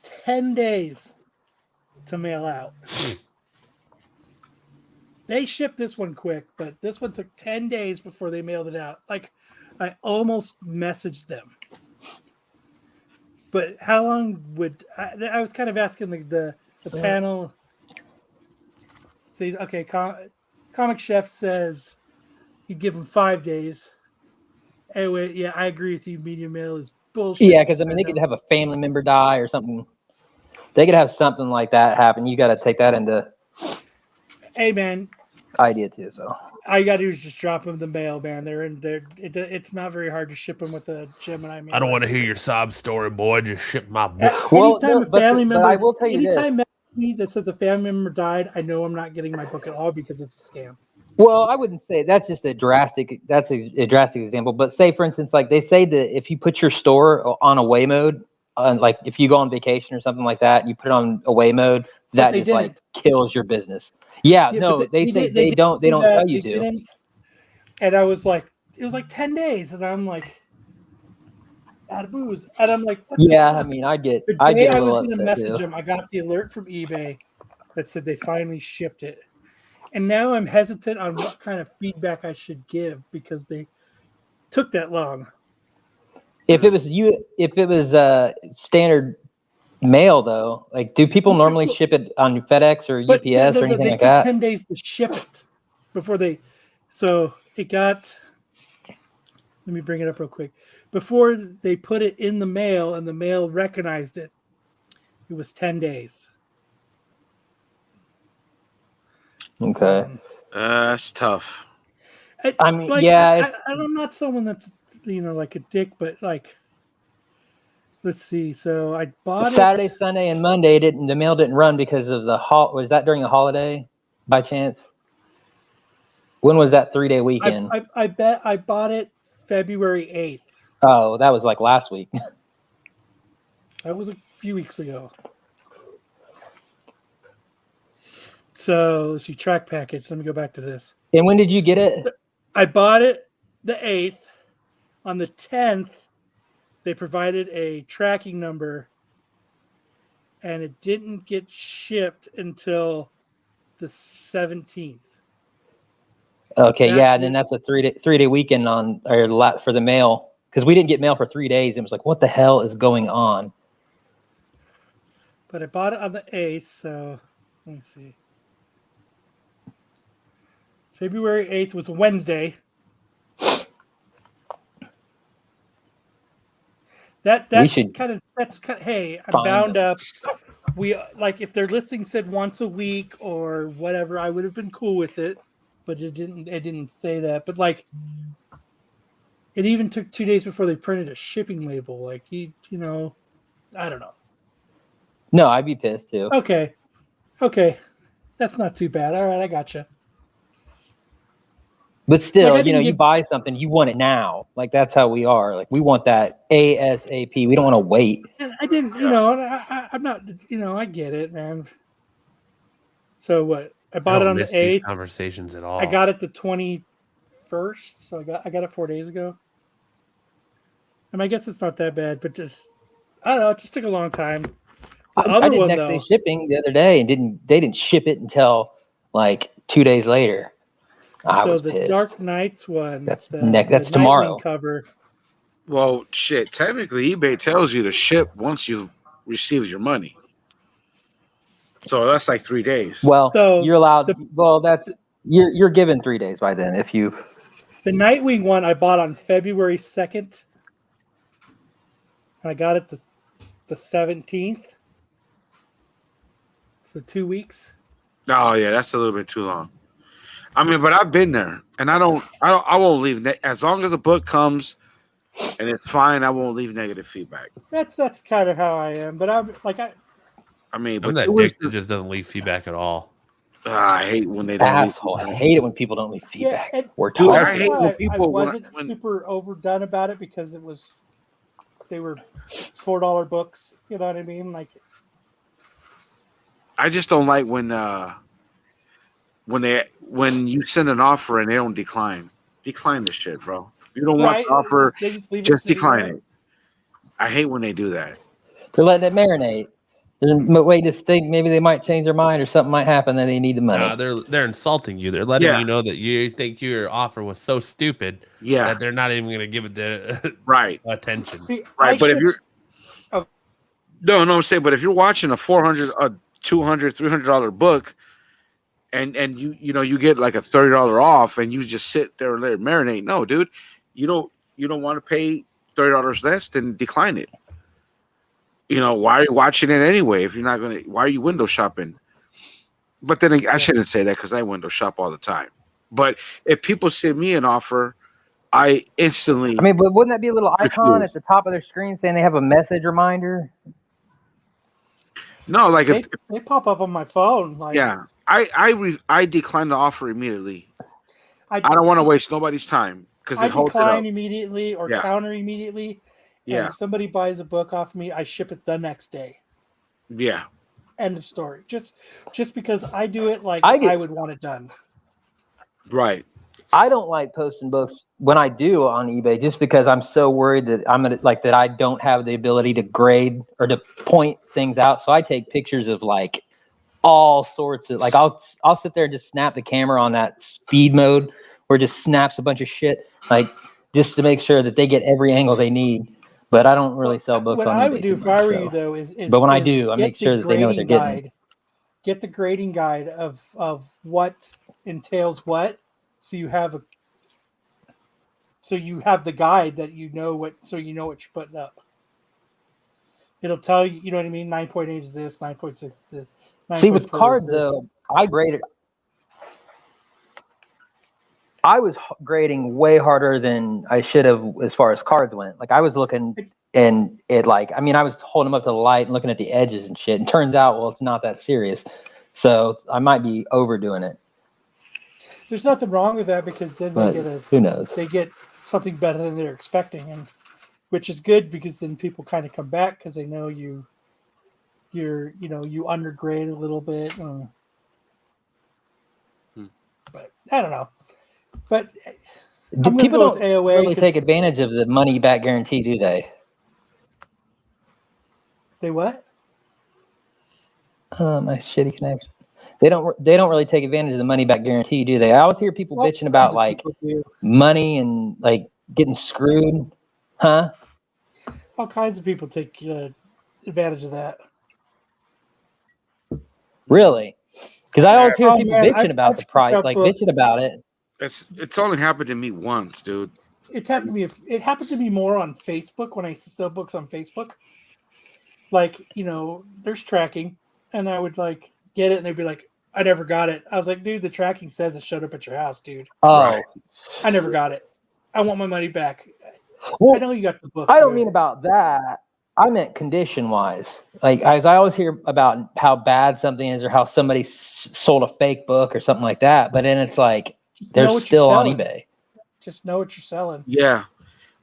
10 days to mail out. They shipped this one quick, but this one took 10 days before they mailed it out. Like, I almost messaged them. But how long would I was kind of asking the panel. See, okay, Comic Chef says you'd give them 5 days. Anyway, yeah, I agree with you. Media mail is bullshit. Yeah, because I mean, they could have a family member die or something. They could have something like that happen. You got to take that into Hey, man, idea too. So all you got to do is just drop them the mail, man. They're in there. It's not very hard to ship them with a Gemini mail. I don't want to hear your sob story, boy. Just ship my book. Anytime a family member, I will tell you this. anytime me that says a family member died, I know I'm not getting my book at all because it's a scam. Well, I wouldn't say that's just a drastic. That's a drastic example. But say, for instance, like they say that if you put your store on away mode, like if you go on vacation or something like that, and you put it on away mode, that just like kills your business. Yeah, no, they say they don't tell you to. Didn't. And I was like, it was like 10 days, and I'm like, out of booze, and I'm like, what Yeah, the I fuck? mean, I get The a day I was little going to upset message too. them, I got the alert from eBay that said they finally shipped it. And now I'm hesitant on what kind of feedback I should give because they took that long. If it was standard mail though, like do people normally ship it on FedEx or UPS or anything they like took that? 10 days to ship it before they. So it got. Let me bring it up real quick. Before they put it in the mail and the mail recognized it, it was 10 days. Okay. That's tough. I mean, like, yeah, I'm not someone that's like a dick, but like, let's see. So I bought Saturday, it. Sunday, and Monday the mail didn't run because of the was that during a holiday by chance? When was that 3-day weekend? I bet I bought it February 8th. Oh, that was like last week. That was a few weeks ago. So let's see, track package. Let me go back to this. And when did you get it? I bought it the 8th. On the 10th, they provided a tracking number, and it didn't get shipped until the 17th. Okay, yeah, and then that's a 3-day weekend for the mail because we didn't get mail for 3 days. It was like, what the hell is going on? But I bought it on the 8th, so let me see. February 8th was a Wednesday. That's kind of hey, I'm bound up. We like if their listing said once a week or whatever, I would have been cool with it, but it didn't say that. But like it even took 2 days before they printed a shipping label. Like I don't know. No, I'd be pissed too. Okay. That's not too bad. All right, I gotcha. But still, Like, you buy something, you want it now. Like that's how we are. Like we want that ASAP. We don't want to wait. And I didn't, I'm not, I get it, man. So what? I bought it on the 8th. Conversations at all. I got it the 21st, so I got it 4 days ago. I mean, I guess it's not that bad, but just I don't know. It just took a long time. I did next day shipping the other day, and they didn't ship it until like 2 days later. So the pissed. Dark Knights one. That's the tomorrow. Cover. Well, shit. Technically, eBay tells you to ship once you've received your money. So that's like 3 days. Well, so you're allowed. You're given 3 days by then if you. The Nightwing one I bought on February 2nd. And I got it the 17th. So 2 weeks. Oh yeah, that's a little bit too long. I mean, but I've been there, and I won't leave as long as a book comes and it's fine. I won't leave negative feedback. That's kind of how I am. But I'm like I mean, I'm but that dick that just doesn't leave feedback at all. I hate when they don't leave Asshole. I feedback. hate it when people don't leave feedback. Yeah, We're dude, talking. I hate when people I wasn't when super overdone about it because they were $4 books. You know what I mean? Like, I just don't like when you send an offer and they don't decline. Decline this shit, bro. You don't want right? the offer, They just leave it just sitting decline there. it. I hate when they do that. They're letting it marinate. There's a way to think maybe they might change their mind or something might happen that they need the money. Nah, they're insulting you. They're letting you know that you think your offer was so stupid that they're not even going to give it the right attention. See, right, but if you're no, I'm saying, but if you're watching a $400, $200, $300 book, and you get like a $30 off, and you just sit there and let it marinate. No, dude, you don't want to pay $30 less, then decline it. Why are you watching it anyway? If you're not gonna, why are you window shopping? But then I shouldn't say that because I window shop all the time. But if people send me an offer, I instantly. I mean, but wouldn't that be a little icon refuse. at the top of their screen saying they have a message reminder? No, like if they pop up on my phone. Like, yeah, I decline the offer immediately. I don't want to waste nobody's time because I it holds decline it up. immediately or counter immediately. Yeah. And if somebody buys a book off me, I ship it the next day. Yeah. End of story. Just because I do it like I would want it done. Right. I don't like posting books when I do on eBay just because I'm so worried that that I don't have the ability to grade or to point things out. So I take pictures of like all sorts of I'll sit there and just snap the camera on that speed mode where it just snaps a bunch of shit just to make sure that they get every angle they need. But I don't really sell books What on I eBay would do too if much, I were so. you though is But when I do, I make sure that they know what they're getting. Get the grading guide of what entails what, so you have the guide that you know what you're putting up. It'll tell you, you know what I mean? 9.8 is this, 9.6 is this. See, with cards though, I graded. I was grading way harder than I should have as far as cards went. Like I was looking and I was holding them up to the light and looking at the edges and shit. And turns out, well, it's not that serious. So I might be overdoing it. There's nothing wrong with that because then who knows? They get something better than they're expecting, and which is good because then people kind of come back because they know you undergrade a little bit. But I don't know. But People don't really take advantage of the money back guarantee, do they? They what? My shitty connection. They don't really take advantage of the money back guarantee, do they? I always hear people bitching about like money and like getting screwed, huh? All kinds of people take advantage of that. Really? Because I always hear people bitching about the price, like bitching about it. It's only happened to me once, dude. It happened to me more on Facebook when I used to sell books on Facebook. Like, there's tracking, and I would like get it, and they'd be like, "I never got it." I was like, "Dude, the tracking says it showed up at your house, dude." Oh, right. I never got it. I want my money back. Well, I know you got the book. I don't mean about that. I meant condition-wise. Like, as I always hear about how bad something is, or how somebody sold a fake book or something like that, but then it's like they're still on eBay. Just know what you're selling. Yeah,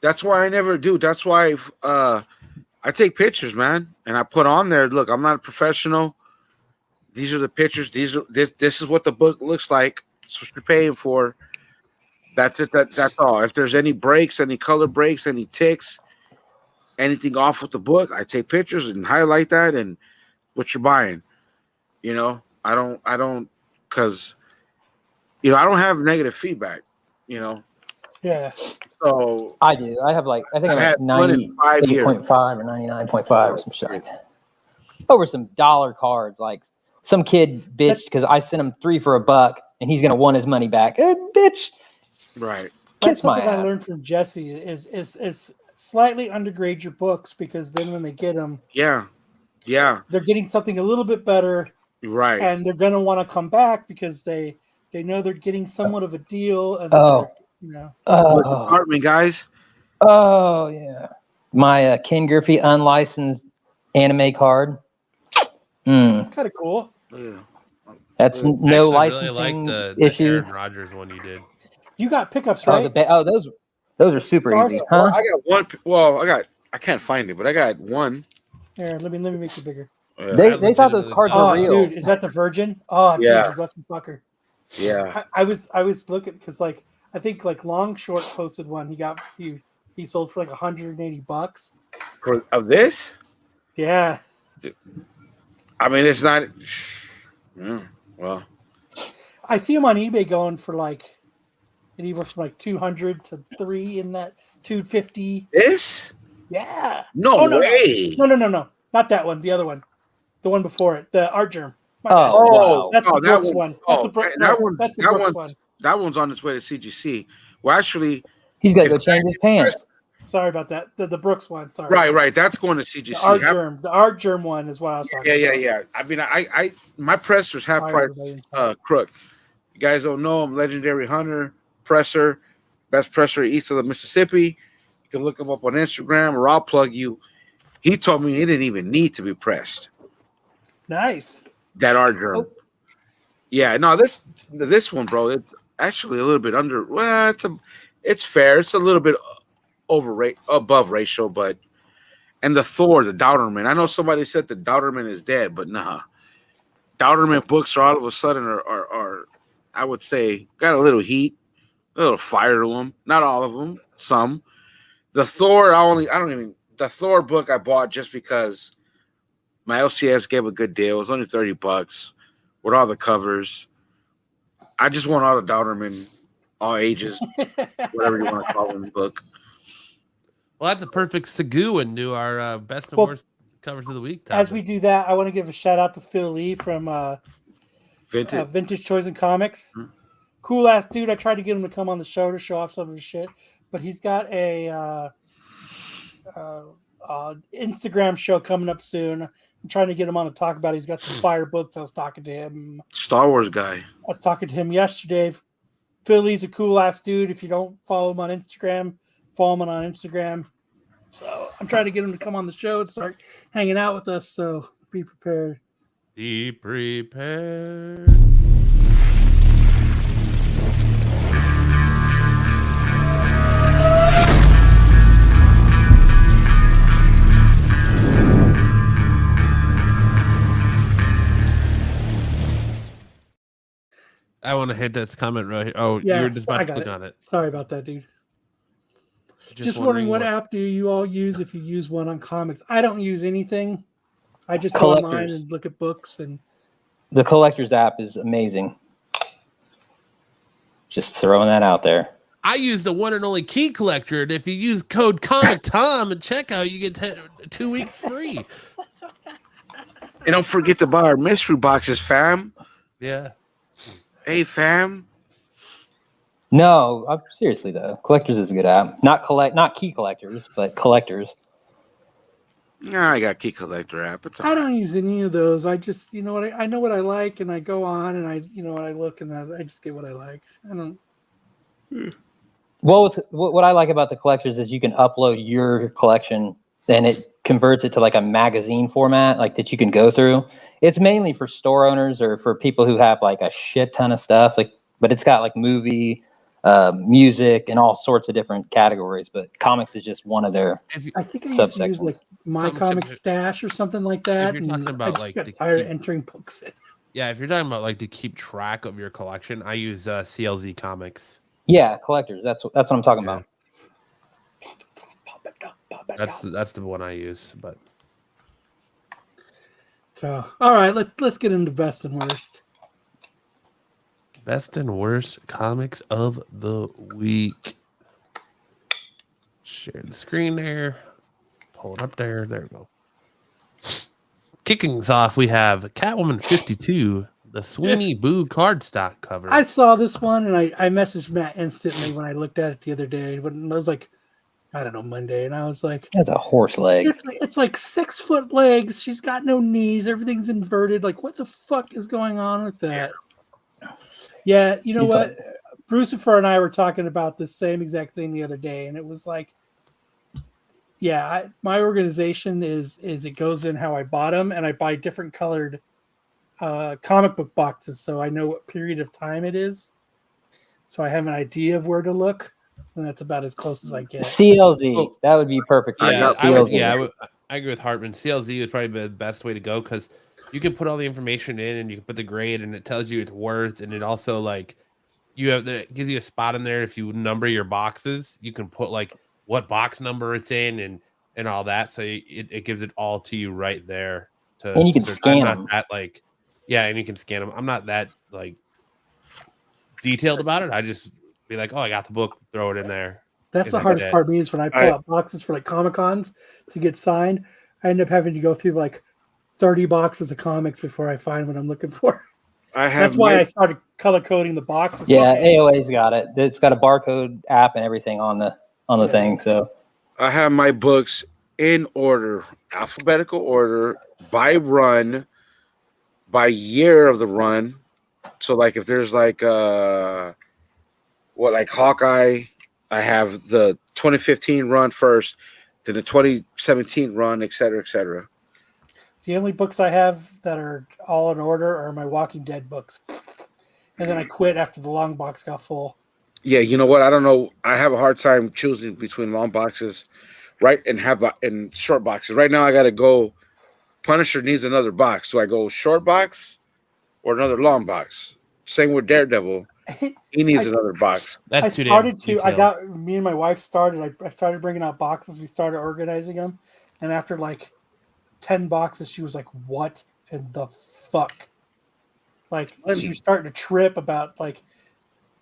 that's why I never do. That's why I take pictures, man, and I put on there. Look, I'm not a professional. These are the pictures. This is what the book looks like. It's what you're paying for. That's it. That's all. If there's any breaks, any color breaks, any ticks, anything off with the book, I take pictures and highlight that and what you're buying. I don't because I don't have negative feedback. Yeah. So I do. I have I think I'm at 98.5 or 99.5 or some shit. Over some dollar cards, like some kid bitched because I sent him 3 for $1 and he's gonna want his money back. Bitch. Right. That's Kiss my something I ass. learned from Jesse is slightly undergrade your books, because then when they get them, Yeah. they're getting something a little bit better, Right. and they're going to want to come back because they know they're getting somewhat of a deal, and that Oh. they're, Oh. Hartman, guys. Oh yeah. My Ken Griffey unlicensed anime card. it's kind of cool. Yeah. That's I no I actually really like licensing the issues. Aaron Rodgers one you did. You got pickups, Oh, right? those are super Stars? easy, Well, huh? I got one. Well, I can't find it, but I got one. Here, let me make it bigger. They thought those legitimately cards thought were Oh, so. real. dude, is that the Virgin? Oh, Yeah. dude, you lucky fucker. Yeah. I was looking because like I think like Long Short posted one. He sold for like $180. Of this? Yeah, I mean, it's not. Yeah, well, I see him on eBay going for like anywhere from like 200 to 3 in that 250. this? Yeah. No Oh, no, way. no, not that one. The other one, the one before it, the Art Germ. My Oh, bad. wow. That's the that Brooks one. Oh, That's the Brooks. that No, one's that's the Brooks one. that one's on its way to CGC. Well, actually, He's got to if go change his pants. Sorry about that. The Brooks one. Sorry. right, that's going to The CGC. Art Germ. The Art Germ one is what I was talking about. Yeah. I mean, I my presser's half Sorry, price. everybody. Crook. You guys don't know I'm Legendary Hunter presser, best presser east of the Mississippi. You can look him up on Instagram, or I'll plug you. He told me he didn't even need to be pressed. Nice. That Art Germ. Yeah, no, this one, bro, it's actually a little bit under. Well, it's fair. It's a little bit above ratio, but and the Thor, the Dowderman. I know somebody said the Dowderman is dead, but nah. Dowderman books are all of a sudden are I would say got a little heat, a little fire to them. Not all of them, some. The Thor, the Thor book I bought just because my LCS gave a good deal. It was only $30 with all the covers. I just want all the Dowderman, all ages, whatever you want to call them, book. Well, that's a perfect segue into our best and worst covers of the week. As topic. we do that, I want to give a shout out to Phil Lee from Vintage Choice and Comics. Cool ass dude. I tried to get him to come on the show to show off some of his shit, but he's got a Instagram show coming up soon. I'm trying to get him on to talk about it. He's got some fire books. I was talking to him. Star Wars guy. I was talking to him yesterday. Phil Lee's a cool ass dude. If you don't follow him on Instagram, follow him on Instagram. So I'm trying to get him to come on the show and start hanging out with us. So be prepared. Be prepared. I want to hit this comment right here. Oh, Yeah, you were just about I to got click it. on it. Sorry about that, dude. Just wondering what app do you all use if you use one on comics? I don't use anything. I just go online and look at books. And the Collectors app is amazing. Just throwing that out there. I use the one and only Key Collector, and if you use code Comic Tom at checkout, you get 2 weeks free. And don't forget to buy our mystery boxes, fam. Yeah. Hey, fam. No, seriously though, Collectors is a good app. Not Key Collectors, but Collectors. Yeah, I got Key Collector app. I don't use any of those. I just, I know what I like, and I go on and I look and I just get what I like. I don't. Well, what I like about the Collectors is you can upload your collection, and it converts it to like a magazine format, like that you can go through. It's mainly for store owners or for people who have like a shit ton of stuff, but it's got like movie, music, and all sorts of different categories. But comics is just one of their I think I used to use like My Comic Stash or something like that. If you're talking about like got tired of entering books in. Yeah, if you're talking about like to keep track of your collection, I use CLZ Comics. Yeah, Collectors. That's what I'm talking about. That's the one I use. But so, all right, let's get into best and worst. Best and worst comics of the week. Share the screen there. Pull it up there. There we go. Kicking us off, we have Catwoman 52 The Sweeney Boo cardstock cover. I saw this one and I messaged Matt instantly when I looked at it the other day. When I was like, I don't know, Monday, and I was like, That's a horse leg. it's like 6 foot legs. She's got no knees. Everything's inverted. Like, what the fuck is going on with that? Yeah, you know what? Brucifer and I were talking about this same exact thing the other day, and it was like, yeah, my organization is it goes in how I bought them, and I buy different colored comic book boxes, so I know what period of time it is. So I have an idea of where to look, and that's about as close as I get. CLZ, that would be perfect. For Yeah, you. I agree with Hartman. CLZ would probably be the best way to go because you can put all the information in and you can put the grade and it tells you its worth, and it also like it gives you a spot in there if you number your boxes. You can put like what box number it's in and all that, so it gives it all to you right there. And you can scan them. And you can scan them. I'm not that like detailed about it. I just be like, oh, I got the book, throw it in there. That's the hardest part of me is when I pull out boxes for like Comic Cons to get signed. I end up having to go through like 30 boxes of comics before I find what I'm looking for. That's why I started color coding the boxes. Yeah, AOA's got it. It's got a barcode app and everything on the thing. So I have my books in order, alphabetical order, by run, by year of the run. So like if there's like like Hawkeye, I have the 2015 run first, then the 2017 run, et cetera, et cetera. The only books I have that are all in order are my Walking Dead books. And then I quit after the long box got full. Yeah, you know what? I don't know. I have a hard time choosing between long boxes, right, and short boxes. Right now, I got to go. Punisher needs another box. Do I go short box or another long box? Same with Daredevil. He needs another box. That's me and my wife started. I started bringing out boxes. We started organizing them, and after like 10 boxes, she was like, "What in the fuck?" Like she was starting to trip about like,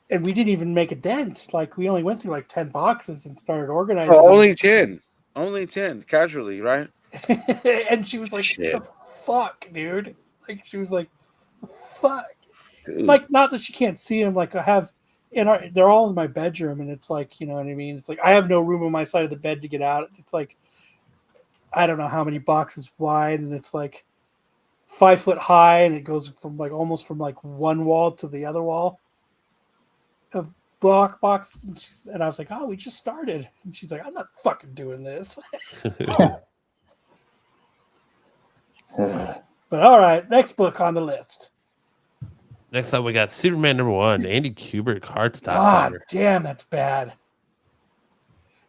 and we didn't even make a dent. Like we only went through like 10 boxes and started organizing. Oh, only 10, casually, right? And she was like, "The fuck, dude!" Like she was like, "The fuck." Dude. Like, not that she can't see them. Like I have, they're all in my bedroom, and it's like, you know what I mean. It's like I have no room on my side of the bed to get out. It's like I don't know how many boxes wide, and it's like 5 foot high, and it goes from like almost from like one wall to the other wall of block boxes. And I was like, "Oh, we just started," and she's like, "I'm not fucking doing this." But all right, next book on the list. Next up, we got Superman #1, Andy Kubert cardstock. God damn, that's bad.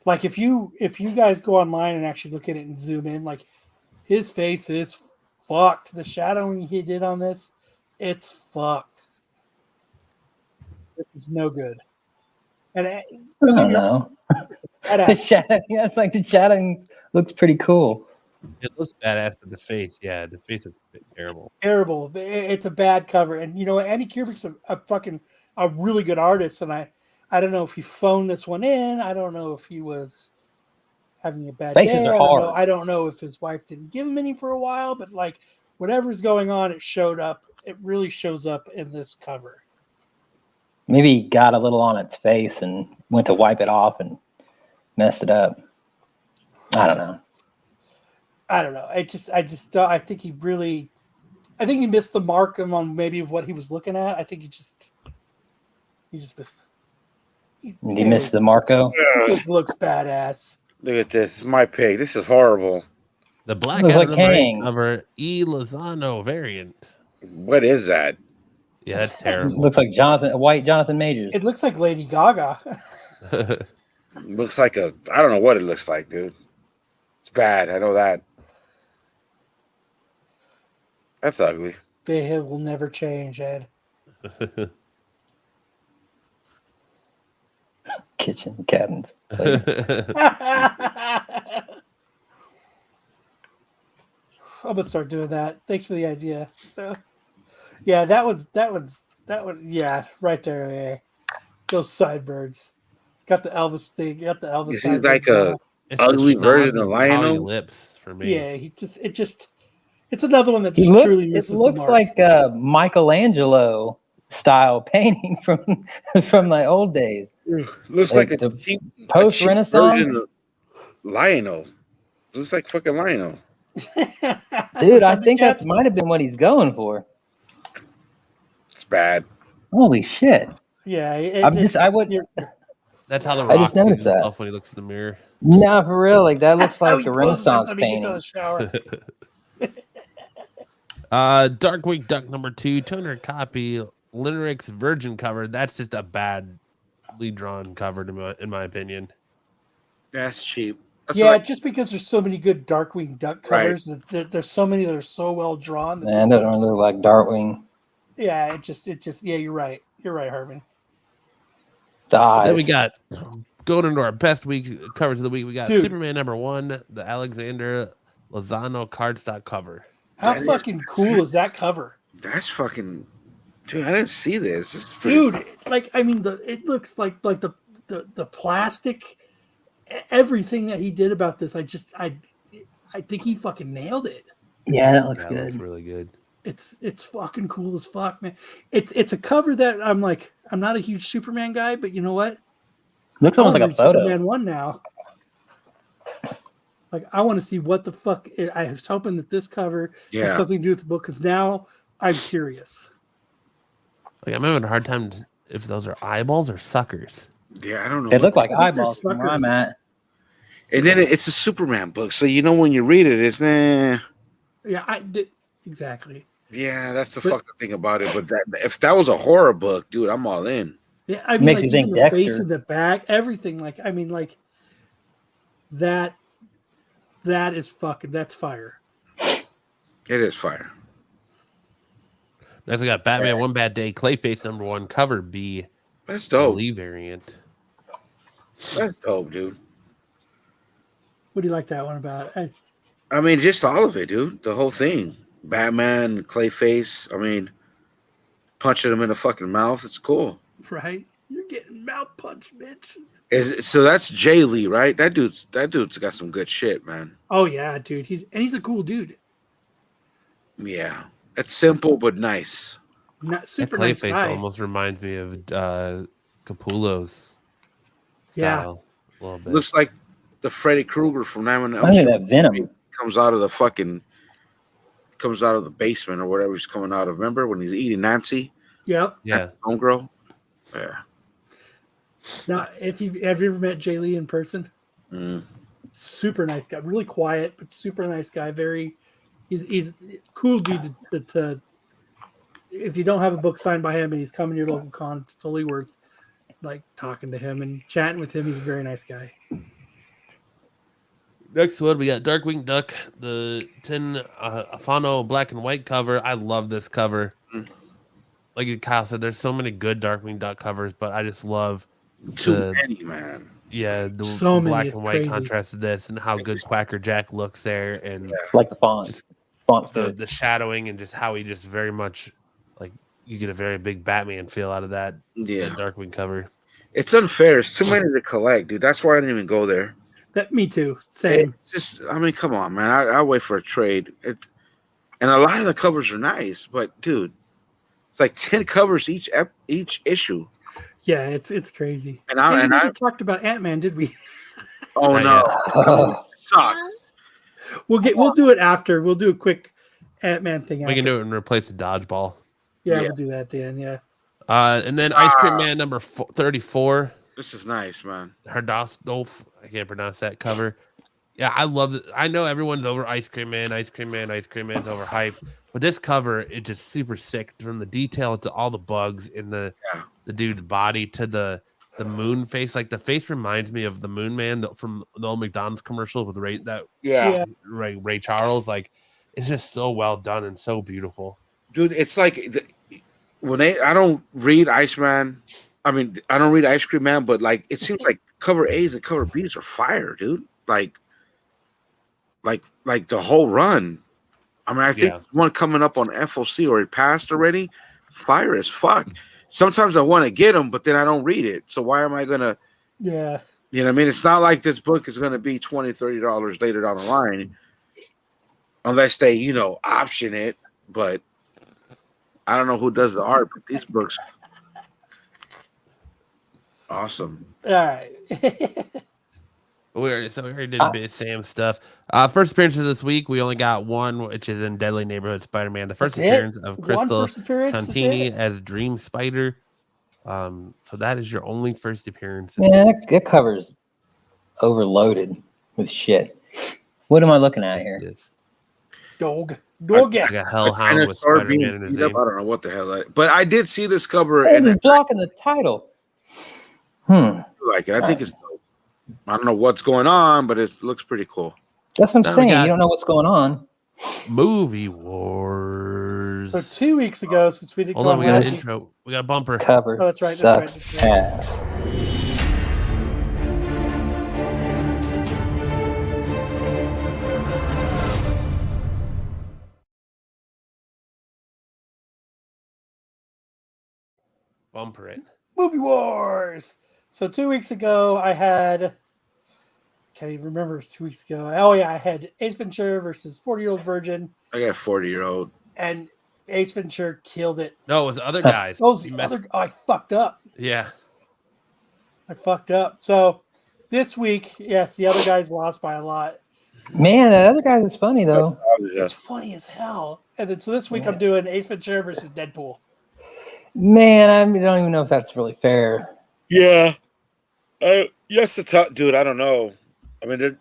Like if you guys go online and actually look at it and zoom in, like his face is fucked. The shadowing he did on this, it's fucked. This is no good. And I don't know. The shadowing looks pretty cool. It looks badass, but the face is a bit terrible. Terrible. It's a bad cover. And you know what? Andy Kubrick's a really good artist, and I don't know if he phoned this one in. I don't know if he was having a bad day. I don't know if his wife didn't give him any for a while, but like whatever's going on, it showed up. It really shows up in this cover. Maybe he got a little on its face and went to wipe it off and messed it up. I don't know. I think he missed the mark on maybe of what he was looking at. I think he just missed. He missed the Marco. This looks badass. Look at this. My pig. This is horrible. The Black Adam cover E. Lozano variant. What is that? Yeah, that's terrible. Looks like white Jonathan Majors. It looks like Lady Gaga. Looks like I don't know what it looks like, dude. It's bad. I know that. That's ugly. They will never change, Ed. Kitchen cabins. I'm gonna start doing that. Thanks for the idea. Yeah, that one. Yeah, right there. Yeah. Those sideburns. It's got the Elvis thing. Got the Elvis. Is like a ugly version of Lionel? Lips for me. Yeah, It's another one that He just looks, truly it misses the looks mark. like Michelangelo style painting from the old days. Looks Like like a the cheap post-Renaissance. version of Lionel. Looks like fucking Lionel. Dude, I think that Thundercats? might have been what he's going for. It's bad. Holy shit! Yeah, That's how the I Rock just sees noticed that. himself when he looks in the mirror. Nah, for real. Like that That's looks how like he a poses Renaissance when he gets out of painting. the shower. Darkwing Duck number 2, 200 copy, Linrix Virgin cover. That's just a badly drawn cover, in my opinion. That's cheap. That's Yeah, like, just because there's so many good Darkwing Duck covers, there's so many that are so well drawn. That Man, that doesn't look like Darkwing. yeah, it just yeah, you're right. You're right, Harvin. Then we got going into our best covers of the week. We got Dude. Superman number 1, the Alexander Lozano cardstock cover. How fucking cool is that cover? That's fucking, dude. I didn't see this. This is Dude, like I mean, it looks like the plastic, everything that he did about this. I think he fucking nailed it. Yeah, that looks It good. looks really good. It's fucking cool as fuck, man. It's a cover that I'm like, I'm not a huge Superman guy, but you know what? Looks almost like a photo. Superman 1 now. Like I want to see what the fuck. I was hoping that this cover has something to do with the book because now I'm curious. Like I'm having a hard time if those are eyeballs or suckers. Yeah, I don't know. They look like I think they're eyeballs from where I'm suckers. at. And then it's a Superman book, so you know when you read it, it's Yeah, I did exactly. Yeah, that's the fucking thing about it. But if that was a horror book, dude, I'm all in. Yeah, I mean, Makes like you think even the face Dexter. in the back, everything. Like, I mean, like that is fucking. That's fire. It is fire. Next we got Batman One Bad Day Clayface number 1 cover B. That's dope. Lee variant. That's dope, dude. What do you like that one about? I mean, just all of it, dude. The whole thing. Batman, Clayface. I mean, punching him in the fucking mouth. It's cool. Right? You're getting mouth punched, bitch. So that's Jay Lee, right? That dude's got some good shit, man. Oh yeah, dude. He's a cool dude. Yeah, it's simple but nice. Not That super nice Clayface guy. almost reminds me of Capullo's Yeah. style a little bit. Looks like the Freddy Krueger from Nightmare on Elm I think Street. that Venom. Comes out of the basement or whatever he's coming out of. Remember when he's eating Nancy? Yep. Yeah. Homegirl? Yeah. Now, have you ever met Jay Lee in person? Super nice guy. Really quiet, but super nice guy. He's a cool dude to if you don't have a book signed by him and he's coming to your local con, it's totally worth like talking to him and chatting with him. He's a very nice guy. Next one, we got Darkwing Duck, the 10 Afano black and white cover. I love this cover. Like Kyle said, there's so many good Darkwing Duck covers, but I just love Too many, man. Yeah, the So many, black it's and white crazy. contrast to this, and how good Quacker Jack looks there, and Like the font. just Font the shadowing, and just how he just very much like you get a very big Batman feel out of that Darkwing cover. It's unfair. It's too many to collect, dude. That's why I didn't even go there. Me too. Same. It's just, I mean, come on, man. I'll wait for a trade. And a lot of the covers are nice, but dude, it's like 10 covers each issue. Yeah, it's crazy. And we I never talked about Ant-Man, did we? oh no, that sucks. We'll do it after. We'll do a quick Ant-Man thing. We can do it and replace the dodgeball. Yeah, we'll do that, Dan. Yeah. And then Ice Cream Man number 34. This is nice, man. Herdolf, I can't pronounce that cover. Yeah, I love it. I know everyone's over Ice Cream Man. Ice Cream Man's overhyped. But this cover, it's just super sick. From the detail to all the bugs in the dude's body to the moon face. Like the face reminds me of the Moon Man from the old McDonald's commercial with Ray Charles. Like it's just so well done and so beautiful. Dude, it's like I don't read Iceman. I mean, I don't read Ice Cream Man, but like it seems like cover A's and cover B's are fire, dude. Like the whole run. I mean, I think one coming up on FOC or it passed already. Fire as fuck. Sometimes I want to get them, but then I don't read it. So why am I gonna? Yeah. You know what I mean? It's not like this book is gonna be $20, $30 later down the line. unless they, option it. But I don't know who does the art, but these books, awesome. All right. We already did a bit of Sam stuff. First appearances this week, we only got one, which is in Deadly Neighborhood Spider-Man. The first That's it? appearance of One Crystal first appearance, that's Contini it? as Dream Spider. So that is your only first appearance. Yeah, that cover's overloaded with shit. What am I looking at here? Dog. Like a hellhound with Dinosaur Spider-Man being in his beat up. name. I don't know what the hell but I did see this cover Hey, and he's blocking the title. I like it. I think it's dope. I don't know what's going on, but it looks pretty cool. That's what Now I'm we saying. got- You don't know what's going on. Movie Wars. So 2 weeks ago, since we didn't Hold go on, we got last an week- intro. We got a bumper. Cover. Oh, that's right. Sucks That's right. ass. Bumper it. Movie Wars. So 2 weeks ago, I had. Can't even remember. It was 2 weeks ago. Oh yeah, I had Ace Ventura versus 40-Year-Old Virgin, I got 40-year-old. and Ace Ventura killed it. No, it was the other guys. Those You the messed- other. I fucked up. Yeah. I fucked up. So this week, yes, the other guys lost by a lot. Man, that other guy is funny though. It's funny as hell. And then so this week I'm doing Ace Ventura versus Deadpool. Man, I don't even know if that's really fair. Yeah. Yes, dude. I don't know. I mean, They're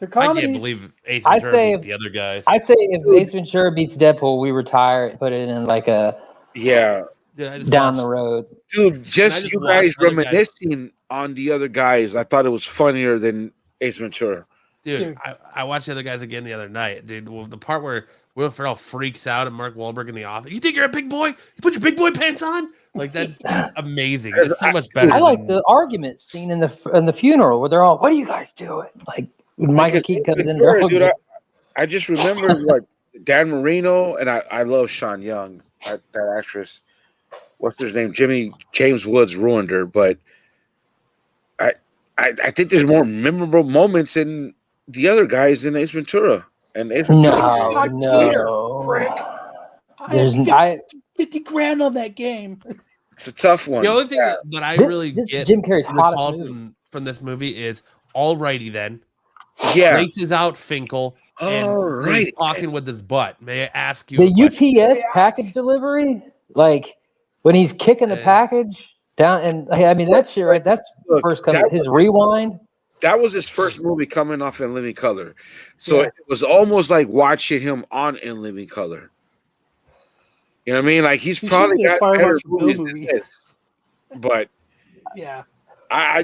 I comedies. can't believe Ace I'd Ventura say beat if- the other guys. I'd say if Ace Ventura beats Deadpool, we retire and put it in like a yeah, Dude, I just down watched- the road. dude. Just just you watched guys other guys- reminiscing on the other guys. I thought it was funnier than Ace Ventura. Dude, I watched the other guys again the other night, dude. Well, the part where Will Ferrell freaks out at Mark Wahlberg in the office. You think you're a big boy? You put your big boy pants on? Like that's amazing. It's so much better. I like than- the argument scene in the funeral where they're all, "What are you guys doing?" Like Michael Because Keaton Ace comes in Ventura, there. dude, I just remember like Dan Marino, and I love Sean Young, that actress. What's his name? James Woods ruined her, but I think there's more memorable moments in the other guys than Ace Ventura. And Ace Ventura, No. Prick. I There's- had 50, I- 50 grand on that game. it's a tough one. The only thing that I really This get Jim Carrey's hottest recall movie. from this movie is alrighty then. Yeah. Races out Finkel and Alright. he's talking with his butt. May I ask you The a question? UPS package delivery, like when he's kicking the package down, and I mean that shit, right? That's Look, first coming. that His was- rewind. That was his first movie coming off In Living Color. So Yeah. it was almost like watching him on In Living Color. You know what I mean? Like he's He probably should be a got Fire better Marshal Bill movies than movie. this. But Yeah. I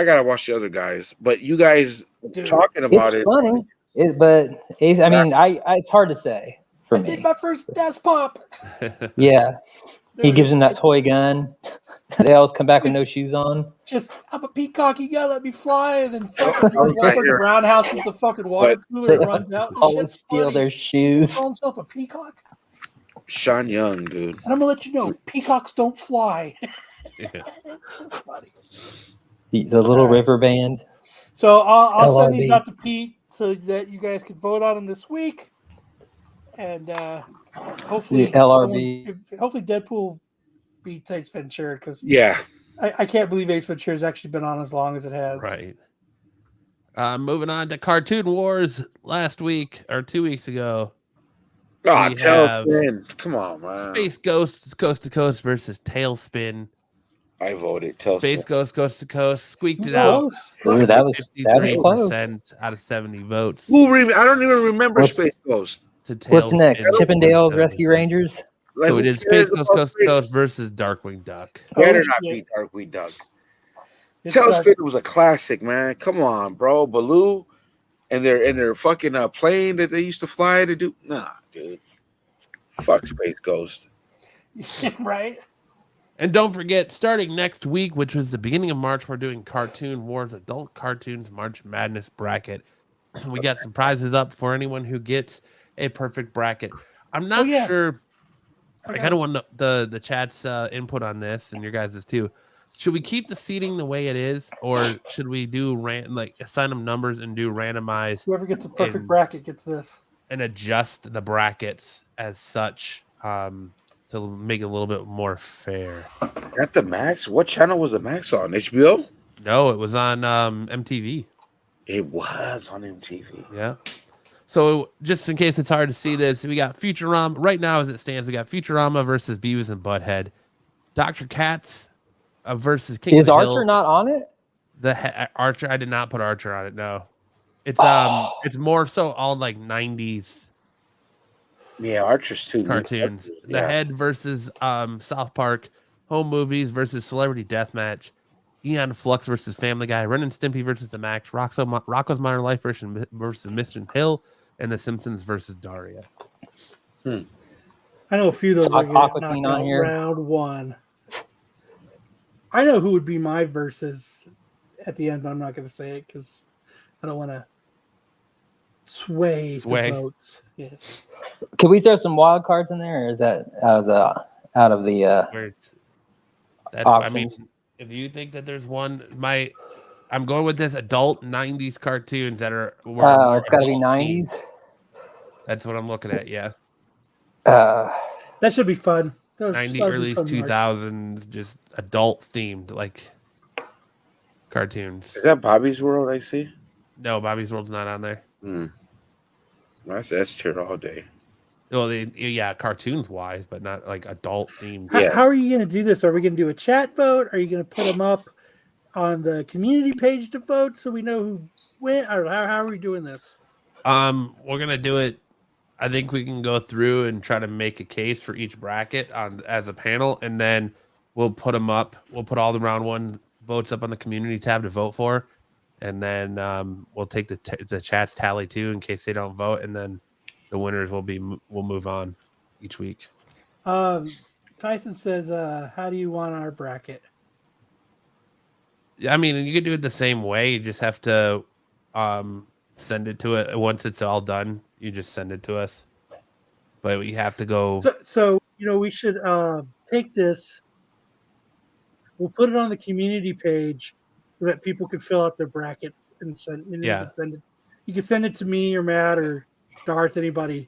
gotta watch the other guys. But you guys Dude, talking about It's it. funny, but I mean, it's hard to say for I did me. my first desk pop. Yeah, he Dude, gives him that toy gun. They always come back with no shoes on. Just, I'm a peacock, you gotta let me fly. And then fucking was right Walker here. Roundhouse is the fucking water cooler and runs out. This Always shit's steal funny. their He shoes. just call himself a peacock. Sean Young, dude. And I'm gonna let you know, peacocks don't fly. Yeah. This is funny. The little river band. So I'll send these LRB. out to Pete so that you guys can vote on them this week, and hopefully, The LRB. hopefully Deadpool beats Ace Ventura because Yeah. I can't believe Ace Ventura has actually been on as long as it has. Right. Moving on to Cartoon Wars last week or 2 weeks ago. Oh, We tell have Ben. Come on, man. Space Ghost Coast to Coast versus Tailspin. I voted. Space Ghost Coast to Coast squeaked it Who's out. close? Ooh, that was close. 53% out of 70 votes I don't even remember What's- Space Ghost. to Tailspin. What's next? Chippendales Rescue Rangers. Like, So we who did cares Space Ghost about Coast to Space- Coast versus Darkwing Duck. Better Oh, not shit. be Darkwing Duck. It's Tailspin was a classic, man. Come on, bro. Baloo and their fucking plane that they used to fly to do. Nah, dude. Fuck Space Ghost. right. And don't forget, starting next week, which was the beginning of March, we're doing Cartoon Wars Adult Cartoons March Madness bracket. We got some prizes up for anyone who gets a perfect bracket. I'm not yeah. sure. I Okay. kind of want the chat's input on this and your guys' too. should we keep the seating the way it is, or should we do assign them numbers and do randomize Whoever gets a perfect and- bracket gets this. and adjust the brackets as such to make it a little bit more fair? Is that the Max? What channel was the Max on? HBO? No, it was on MTV. It was on MTV. Yeah. So just in case it's hard to see this, we got Futurama. Right now, as it stands, we got Futurama versus Beavis and Butthead. Dr. Katz versus King Is of the Archer Hill. not on it? Archer, I did not put Archer on it. No, it's more so all like 90s Yeah, Archer's too. cartoons. The Yeah. Head versus South Park. Home Movies versus Celebrity Deathmatch. Eon Flux versus Family Guy. Ren and Stimpy versus The Max. Rocco's Modern Life versus Mr. Hill, and The Simpsons versus Daria. I know a few of those are getting Aqua knocked Teen on out here. round one. I know who would be my versus at the end, but I'm not going to say it because I don't want to sway the votes. Yes. Could we throw some wild cards in there, or is that out of the That's I mean, if you think that there's one, I'm going with this adult 90s cartoons that are it's got to be 90s. That's what I'm looking at. Yeah. That should be fun. 90 early 2000s, just adult themed like cartoons. Is that Bobby's World I see? No, Bobby's World's not on there. That's S tier all day. Well, cartoons wise, but not like adult themed. How are you going to do this? Are we going to do a chat vote? Are you going to put them up on the community page to vote so we know who went? Or how are we doing this? We're gonna do it. I think we can go through and try to make a case for each bracket as a panel, and then we'll put them up. We'll put all the round one votes up on the community tab to vote for, and then we'll take the chat's tally too in case they don't vote, and then the winners will move on each week. Tyson says, "How do you want our bracket?" I mean, you can do it the same way. You just have to send it to it once it's all done. You just send it to us, but we have to go. So we should take this. We'll put it on the community page so that people can fill out their brackets and send. You can send it. You can send it to me or Matt or Darth, anybody.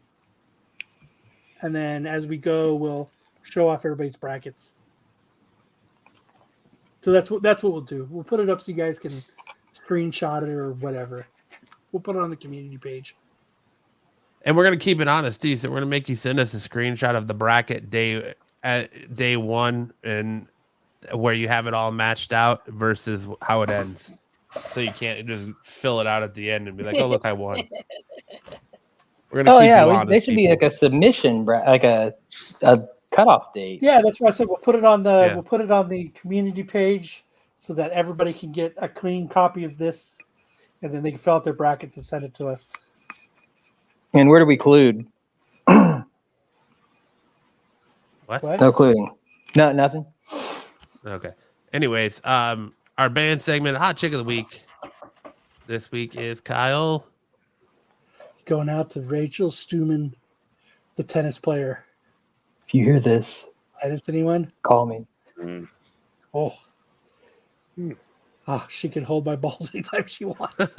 And then as we go, we'll show off everybody's brackets. So that's what we'll do. We'll put it up so you guys can screenshot it or whatever. We'll put it on the community page. And we're gonna keep it honest too. So we're gonna make you send us a screenshot of the bracket day one and where you have it all matched out versus how it ends. So you can't just fill it out at the end and be like, "Oh, look, I won." We're gonna keep you honest. They should be like a submission, like a cutoff date. Yeah, that's why I said we'll put it on the community page so that everybody can get a clean copy of this, and then they can fill out their brackets and send it to us. And where do we clude? What? No cluing. No, nothing. Okay. Anyways, our band segment, Hot Chick of the Week. This week is Kyle. It's going out to Rachel Stuman, the tennis player. If you hear this, tennis anyone? Call me. Oh. She can hold my balls anytime she wants.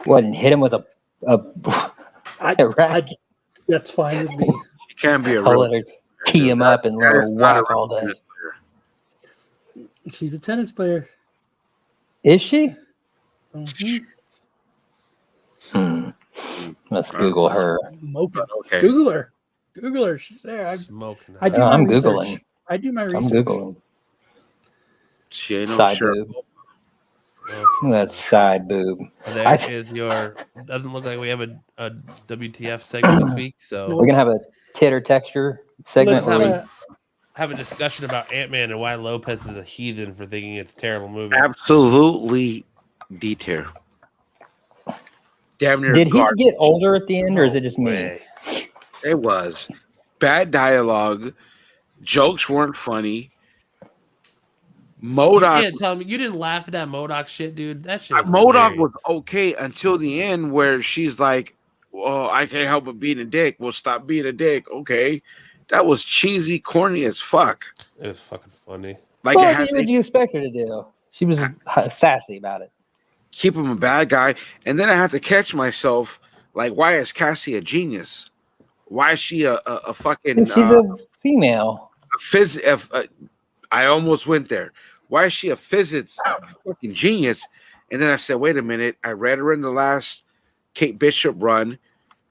What, and hit him with a racket? That's fine with me. You can't be a I'll real. let her tee him up and let her whack all day. She's a tennis player. Is she? Mm-hmm. Let's Google her. Okay. Google her. She's there. I'm Googling. I do my research. I'm Googling. She ain't no Side shirt. boob. That's side boob. There is your. Doesn't look like we have a WTF segment this week, so we're gonna have a titter texture segment. Let's have a discussion about Ant-Man and why Lopez is a heathen for thinking it's a terrible movie. Absolutely D tier. Damn near. Did he get older at the end, or is it just me? It was bad dialogue. Jokes weren't funny. MODOK. You can't tell me you didn't laugh at that MODOK shit, dude. That shit. MODOK was okay until the end, where she's like, "Well, I can't help but being a dick. Well, stop being a dick." Okay, that was cheesy, corny as fuck. It was fucking funny. Like Well, it had what do you expect her to do? She was sassy about it. keep him a bad guy, and then I had to catch myself. Like, why is Cassie a genius? Why is she a fucking She's a female. I almost went there. Why is she a physics fucking genius? And then I said, wait a minute. I read her in the last Kate Bishop run.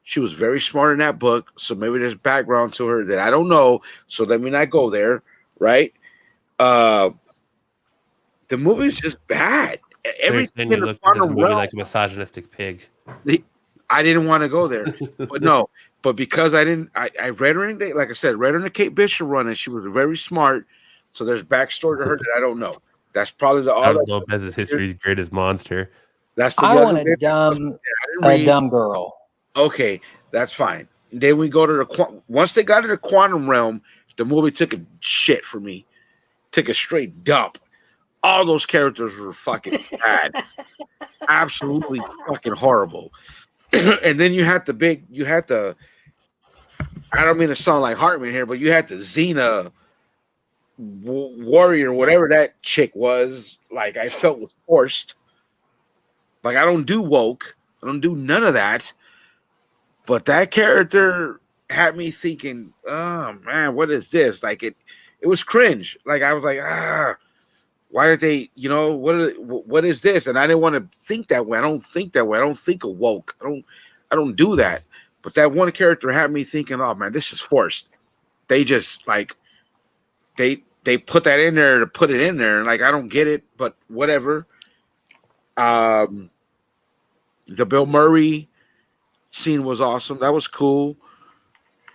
She was very smart in that book. So maybe there's background to her that I don't know. So let me not go there. Right. The movie's just bad. Everything in you the looked at this quantum movie realm. like a misogynistic pig. I didn't want to go there, but no. But because I read her in, like I said, read her in the Kate Bishop run, and she was very smart. So there's backstory to her that I don't know. That's probably the all. Lopez's history's greatest monster. That's the I want younger a dumb girl. Okay, that's fine. Then we go to the once they got to the quantum realm, the movie took a shit for me. Took a straight dump. All those characters were fucking bad. Absolutely fucking horrible. And then you had the I don't mean to sound like Hartman here, but you had the Xena warrior, whatever that chick was. Like, I felt was forced. Like, I don't do woke. I don't do none of that. But that character had me thinking, oh man, what is this? Like, it was cringe. Like, I was like, why did they, what is this? And I didn't want to think that way. I don't think that way. I don't think of woke. I don't do that. But that one character had me thinking, oh man, this is forced. They just like they put that in there to put it in there. And like, I don't get it, but whatever. The Bill Murray scene was awesome. That was cool.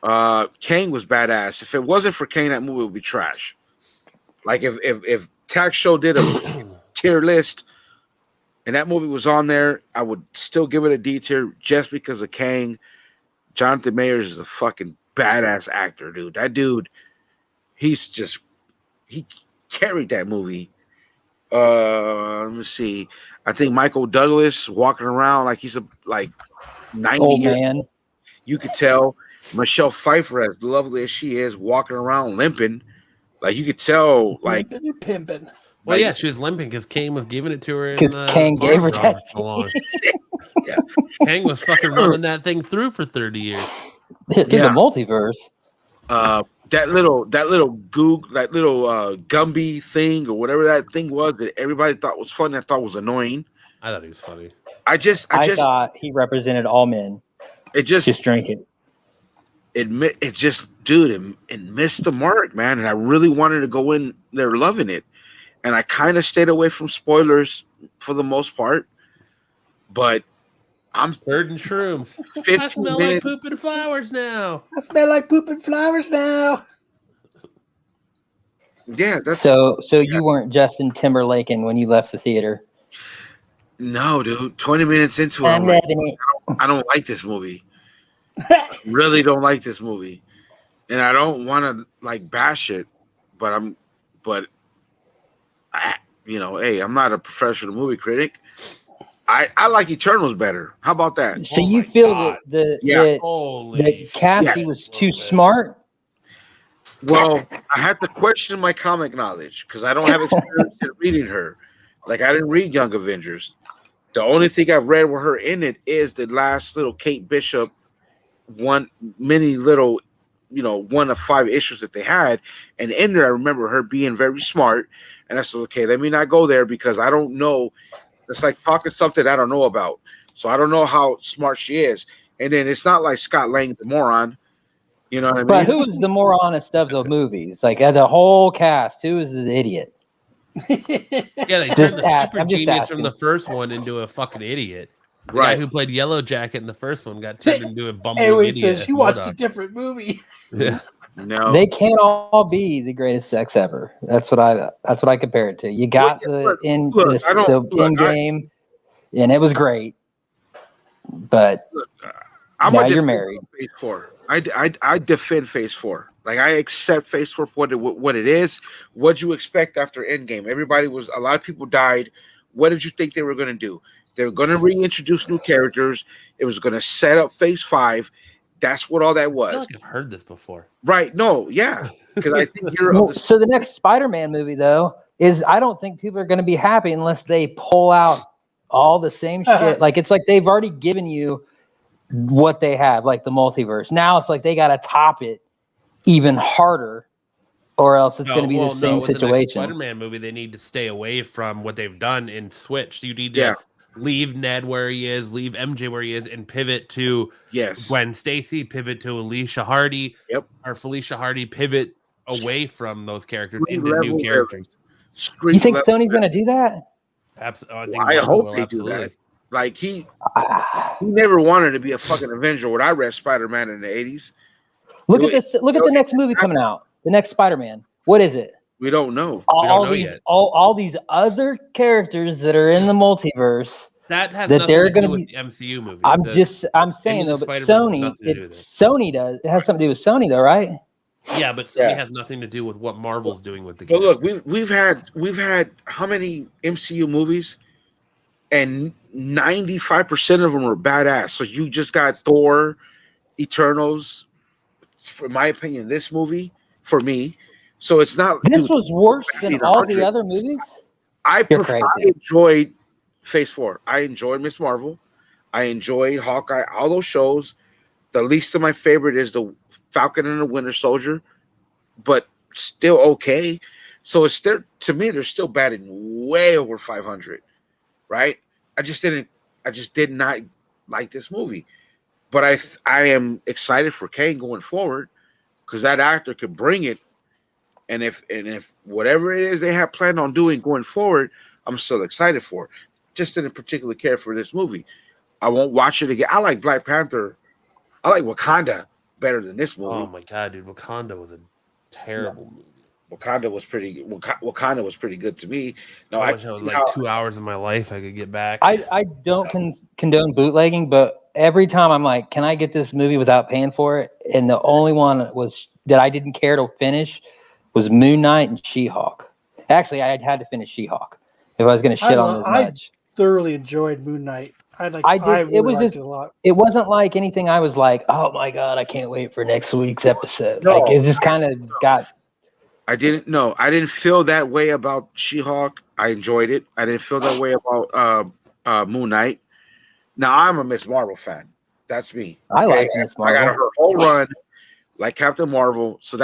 Kane was badass. If it wasn't for Kane, that movie would be trash. Like if Tax Show did a tier list and that movie was on there, I would still give it a D tier just because of Kang. Jonathan Mayers is a fucking badass actor, dude. That dude, he carried that movie. Let me see. I think Michael Douglas walking around like he's 90 old years. man. You could tell Michelle Pfeiffer, as lovely as she is, walking around limping. Like you could tell, like pimping. Well, like, yeah, she was limping because Kane was giving it to her in Because Kang gave her Barbara that. so long. Yeah. Kang was fucking running that thing through for 30 years. Through the multiverse. that little Gumby thing or whatever that thing was that everybody thought was funny, I thought was annoying. I thought he was funny. I thought he represented all men. It just drink it. It just, dude, it missed the mark, man. And I really wanted to go in there loving it. And I kind of stayed away from spoilers for the most part. But I'm Bird and shrooms. I smell like pooping flowers now. I smell like pooping flowers now. Yeah, that's so you weren't Justin Timberlaking when you left the theater. No, dude. 20 minutes into it, I'm loving it. I don't like this movie. Really don't like this movie. And I don't want to like bash it, but hey, I'm not a professional movie critic. I like Eternals better. How about that? So you feel that Cassie was too smart? Well, I had to question my comic knowledge because I don't have experience in reading her. Like, I didn't read Young Avengers. The only thing I've read with her in it is the last little Kate Bishop one of 5 issues that they had. And in there, I remember her being very smart. And I said, okay, let me not go there because I don't know. It's like talking something I don't know about. So I don't know how smart she is. And then it's not like Scott Lang's a moron. You know what I mean? But who was the more honest of the movies? Like the whole cast, who was the idiot? Yeah, they turned the super genius from the first one into a fucking idiot. The guy who played Yellow Jacket in the first one got turned into a bumbling idiot. Says he watched a different movie. Yeah. No, they can't all be the greatest sex ever. That's what I compare it to. You got the end game, and it was great. But now you're married. Phase 4. I defend Phase 4. Like, I accept Phase 4 for what it is. What'd you expect after Endgame? A lot of people died. What did you think they were going to do? They were going to reintroduce new characters. It was going to set up Phase 5. That's what all that I feel was. like I've heard this before. Right? No, yeah, because I think you're Well, of the so the next Spider-Man movie, though, is I don't think people are going to be happy unless they pull out all the same shit. Like it's like they've already given you what they have, like the multiverse. Now it's like they got to top it even harder, or else it's going to be the same with the next situation. Spider-Man movie, they need to stay away from what they've done in Switch. You need to Yeah. leave Ned where he is, leave MJ where he is, and pivot to yes. Gwen Stacy, pivot to Alicia Hardy, Yep. or Felicia Hardy, pivot away from those characters Street into new level characters. Street You think level Sony's going to do that? Absolutely, I hope they do that. Like he never wanted to be a fucking Avenger. When I read Spider-Man in the 80s, Look at this. Look at the next movie coming out. The next Spider-Man. What is it? we don't know. We don't know yet. All these other characters that are in the multiverse. That has that nothing they're to going do to with the MCU movie. I'm saying though, but Sony, it has something to do with Sony though, right? Yeah, but Sony has nothing to do with what Marvel's doing with the But character. look, we've had how many MCU movies, and 95% of them are badass. So you just got Thor, Eternals. For my opinion, this movie for me. So it's not. This was worse than all the other movies. I enjoyed Phase 4. I enjoyed Miss Marvel. I enjoyed Hawkeye. All those shows. The least of my favorite is the Falcon and the Winter Soldier, but still okay. So it's still, to me, they're still batting way over 500, right? I just did not like this movie, but I am excited for Kane going forward because that actor could bring it, and if whatever it is they have planned on doing going forward, I'm still excited for it. Just didn't particularly care for this movie. I won't watch it again. I like Black Panther. I like Wakanda better than this movie. Oh my god, dude! Wakanda was a terrible movie. Wakanda was pretty good to me. No, I wish I was like 2 hours of my life I could get back. I don't condone bootlegging, but every time I'm like, can I get this movie without paying for it? And the only one was that I didn't care to finish was Moon Knight and She-Hulk. Actually, I had to finish She-Hulk if I was going to shit on this much. I thoroughly enjoyed Moon Knight. I liked it a lot. It wasn't like anything I was like, oh my god, I can't wait for next week's episode. No, like it just kind of got. I didn't feel that way about She-Hulk. I enjoyed it. I didn't feel that way about Moon Knight. Now I'm a Miss Marvel fan. That's me. I like Miss Marvel. I got her whole run, like Captain Marvel. So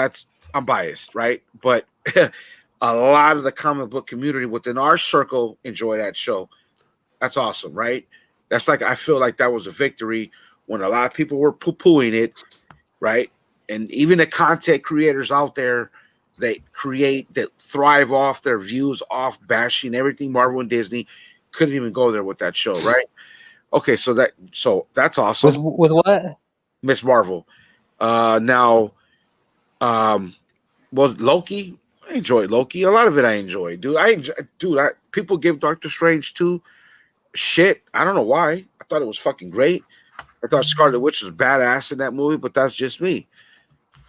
I'm biased, right? But a lot of the comic book community within our circle enjoy that show. That's awesome, right? That's like, I feel like that was a victory when a lot of people were poo-pooing it, right? And even the content creators out there, that thrive off their views off bashing everything Marvel and Disney, couldn't even go there with that show, right? Okay, so that's awesome. With what? Miss Marvel. Now, was Loki? I enjoyed Loki. A lot of it I enjoyed, dude. People give Doctor Strange 2 shit. I don't know why. I thought it was fucking great. I thought Scarlet Witch was badass in that movie, but that's just me.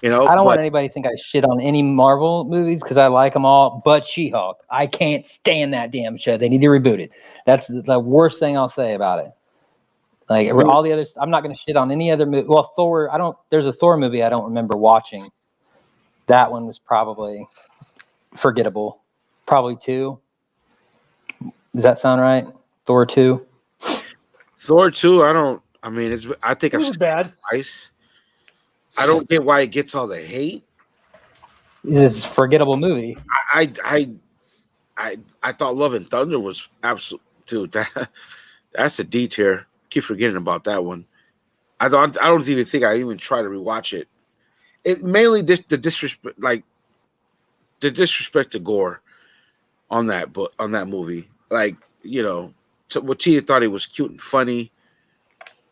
You know, I don't want anybody to think I shit on any Marvel movies because I like them all, but She-Hulk. I can't stand that damn show. They need to reboot it. That's the worst thing I'll say about it. Like all the others, I'm not going to shit on any other movie. Well, Thor, there's a Thor movie I don't remember watching. That one was probably forgettable. Probably 2. Does that sound right? Thor 2? Thor 2, I think It was bad. Twice. I don't get why it gets all the hate. It's a forgettable movie. I thought Love and Thunder was absolute, dude. That's a D tier. Keep forgetting about that one. I don't even think I even try to rewatch it. It mainly the disrespect to Gore on that movie. Like, you know, what Tia thought he was cute and funny.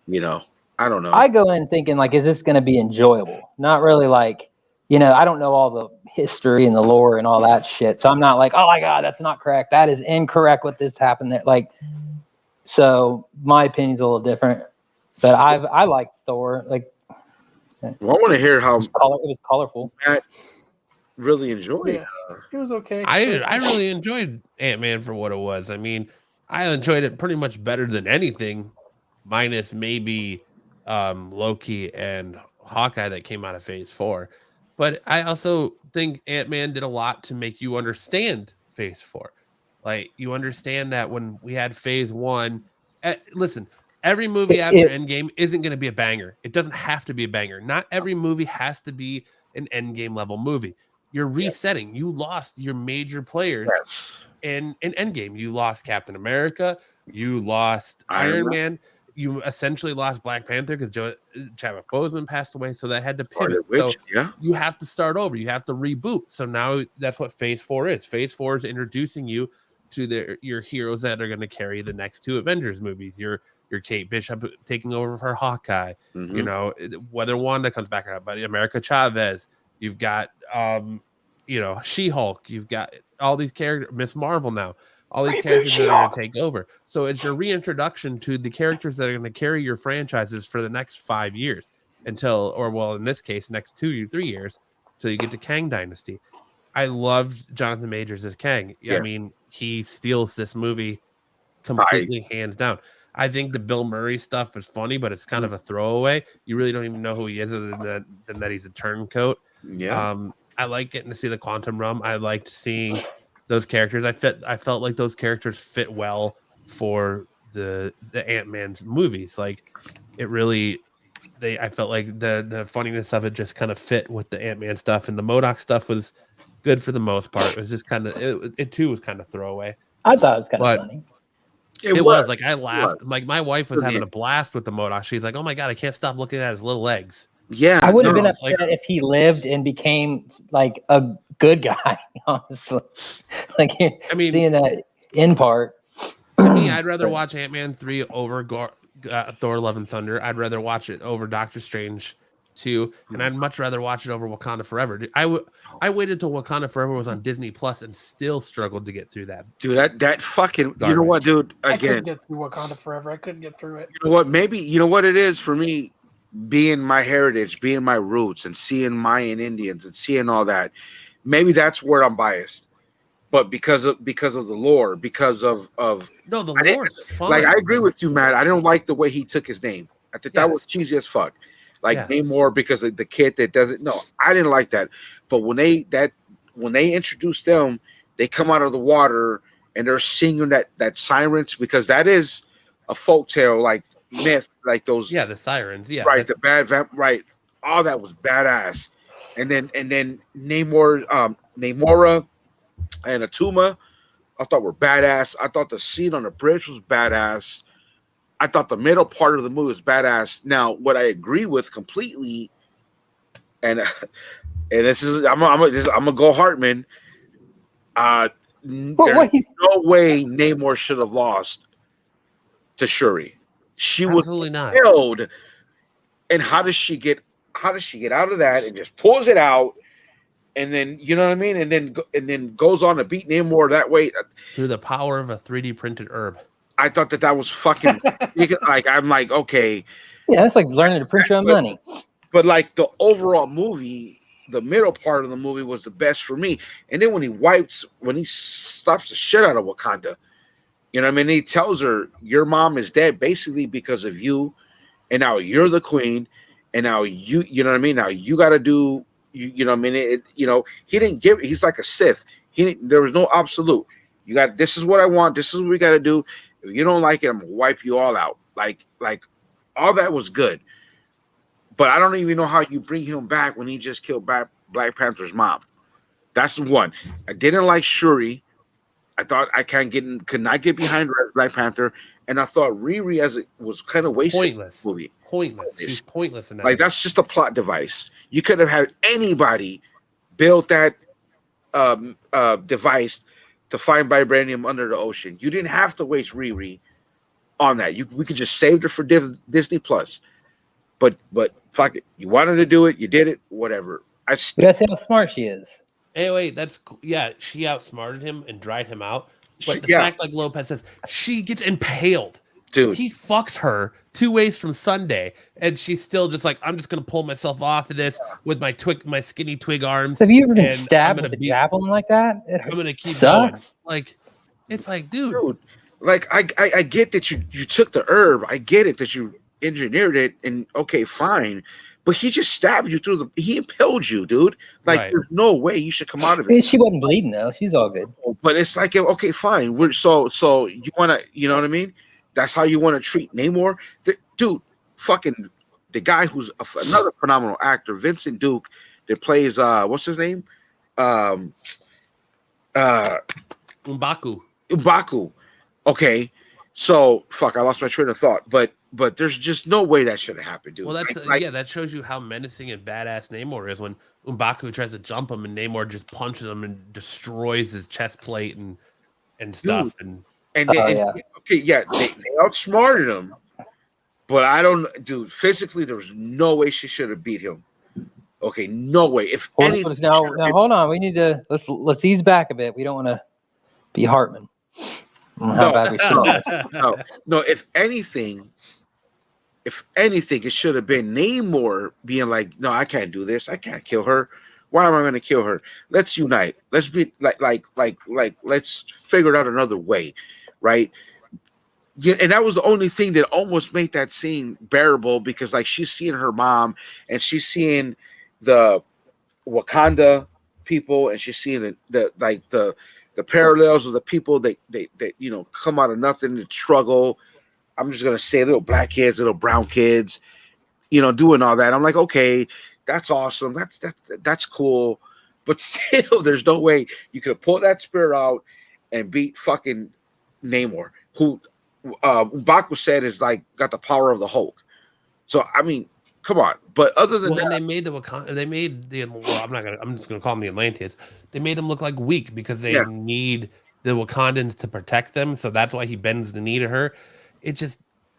You know, I don't know. I go in thinking like, is this going to be enjoyable? Not really like, you know, I don't know all the history and the lore and all that shit. So I'm not like, oh my God, that's not correct. That is incorrect. What this happened there. Like, so my opinion's a little different, but I like Thor. Like, well, I want to hear how it was colorful. Matt really enjoyed it. It was okay. I really enjoyed Ant-Man for what it was. I mean, I enjoyed it pretty much better than anything, minus maybe Loki and Hawkeye that came out of Phase 4. But I also think Ant-Man did a lot to make you understand Phase 4. Like, you understand that when we had Phase 1, listen, every movie after Endgame isn't going to be a banger. It doesn't have to be a banger. Not every movie has to be an Endgame level movie. You're resetting. You lost your major players in Endgame. You lost Captain America. You lost Iron Man. You essentially lost Black Panther because Chadwick Boseman passed away, so that had to pivot. So you have to start over. You have to reboot. So now that's what Phase 4 is. Phase 4 is introducing you to your heroes that are going to carry the next 2 Avengers movies. Your Kate Bishop taking over for Hawkeye. You know, whether Wanda comes back or not, but America Chavez. You've got She-Hulk. You've got all these characters. Miss Marvel now. All these characters that are going to take over. So it's your reintroduction to the characters that are going to carry your franchises for the next 5 years until, or well, in this case, next 2 or 3 years till you get to Kang Dynasty. I loved Jonathan Majors as Kang. I mean, he steals this movie completely, hands down. I think the Bill Murray stuff is funny, but it's kind of a throwaway. You really don't even know who he is other than that he's a turncoat. I like getting to see the Quantum Realm. I liked seeing those characters. I felt like those characters fit well for the Ant-Man's movies. Like it really, I felt like the funniness of it just kind of fit with the Ant-Man stuff, and the MODOK stuff was good for the most part. It was just kind of it too was kind of throwaway. I thought it was kind of funny. It was like I laughed. Like my wife was having a blast with the MODOK. She's like, "Oh my god, I can't stop looking at his little legs." Yeah, I would have been upset if he lived and became like a good guy. Honestly, like I mean, seeing that end part. To me, I'd rather watch Ant-Man 3 over Thor: Love and Thunder. I'd rather watch it over Doctor Strange 2, and I'd much rather watch it over Wakanda Forever. I waited till Wakanda Forever was on Disney Plus and still struggled to get through that. Dude, that fucking garbage. You know what, dude? Again, I couldn't get through Wakanda Forever. I couldn't get through it. You know what? Maybe you know what it is for me. Being my heritage, being my roots, and seeing Mayan Indians and seeing all that, maybe that's where I'm biased. But because of the lore, because of no, the lore's fun. Like I agree with you, Matt. I don't like the way he took his name. I think that was cheesy as fuck. Like Namor because of the kid that doesn't. No, I didn't like that. But when they introduced them, they come out of the water and they're singing that sirens because that is a folktale like myth, like those the sirens, right, the bad vamp, right, all that was badass. And then Namora and Atuma I thought were badass. I thought the scene on the bridge was badass. I thought the middle part of the movie was badass. Now what I agree with completely, and this is I'm gonna go Hartman. There's no way Namor should have lost to Shuri. She Absolutely was not killed. And how does she get out of that and just pulls it out, and then you know what I mean, and then goes on to beat Namor that way through the power of a 3D printed herb. I thought that was fucking like I'm like okay, yeah, that's like learning to print your own money. But like the overall movie, the middle part of the movie was the best for me. And then when he stops the shit out of Wakanda. You know what I mean? He tells her, your mom is dead basically because of you. And now you're the queen. And now you know what I mean? Now you got to do, you know what I mean? He didn't give, he's like a Sith. There was no absolute. This is what I want. This is what we got to do. If you don't like it, I'm going to wipe you all out. Like all that was good. But I don't even know how you bring him back when he just killed Black Panther's mom. That's the one. I didn't like Shuri. I thought could not get behind Black Panther, and I thought Riri as it was kind of wasted. Pointless. She's pointless in that. Like that's just a plot device. You could have had anybody build that device to find vibranium under the ocean. You didn't have to waste Riri on that. We could just save her for Disney Plus. But fuck it. You wanted to do it. You did it. Whatever. That's how smart she is. Anyway, she outsmarted him and dried him out. But the fact, like Lopez says, she gets impaled. Dude. He fucks her 2 ways from Sunday, and she's still just like, I'm just gonna pull myself off of this with my skinny twig arms. Have you ever been stabbed with a javelin like that? I'm gonna keep going. Like, it's like, dude. Like I get that you took the herb. I get it that you engineered it, and okay, fine. But he just stabbed you through he impaled you, dude. Like, Right. there's no way you should come out of it. She wasn't bleeding though. She's all good. But it's like, okay, fine. We're so you want to, you know what I mean? That's how you want to treat Namor, dude. Fucking the guy who's another phenomenal actor, Vincent Duke, that plays what's his name? M'Baku. Okay, so fuck, I lost my train of thought. But there's just no way that should have happened, dude. Well, that's like, yeah, that shows you how menacing and badass Namor is when M'Baku tries to jump him and Namor just punches him and destroys his chest plate and stuff. Dude. And They outsmarted him, but I don't, dude. Physically, there was no way she should have beat him. Okay, no way. If anything, now hold on. We need to let's ease back a bit. We don't want to be Hartman. How bad we feel. No. If anything, it should have been Namor being like, "No, I can't do this. I can't kill her. Why am I going to kill her? Let's unite. Let's be let's figure out another way, right?" Yeah, and that was the only thing that almost made that scene bearable, because like she's seeing her mom and she's seeing the Wakanda people, and she's seeing the parallels of the people that you know come out of nothing and struggle. I'm just gonna say little black kids, little brown kids, you know, doing all that. I'm like, okay, that's awesome. That's cool. But still, there's no way you could have pulled that spear out and beat fucking Namor, who M'Baku said is like got the power of the Hulk. So I mean, come on. But other than that, they made the Wakanda, I'm just gonna call them the Atlanteans. They made them look like weak because they need the Wakandans to protect them. So that's why he bends the knee to her. It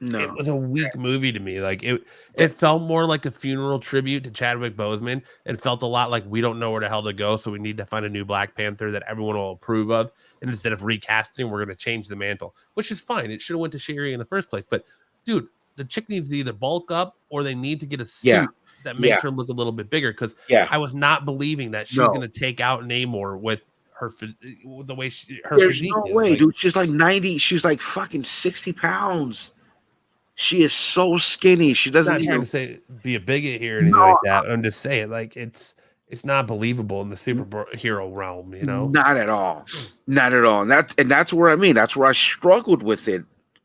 was a weak movie to me. Like it felt more like a funeral tribute to Chadwick Boseman. It felt a lot like we don't know where the hell to go, so we need to find a new Black Panther that everyone will approve of. And instead of recasting, we're going to change the mantle, which is fine. It should have went to Shuri in the first place. But dude, the chick needs to either bulk up or they need to get a suit that makes her look a little bit bigger. Because I was not believing that she's going to take out Namor with her the way her there's physique no is. way, dude. She's like 90. She's like fucking 60 pounds. She is so skinny. She doesn't. I'm not trying to say be a bigot here or anything like that. I'm just saying, like it's not believable in the superhero realm, you know. Not at all. Not at all. And that's where I mean. That's where I struggled with it.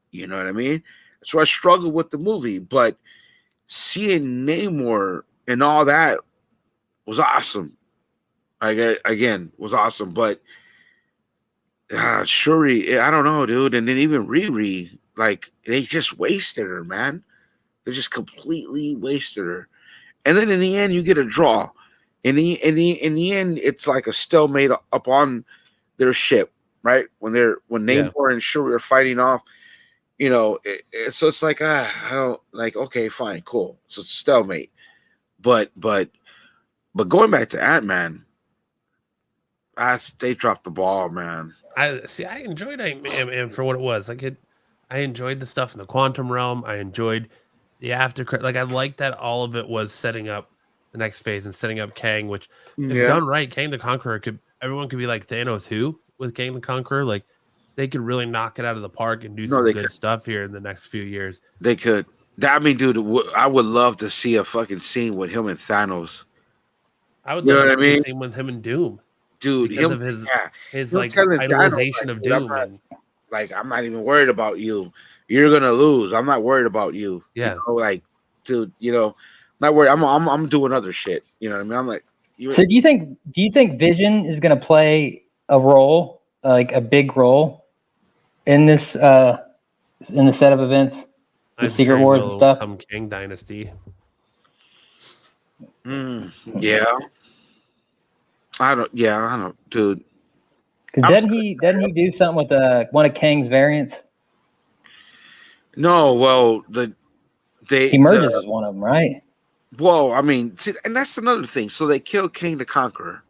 You know what I mean? That's where I struggled with the movie. But seeing Namor and all that was awesome. Was awesome. But Shuri, I don't know, dude. And then even Riri. Like, they just wasted her, man. They just completely wasted her. And then in the end, you get a draw. In the end, it's like a stalemate up on their ship, right? When Namor and Shuri are fighting off, you know. So it's like, I don't like. Okay, fine, cool. So it's a stalemate. But going back to Ant-Man, they dropped the ball, man. I enjoyed Ant-Man for what it was. I enjoyed the stuff in the quantum realm. I enjoyed the after. Like, I liked that all of it was setting up the next phase and setting up Kang, which if done right, Kang the Conqueror everyone could be like Thanos who with Kang the Conqueror. Like, they could really knock it out of the park and do some good stuff here in the next few years. They could. I mean, dude, I would love to see a fucking scene with him and Thanos. I would love to see the scene with him and Doom. Dude, because of his like idolization of Doom. I'm not even worried about you. You're gonna lose. I'm not worried about you. Yeah. You know, like, dude, you know, not worried. I'm doing other shit. You know what I mean? I'm like, so do you think Vision is gonna play a role, like a big role, in this in the set of events, the Secret Wars and stuff? Kang Dynasty. Yeah. I don't, dude. Doesn't he do something with one of Kang's variants? No, well, he merges with one of them, right? Well, I mean, see, and that's another thing. So they killed King the Conqueror.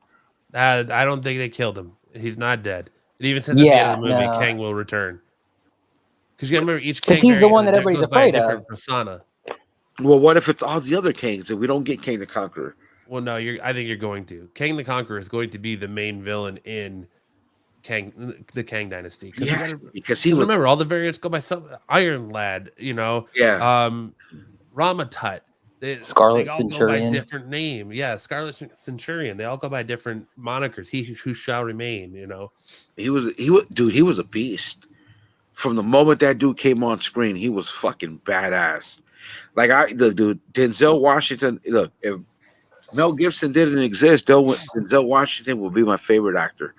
I don't think they killed him. He's not dead. It even says at the end of the movie, Kang will return. Because you gotta remember, each Kang he's the one that everybody's afraid of. Persona. Well, what if it's all the other Kangs and we don't get King the Conqueror? Well, no, I think you're going to. Kang the Conqueror is going to be the main villain in the Kang Dynasty. Because he was, remember all the variants go by some Iron Lad, Rama Tut. Scarlet they all go by Centurion. different name. Yeah, Scarlet Centurion. They all go by different monikers. He who shall remain. He was a beast. From the moment that dude came on screen, he was fucking badass. Like dude, Denzel Washington. Look, if Mel Gibson didn't exist, Denzel Washington would be my favorite actor.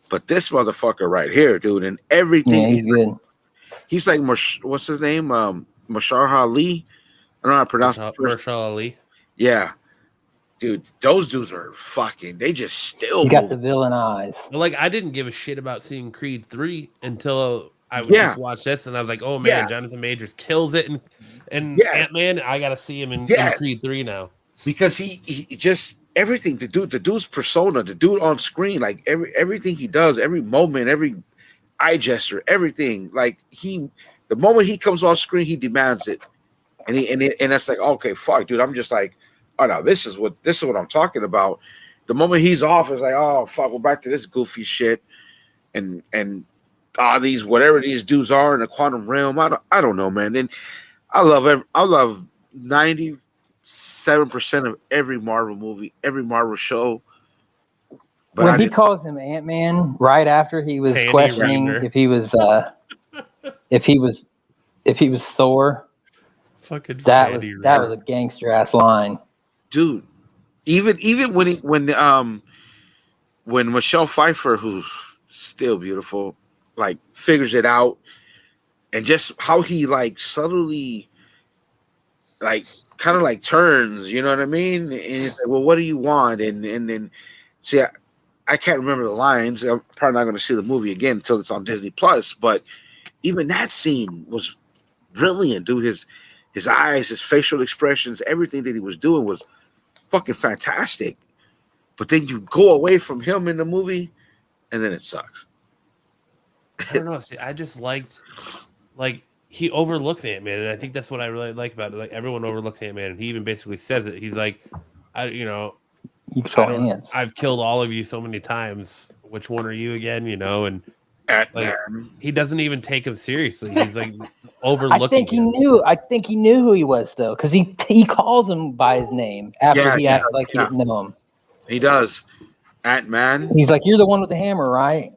But this motherfucker right here, dude, and everything. Yeah, he's good. He's like what's his name? Mashar Ali. I don't know how to pronounce it. Marshall Ali. Yeah. Dude, those dudes are fucking. They just still. You got the villain eyes. Like I didn't give a shit about seeing Creed 3 until I would just watch this, and I was like, "Oh man, Jonathan Majors kills it!" And Ant-Man, I gotta see him in Creed 3 now because he just everything. The dude's persona, the dude on screen, like everything he does, every moment, every eye gesture, everything. Like the moment he comes on screen, he demands it, and that's like, okay, fuck, dude. I'm just like, oh no, this is what I'm talking about. The moment he's off, it's like, oh fuck, we're back to this goofy shit, and these whatever these dudes are in the quantum realm. I don't know, man. And I love 97% of every Marvel movie, every Marvel show. But when he calls him Ant-Man right after he was questioning if he was Thor, fucking that was a gangster ass line, dude. Even when Michelle Pfeiffer, who's still beautiful, like figures it out, and just how he like subtly like kind of like turns, you know what I mean? And it's like, well, what do you want? And then see, I can't remember the lines. I'm probably not going to see the movie again until it's on Disney Plus. But even that scene was brilliant, dude. His eyes, his facial expressions, everything that he was doing was fucking fantastic. But then you go away from him in the movie, and then it sucks. I don't know. See, I just liked, like, he overlooks Ant-Man, and I think that's what I really like about it. Like, everyone overlooks Ant-Man, and he even basically says it. He's like, I've killed all of you so many times. Which one are you again? And like, he doesn't even take him seriously. He's like overlooking. I think he knew who he was though, because he calls him by his name after he acted like he didn't know him. He does. Ant-Man. He's like, "You're the one with the hammer, right?"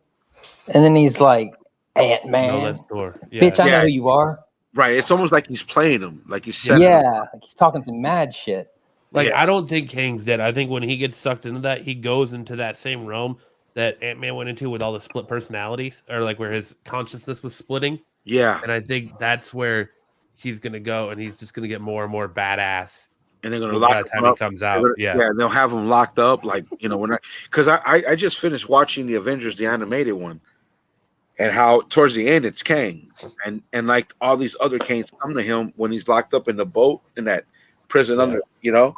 And then he's like, "Ant-Man." No, that's Thor. Yeah. Bitch, I know who you are. Right. It's almost like he's playing him. Like he's setting him. Like he's talking some mad shit. Like, I don't think Kang's dead. I think when he gets sucked into that, he goes into that same realm that Ant-Man went into with all the split personalities, or like where his consciousness was splitting. Yeah. And I think that's where he's going to go, and he's just going to get more and more badass. And they're going to lock him up. By the time he comes out. They'll have him locked up. Like, because I just finished watching the Avengers, the animated one, and how towards the end it's Kang. And like all these other Kangs come to him when he's locked up in the boat in that prison under, and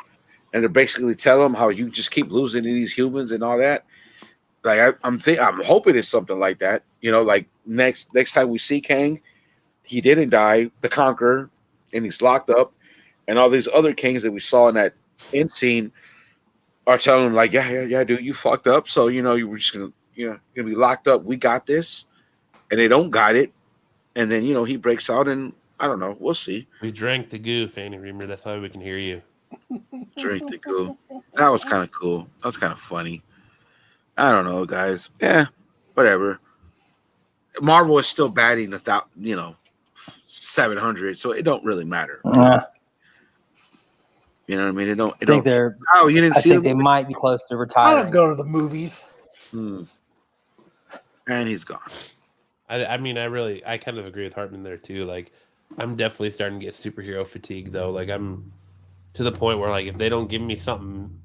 they're basically telling him how you just keep losing to these humans and all that. Like I'm hoping it's something like that. Like next time we see Kang, he didn't die, the Conqueror, and he's locked up, and all these other Kangs that we saw in that end scene are telling him like, yeah, dude, you fucked up. So you were just gonna be locked up. We got this, and they don't got it, and then he breaks out, and I don't know. We'll see. We drank the goo, Fanny Reamer. That's why we can hear you. Drink the goo. That was kind of cool. That was kind of funny. I don't know, guys. Yeah, whatever. Marvel is still batting 700, so it don't really matter. You know what I mean? It don't. Oh, you didn't see? I think they might be close to retiring. I don't go to the movies. And he's gone. I mean, I kind of agree with Hartman there too. Like, I'm definitely starting to get superhero fatigue though. Like, I'm to the point where like if they don't give me something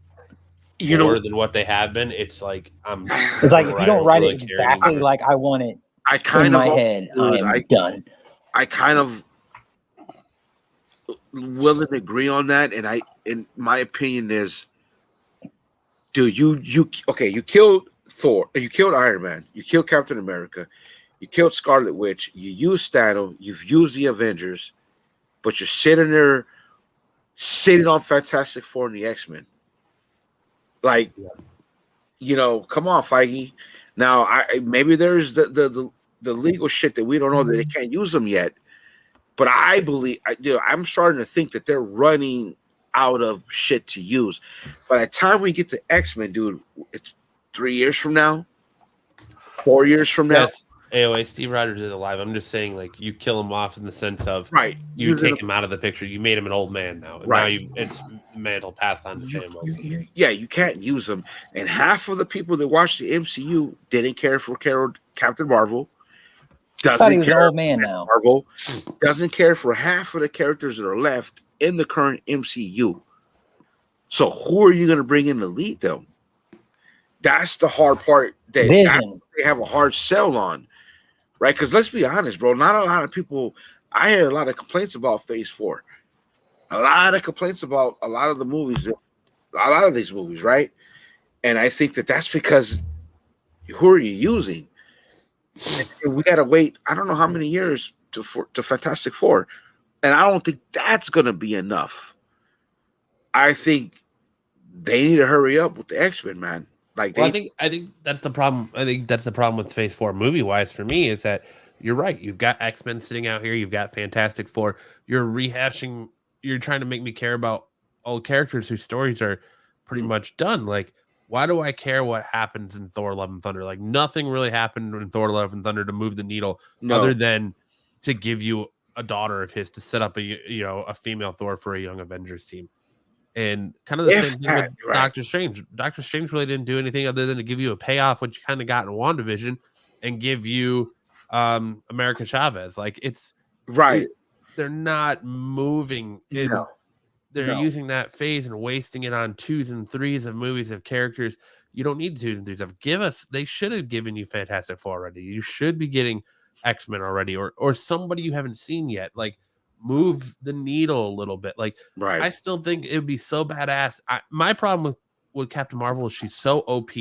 more than what they have been, it's like it's like if you don't write it exactly like I want it in my head, I'm done. I kind of will agree on that, and my opinion is, dude, you killed Thor, you killed Iron Man, you killed Captain America, you killed Scarlet Witch, you used Thanos, you've used the Avengers, but you're sitting there on Fantastic Four and the X-Men. Like, come on, Feige. Now, maybe there's the legal shit that we don't know that they can't use them yet. But I believe, I'm starting to think that they're running out of shit to use. By the time we get to X-Men, dude, it's 3 years from now, 4 years from now. Yes, AOA, Steve Rogers is alive. I'm just saying, like, you kill him off in the sense of Right. you take him out of the picture. You made him an old man now. Right. Now it's mantle passed on to Sam Wilson. Yeah, you can't use them. And half of the people that watch the MCU didn't care for Captain Marvel. I thought he was an old man now. Marvel doesn't care for half of the characters that are left in the current MCU. So who are you going to bring in the lead, though? That's the hard part that they have a hard sell on, right? Because let's be honest, bro. Not a lot of people. I hear a lot of complaints about Phase 4. A lot of complaints about a lot of the movies, a lot of these movies, right? And I think that's because who are you using? And we got to wait. I don't know how many years to Fantastic Four, and I don't think that's going to be enough. I think they need to hurry up with the X-Men, man. Like, I think that's the problem. I think that's the problem with Phase 4 movie wise for me is that you're right. You've got X-Men sitting out here. You've got Fantastic Four. You're rehashing. You're trying to make me care about old characters whose stories are pretty much done. Like, why do I care what happens in Thor: Love and Thunder? Like, nothing really happened in Thor: Love and Thunder to move the needle, other than to give you a daughter of his to set up a female Thor for a Young Avengers team. And kind of the same thing with Doctor Strange. Doctor Strange really didn't do anything other than to give you a payoff, which you kind of got in WandaVision, and give you America Chavez. Like, it's right. They're not moving. They're using that phase and wasting it on 2s and 3s of movies of characters. You don't need 2s and 3s of. They should have given you Fantastic Four already. You should be getting X-Men already, or somebody you haven't seen yet. Like, move the needle a little bit. Like, I still think it would be so badass. My problem with Captain Marvel is she's so OP.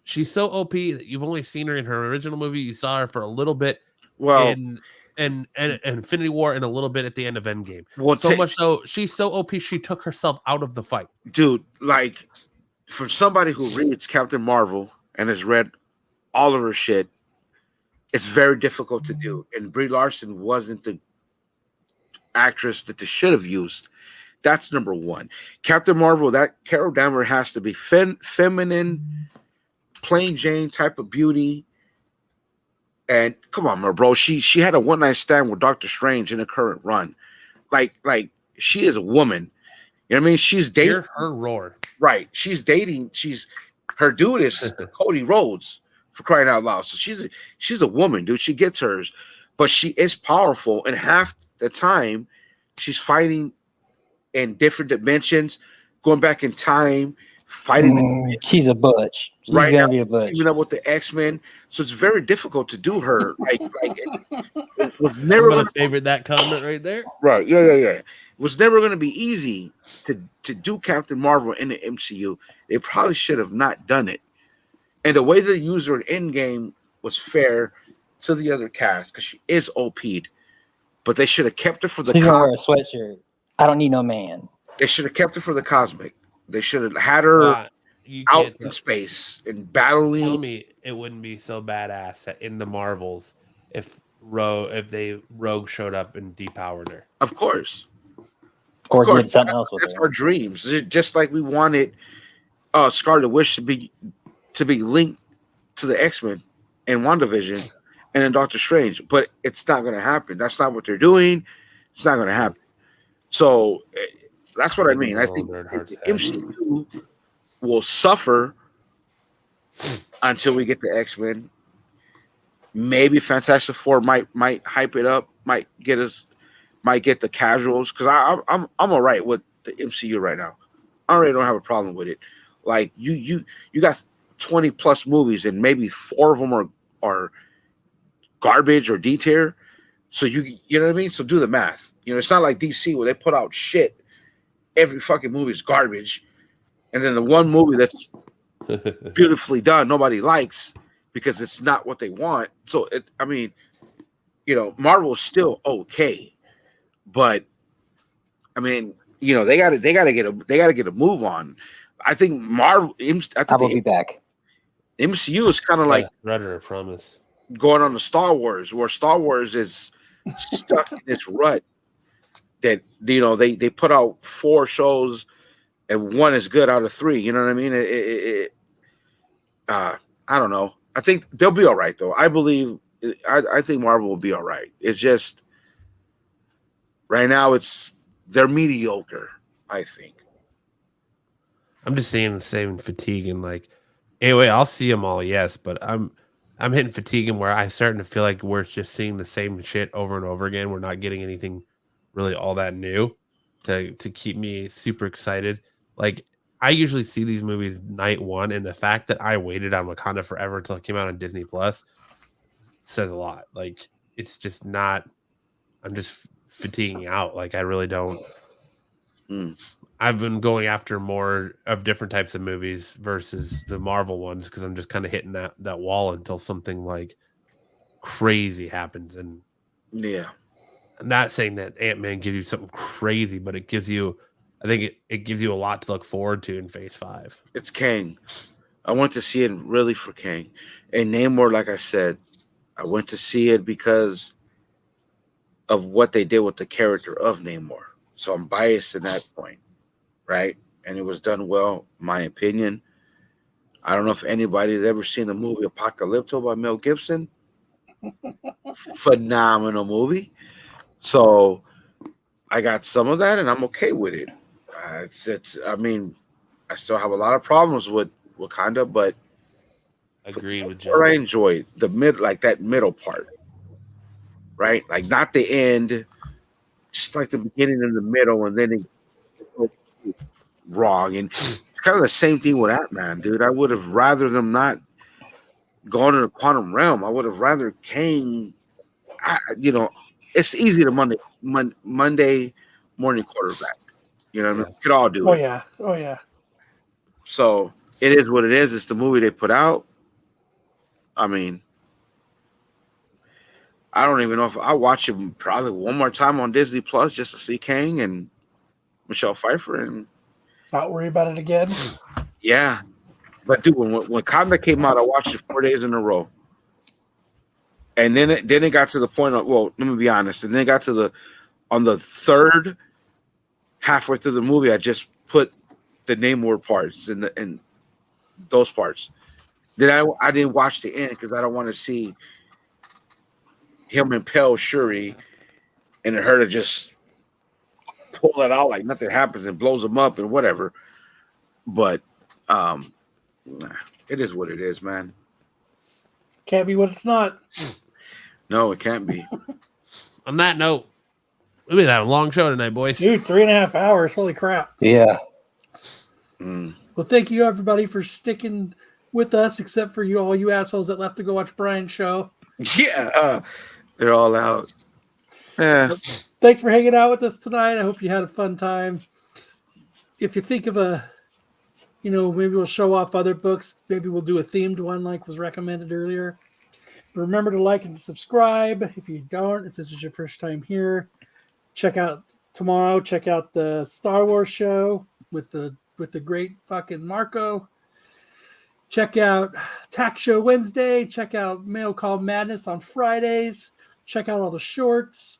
She's so OP that you've only seen her in her original movie. You saw her for a little bit in Infinity War and a little bit at the end of Endgame. So much so, she's so OP, she took herself out of the fight. Dude, like, for somebody who reads Captain Marvel and has read all of her shit, it's very difficult to do. And Brie Larson wasn't the actress that they should have used. That's number one. Captain Marvel, that Carol Danvers has to be feminine, plain Jane type of beauty. And come on, bro. She had a one-night stand with Doctor Strange in the current run. Like she is a woman. You know what I mean? She's dating. Hear her roar. Right. She's dating. Her dude is Cody Rhodes, for crying out loud. So she's a woman, dude. She gets hers, but she is powerful. And half the time, she's fighting in different dimensions, going back in time, fighting. She's a butch. She's right gonna now, be a butch. teaming up with the X-Men. So it's very difficult to do her. It was never going to favorite that comment right there. Right. Yeah. It was never going to be easy to do Captain Marvel in the MCU. They probably should have not done it. And the way they used her in Endgame was fair to the other cast because she is OP'd. But they should have kept her for the. She's gonna wear a sweatshirt. I don't need no man. They should have kept her for the cosmic. They should have had her out in space and battling. Tell me it wouldn't be so badass in the Marvels if Rogue showed up and depowered her. Of course. Or did something else with that's her. our dreams. Just like we wanted Scarlet Witch to be linked to the X-Men and WandaVision and then Doctor Strange. But it's not going to happen. That's not what they're doing. It's not going to happen. So that's what I mean. I think the MCU will suffer until we get the X-Men. Maybe Fantastic Four might hype it up, might get the casuals, because I'm all right with the MCU right now. I already don't have a problem with it. Like you got 20 plus movies and maybe 4 of them are garbage or D tier. So you know what I mean? So do the math. You know, it's not like DC where they put out shit. Every fucking movie is garbage. And then the one movie that's beautifully done, nobody likes because it's not what they want. So Marvel is still okay. But I mean, they gotta get a move on. I think Marvel. I will be back. MCU is kind of like Predator Promise. going on to Star Wars, where Star Wars is stuck in its rut. That they put out 4 shows and 1 is good out of 3. You know what I mean? I don't know. I think they'll be all right though. I think Marvel will be all right. It's just right now they're mediocre, I think. I'm just seeing the same fatigue and like, anyway, I'll see them all, yes, but I'm hitting fatigue and where I'm starting to feel like we're just seeing the same shit over and over again. We're not getting anything really all that new to keep me super excited. Like I usually see these movies night one, and the fact that I waited on Wakanda Forever until it came out on Disney Plus says a lot. Like it's just not. I'm just fatiguing out. Like I really don't. I've been going after more of different types of movies versus the Marvel ones because I'm just kind of hitting that wall until something like crazy happens. And yeah, I'm not saying that Ant-Man gives you something crazy, but it gives you, I think it gives you a lot to look forward to in Phase 5. It's Kang. I went to see it really for Kang. And Namor, like I said, I went to see it because of what they did with the character of Namor. So I'm biased in that point, right? And it was done well, in my opinion. I don't know if anybody's ever seen the movie Apocalypto by Mel Gibson. Phenomenal movie. So I got some of that, and I'm okay with it. I mean, I still have a lot of problems with Wakanda, but agreed with John. I John. enjoyed that middle part, right? Like not the end, just like the beginning and the middle, and then it wrong. And it's kind of the same thing with Ant-Man, dude. I would have rather them not gone to the quantum realm. I would have rather Kang. It's easy to Monday morning quarterback. You know what I mean? We could all do it. Oh yeah. So it is what it is. It's the movie they put out. I mean, I don't even know if I'll watch it probably one more time on Disney Plus just to see Kang and Michelle Pfeiffer and not worry about it again. Yeah, but dude, when Wakanda came out, I watched it 4 days in a row, and then it got to the point of, well, let me be honest, and then it got to on the third halfway through the movie, I just put the Namor parts and those parts. Then I didn't watch the end because I don't want to see him impale Shuri and her to just pull it out like nothing happens and blows him up and whatever. But it is what it is, man. Can't be what it's not. No, it can't be. On that note, we've been having a long show tonight, boys. Dude, 3.5 hours. Holy crap. Yeah. Well, thank you everybody for sticking with us, except for all you assholes that left to go watch Brian's show. Yeah, they're all out. Yeah. Thanks for hanging out with us tonight. I hope you had a fun time. If you think of maybe we'll show off other books. Maybe we'll do a themed one like was recommended earlier. But remember to like and subscribe. If you don't, if this is your first time here, check out tomorrow. Check out the Star Wars show with the great fucking Marco. Check out Tax Show Wednesday. Check out Mail Call Madness on Fridays. Check out all the shorts.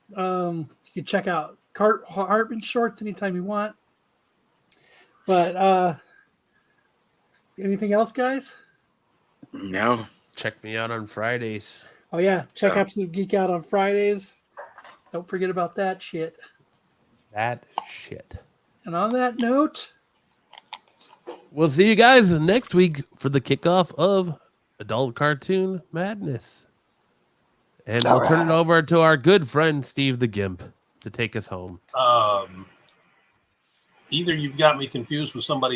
You can check out Hartman shorts anytime you want. But anything else, guys? No. Check me out on Fridays. Oh yeah, check Absolute Geek out on Fridays. Don't forget about that shit. That shit. And on that note, we'll see you guys next week for the kickoff of Adult Cartoon Madness. And we'll turn it over to our good friend Steve the Gimp to take us home. Either you've got me confused with somebody